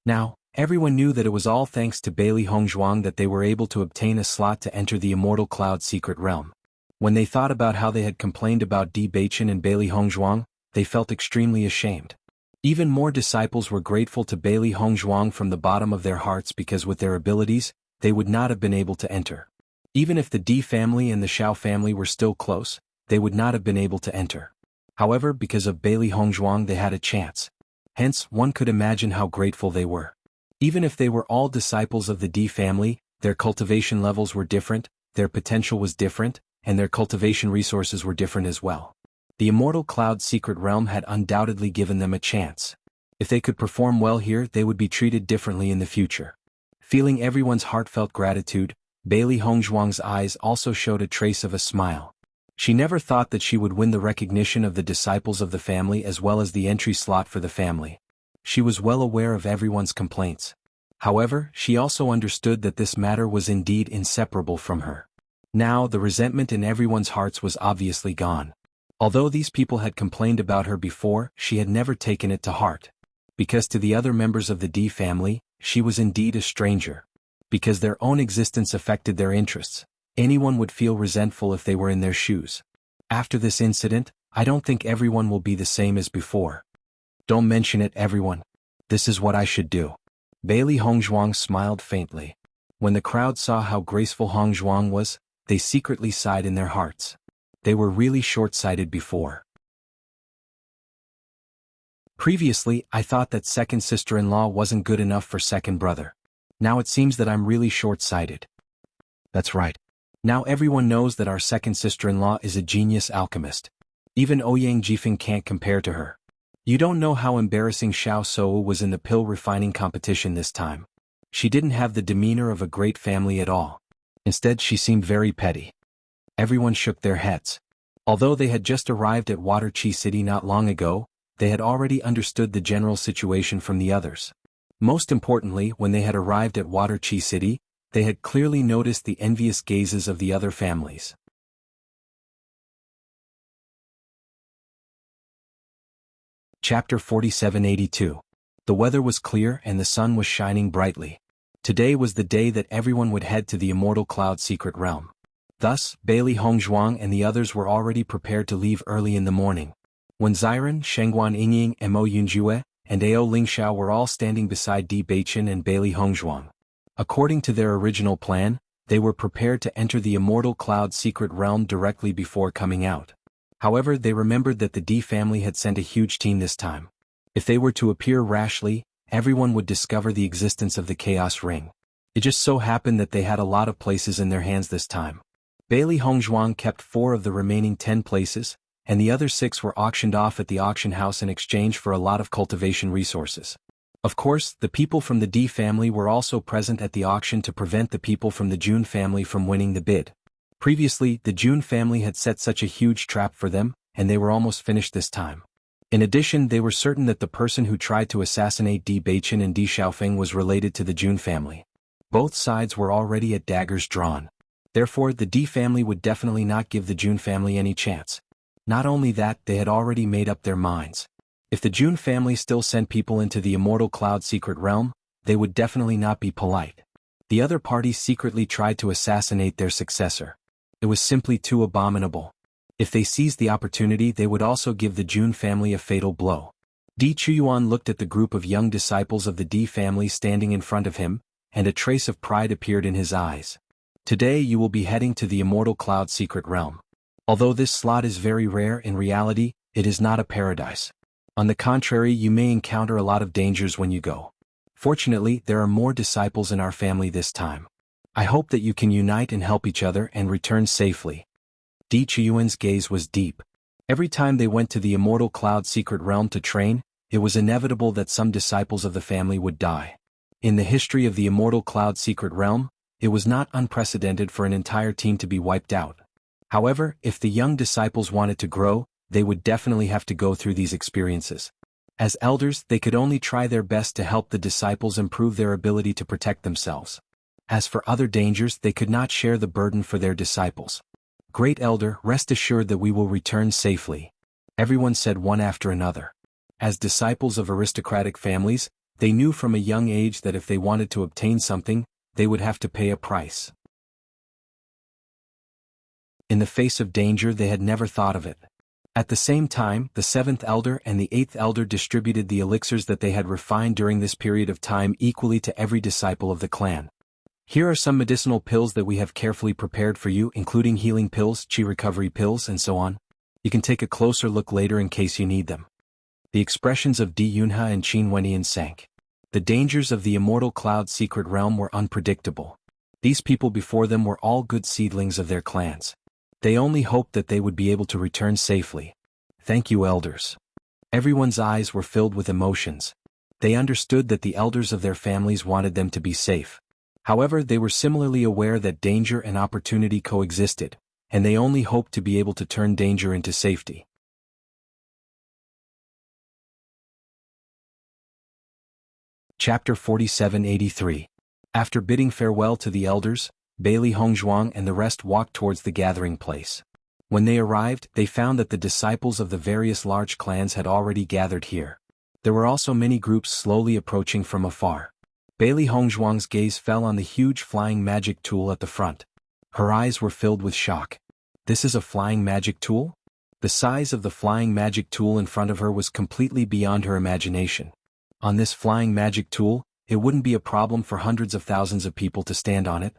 Now, everyone knew that it was all thanks to Bailey Hongzhuang that they were able to obtain a slot to enter the Immortal Cloud secret realm. When they thought about how they had complained about Di Beichen and Bailey Hongzhuang, they felt extremely ashamed. Even more disciples were grateful to Bailey Hongzhuang from the bottom of their hearts because with their abilities, they would not have been able to enter. Even if the Di family and the Xiao family were still close, they would not have been able to enter. However, because of Bailey Hongzhuang they had a chance. Hence, one could imagine how grateful they were. Even if they were all disciples of the Di family, their cultivation levels were different, their potential was different, and their cultivation resources were different as well. The Immortal Cloud secret realm had undoubtedly given them a chance. If they could perform well here, they would be treated differently in the future. Feeling everyone's heartfelt gratitude, Bailey Hongzhuang's eyes also showed a trace of a smile. She never thought that she would win the recognition of the disciples of the family as well as the entry slot for the family. She was well aware of everyone's complaints. However, she also understood that this matter was indeed inseparable from her. Now, the resentment in everyone's hearts was obviously gone. Although these people had complained about her before, she had never taken it to heart. Because to the other members of the D family, she was indeed a stranger. Because their own existence affected their interests, anyone would feel resentful if they were in their shoes. After this incident, I don't think everyone will be the same as before. Don't mention it, everyone. This is what I should do. Bailey Hongzhuang smiled faintly. When the crowd saw how graceful Hongzhuang was, they secretly sighed in their hearts. They were really short-sighted before. Previously, I thought that second sister-in-law wasn't good enough for second brother. Now it seems that I'm really short-sighted. That's right. Now everyone knows that our second sister-in-law is a genius alchemist. Even Ouyang Jifeng can't compare to her. You don't know how embarrassing Xiao Sou was in the pill refining competition this time. She didn't have the demeanor of a great family at all. Instead, she seemed very petty. Everyone shook their heads. Although they had just arrived at Water Chi City not long ago, they had already understood the general situation from the others. Most importantly, when they had arrived at Water Chi City, they had clearly noticed the envious gazes of the other families. Chapter 4782. The weather was clear and the sun was shining brightly. Today was the day that everyone would head to the Immortal Cloud secret realm. Thus, Bailey Hongzhuang and the others were already prepared to leave early in the morning. When Xiren, Shengguan Yingying, Mo Yunjue, and Ao Lingxiao were all standing beside Di Beichen and Bailey Hongzhuang. According to their original plan, they were prepared to enter the Immortal Cloud secret realm directly before coming out. However, they remembered that the Di family had sent a huge team this time. If they were to appear rashly, everyone would discover the existence of the Chaos Ring. It just so happened that they had a lot of places in their hands this time. Bailey Hongzhuang kept 4 of the remaining 10 places, and the other 6 were auctioned off at the auction house in exchange for a lot of cultivation resources. Of course, the people from the D family were also present at the auction to prevent the people from the Jun family from winning the bid. Previously, the Jun family had set such a huge trap for them, and they were almost finished this time. In addition, they were certain that the person who tried to assassinate Di Beichen and Di Xiaofeng was related to the Jun family. Both sides were already at daggers drawn. Therefore, the Di family would definitely not give the Jun family any chance. Not only that, they had already made up their minds. If the Jun family still sent people into the Immortal Cloud secret realm, they would definitely not be polite. The other party secretly tried to assassinate their successor. It was simply too abominable. If they seized the opportunity, they would also give the Jun family a fatal blow. Di Chuyuan looked at the group of young disciples of the Di family standing in front of him, and a trace of pride appeared in his eyes. Today you will be heading to the Immortal Cloud secret realm. Although this slot is very rare, in reality, it is not a paradise. On the contrary, you may encounter a lot of dangers when you go. Fortunately, there are more disciples in our family this time. I hope that you can unite and help each other and return safely. Di Chiyuan's gaze was deep. Every time they went to the Immortal Cloud Secret Realm to train, it was inevitable that some disciples of the family would die. In the history of the Immortal Cloud Secret Realm, it was not unprecedented for an entire team to be wiped out. However, if the young disciples wanted to grow, they would definitely have to go through these experiences. As elders, they could only try their best to help the disciples improve their ability to protect themselves. As for other dangers, they could not share the burden for their disciples. Great Elder, rest assured that we will return safely. Everyone said one after another. As disciples of aristocratic families, they knew from a young age that if they wanted to obtain something, they would have to pay a price. In the face of danger, they had never thought of it. At the same time, the 7th Elder and the 8th Elder distributed the elixirs that they had refined during this period of time equally to every disciple of the clan. Here are some medicinal pills that we have carefully prepared for you, including healing pills, chi recovery pills, and so on. You can take a closer look later in case you need them. The expressions of Di Yunhe and Qin Wenyan sank. The dangers of the Immortal Cloud Secret Realm were unpredictable. These people before them were all good seedlings of their clans. They only hoped that they would be able to return safely. Thank you, elders. Everyone's eyes were filled with emotions. They understood that the elders of their families wanted them to be safe. However, they were similarly aware that danger and opportunity coexisted, and they only hoped to be able to turn danger into safety. Chapter 4783. After bidding farewell to the elders, Bailey Hongzhuang and the rest walked towards the gathering place. When they arrived, they found that the disciples of the various large clans had already gathered here. There were also many groups slowly approaching from afar. Bailey Hongzhuang's gaze fell on the huge flying magic tool at the front. Her eyes were filled with shock. This is a flying magic tool? The size of the flying magic tool in front of her was completely beyond her imagination. On this flying magic tool, it wouldn't be a problem for hundreds of thousands of people to stand on it.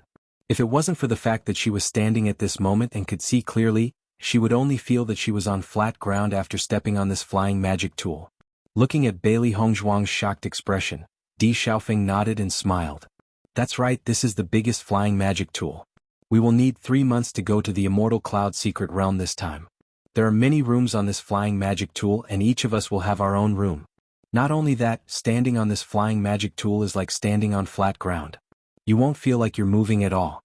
If it wasn't for the fact that she was standing at this moment and could see clearly, she would only feel that she was on flat ground after stepping on this flying magic tool. Looking at Bailey Hongzhuang's shocked expression, Di Xiaofeng nodded and smiled. That's right, this is the biggest flying magic tool. We will need 3 months to go to the Immortal Cloud Secret Realm this time. There are many rooms on this flying magic tool and each of us will have our own room. Not only that, standing on this flying magic tool is like standing on flat ground. You won't feel like you're moving at all.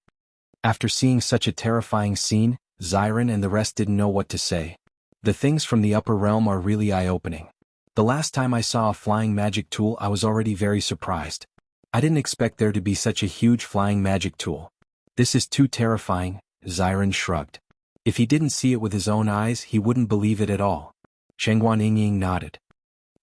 After seeing such a terrifying scene, Xiren and the rest didn't know what to say. The things from the upper realm are really eye-opening. The last time I saw a flying magic tool I was already very surprised. I didn't expect there to be such a huge flying magic tool. This is too terrifying, Xiren shrugged. If he didn't see it with his own eyes he wouldn't believe it at all. Shengguan Yingying nodded.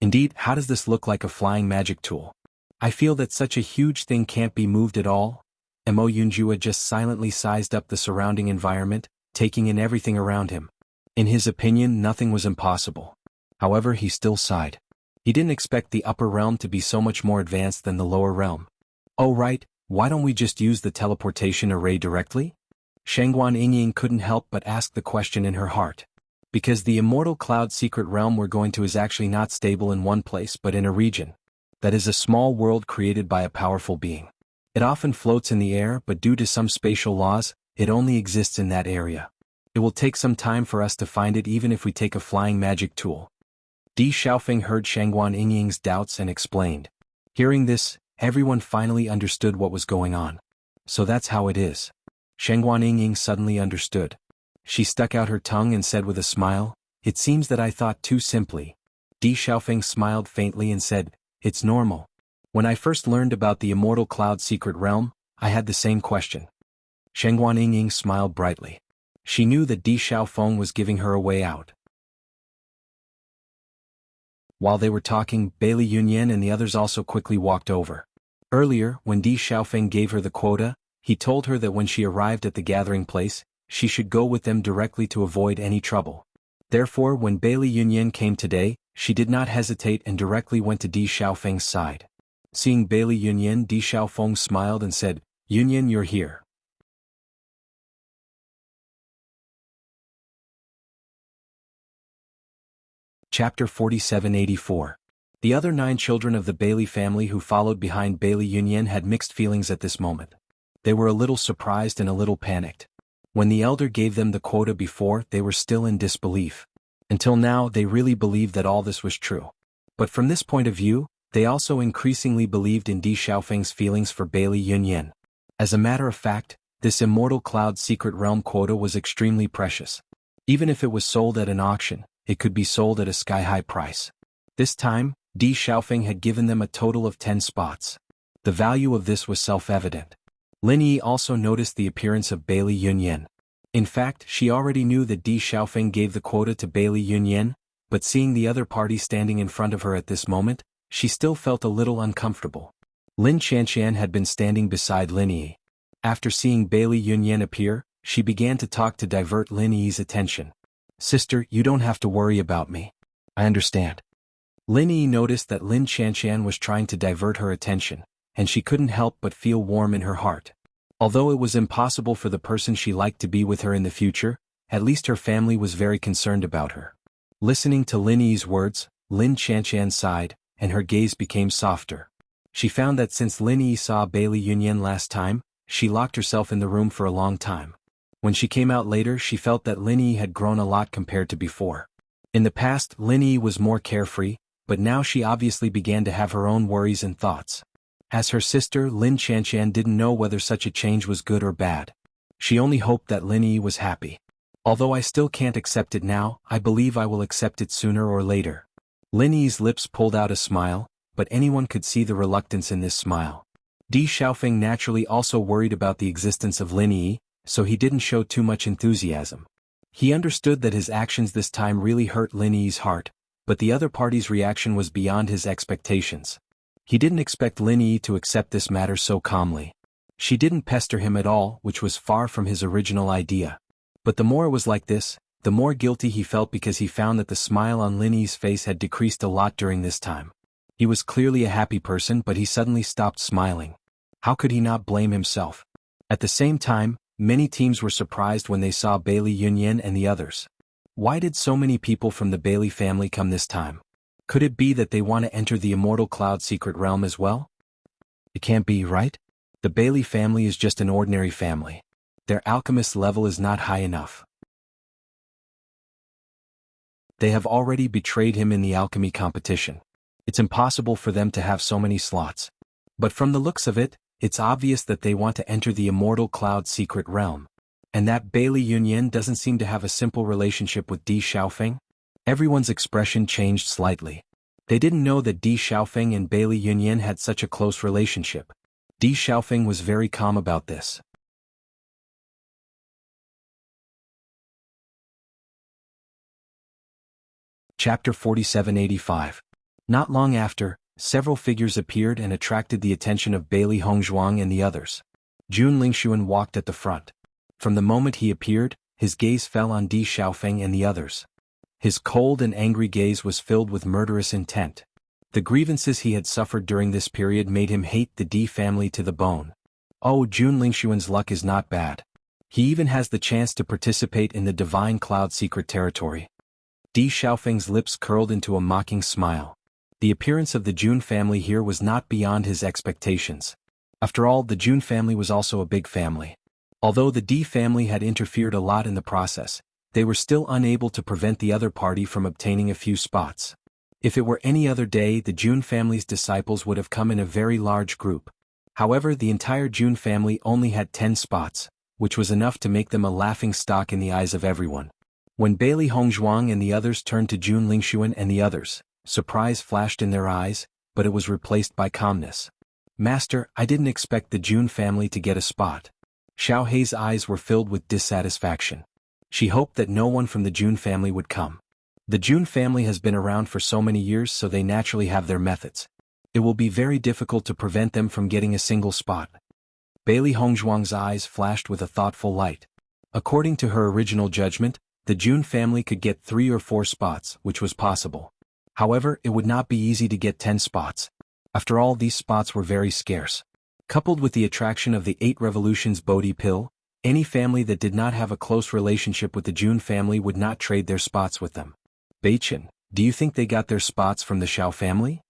Indeed, how does this look like a flying magic tool? I feel that such a huge thing can't be moved at all. Mo Yunjua just silently sized up the surrounding environment, taking in everything around him. In his opinion, nothing was impossible. However, he still sighed. He didn't expect the upper realm to be so much more advanced than the lower realm. Oh right, why don't we just use the teleportation array directly? Shengguan Yingying couldn't help but ask the question in her heart. Because the Immortal Cloud Secret Realm we're going to is actually not stable in one place but in a region. That is a small world created by a powerful being. It often floats in the air but due to some spatial laws, it only exists in that area. It will take some time for us to find it even if we take a flying magic tool. Di Xiaofeng heard Shengguan Yingying's doubts and explained. Hearing this, everyone finally understood what was going on. So that's how it is. Shengguan Yingying suddenly understood. She stuck out her tongue and said with a smile, "It seems that I thought too simply." Di Xiaofeng smiled faintly and said, "It's normal. When I first learned about the Immortal Cloud Secret Realm, I had the same question." Shengguan Yingying smiled brightly. She knew that Di Xiaofeng was giving her a way out. While they were talking, Bailey Yunyan and the others also quickly walked over. Earlier, when Di Xiaofeng gave her the quota, he told her that when she arrived at the gathering place, she should go with them directly to avoid any trouble. Therefore, when Bailey Yunyan came today, she did not hesitate and directly went to Di Xiaofeng's side. Seeing Bailey Yunyan, Di Xiaofeng smiled and said, "Yunyan, you're here." Chapter 4784. The other 9 children of the Bailey family who followed behind Bailey Yunyan had mixed feelings at this moment. They were a little surprised and a little panicked. When the elder gave them the quota before, they were still in disbelief. Until now, they really believed that all this was true. But from this point of view, they also increasingly believed in Di Xiaofeng's feelings for Bailey Yunyan. As a matter of fact, this Immortal Cloud Secret Realm quota was extremely precious. Even if it was sold at an auction, it could be sold at a sky-high price. This time, Di Xiaofeng had given them a total of 10 spots. The value of this was self-evident. Lin Yi also noticed the appearance of Bailey Yunyan. In fact, she already knew that Di Xiaofeng gave the quota to Bailey Yunyan, but seeing the other party standing in front of her at this moment, she still felt a little uncomfortable. Lin Qianqian had been standing beside Lin Yi. After seeing Bailey Yunyan appear, she began to talk to divert Lin Yi's attention. "Sister, you don't have to worry about me. I understand." Lin Yi noticed that Lin Qianqian was trying to divert her attention, and she couldn't help but feel warm in her heart. Although it was impossible for the person she liked to be with her in the future, at least her family was very concerned about her. Listening to Lin Yi's words, Lin Qianqian sighed, and her gaze became softer. She found that since Lin Yi saw Bailey Yunyan last time, she locked herself in the room for a long time. When she came out later, she felt that Lin Yi had grown a lot compared to before. In the past, Lin Yi was more carefree, but now she obviously began to have her own worries and thoughts. As her sister, Lin Qianqian didn't know whether such a change was good or bad. She only hoped that Lin Yi was happy. "Although I still can't accept it now, I believe I will accept it sooner or later." Lin Yi's lips pulled out a smile, but anyone could see the reluctance in this smile. Di Xiaofeng naturally also worried about the existence of Lin Yi, so he didn't show too much enthusiasm. He understood that his actions this time really hurt Lin Yi's heart, but the other party's reaction was beyond his expectations. He didn't expect Lin Yi to accept this matter so calmly. She didn't pester him at all, which was far from his original idea. But the more it was like this, the more guilty he felt because he found that the smile on Lin Yi's face had decreased a lot during this time. He was clearly a happy person, but he suddenly stopped smiling. How could he not blame himself? At the same time, many teams were surprised when they saw Bailey Yunyan and the others. Why did so many people from the Bailey family come this time? Could it be that they want to enter the Immortal Cloud Secret Realm as well? It can't be, right? The Bailey family is just an ordinary family. Their alchemist level is not high enough. They have already betrayed him in the alchemy competition. It's impossible for them to have so many slots. But from the looks of it, it's obvious that they want to enter the Immortal Cloud Secret Realm. And that Bailey Yunyan doesn't seem to have a simple relationship with Di Xiaofeng? Everyone's expression changed slightly. They didn't know that Di Xiaofeng and Bailey Yunyan had such a close relationship. Di Xiaofeng was very calm about this. Chapter 4785. Not long after, several figures appeared and attracted the attention of Bailey Hongzhuang and the others. Jun Lingshuan walked at the front. From the moment he appeared, his gaze fell on Di Xiaofeng and the others. His cold and angry gaze was filled with murderous intent. The grievances he had suffered during this period made him hate the Di family to the bone. Oh, Jun Lingshuan's luck is not bad. He even has the chance to participate in the Divine Cloud Secret Territory. Di Xiaofeng's lips curled into a mocking smile. The appearance of the Jun family here was not beyond his expectations. After all, the Jun family was also a big family. Although the Di family had interfered a lot in the process, they were still unable to prevent the other party from obtaining a few spots. If it were any other day, the Jun family's disciples would have come in a very large group. However, the entire Jun family only had 10 spots, which was enough to make them a laughing stock in the eyes of everyone. When Bailey Hongzhuang and the others turned to Jun Lingshuan and the others, surprise flashed in their eyes, but it was replaced by calmness. "Master, I didn't expect the Jun family to get a spot." Xiao Hei's eyes were filled with dissatisfaction. She hoped that no one from the Jun family would come. The Jun family has been around for so many years, so they naturally have their methods. It will be very difficult to prevent them from getting a single spot. Bailey Hongzhuang's eyes flashed with a thoughtful light. According to her original judgment, the Jun family could get 3 or 4 spots, which was possible. However, it would not be easy to get 10 spots. After all, these spots were very scarce. Coupled with the attraction of the 8 Revolutions Bodhi pill, any family that did not have a close relationship with the Jun family would not trade their spots with them. Beichen, Do you think they got their spots from the Xiao family?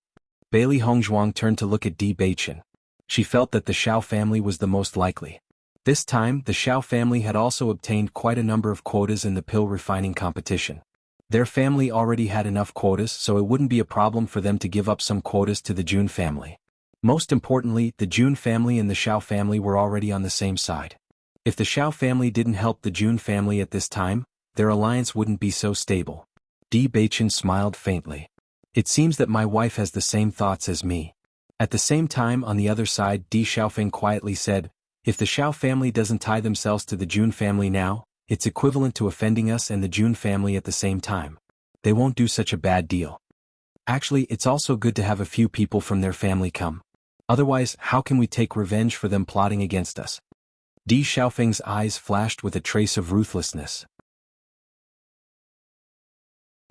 Bailey Hongzhuang turned to look at Di Beichen. She felt that the Xiao family was the most likely. This time, the Xiao family had also obtained quite a number of quotas in the pill refining competition. Their family already had enough quotas, so it wouldn't be a problem for them to give up some quotas to the Jun family. Most importantly, the Jun family and the Xiao family were already on the same side. If the Xiao family didn't help the Jun family at this time, their alliance wouldn't be so stable. Di Beichen smiled faintly. It seems that my wife has the same thoughts as me. At the same time, on the other side, Di Xiaofeng quietly said, if the Xiao family doesn't tie themselves to the Jun family now, it's equivalent to offending us and the Jun family at the same time. They won't do such a bad deal. Actually, it's also good to have a few people from their family come. Otherwise, how can we take revenge for them plotting against us? Di Xiaofeng's eyes flashed with a trace of ruthlessness.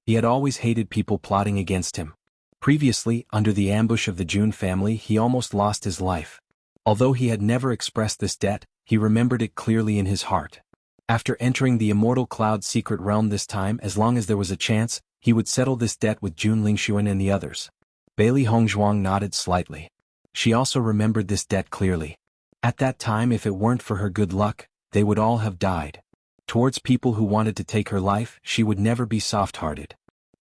He had always hated people plotting against him. Previously, under the ambush of the Jun family, he almost lost his life. Although he had never expressed this debt, he remembered it clearly in his heart. After entering the Immortal Cloud secret realm this time, as long as there was a chance, he would settle this debt with Jun Lingshuan and the others. Bailey Hongzhuang nodded slightly. She also remembered this debt clearly. At that time, if it weren't for her good luck, they would all have died. Towards people who wanted to take her life, she would never be soft-hearted.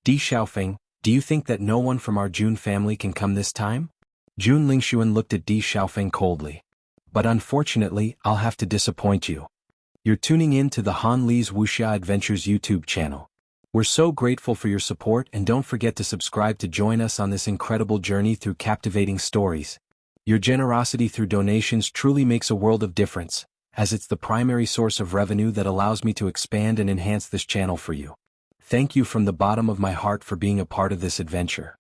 Di Xiaofeng, do you think that no one from our Jun family can come this time? Jun Lingshuan looked at Di Xiaofeng coldly. But unfortunately, I'll have to disappoint you. You're tuning in to the Han Li's Wuxia Adventures YouTube channel. We're so grateful for your support, and don't forget to subscribe to join us on this incredible journey through captivating stories. Your generosity through donations truly makes a world of difference, as it's the primary source of revenue that allows me to expand and enhance this channel for you. Thank you from the bottom of my heart for being a part of this adventure.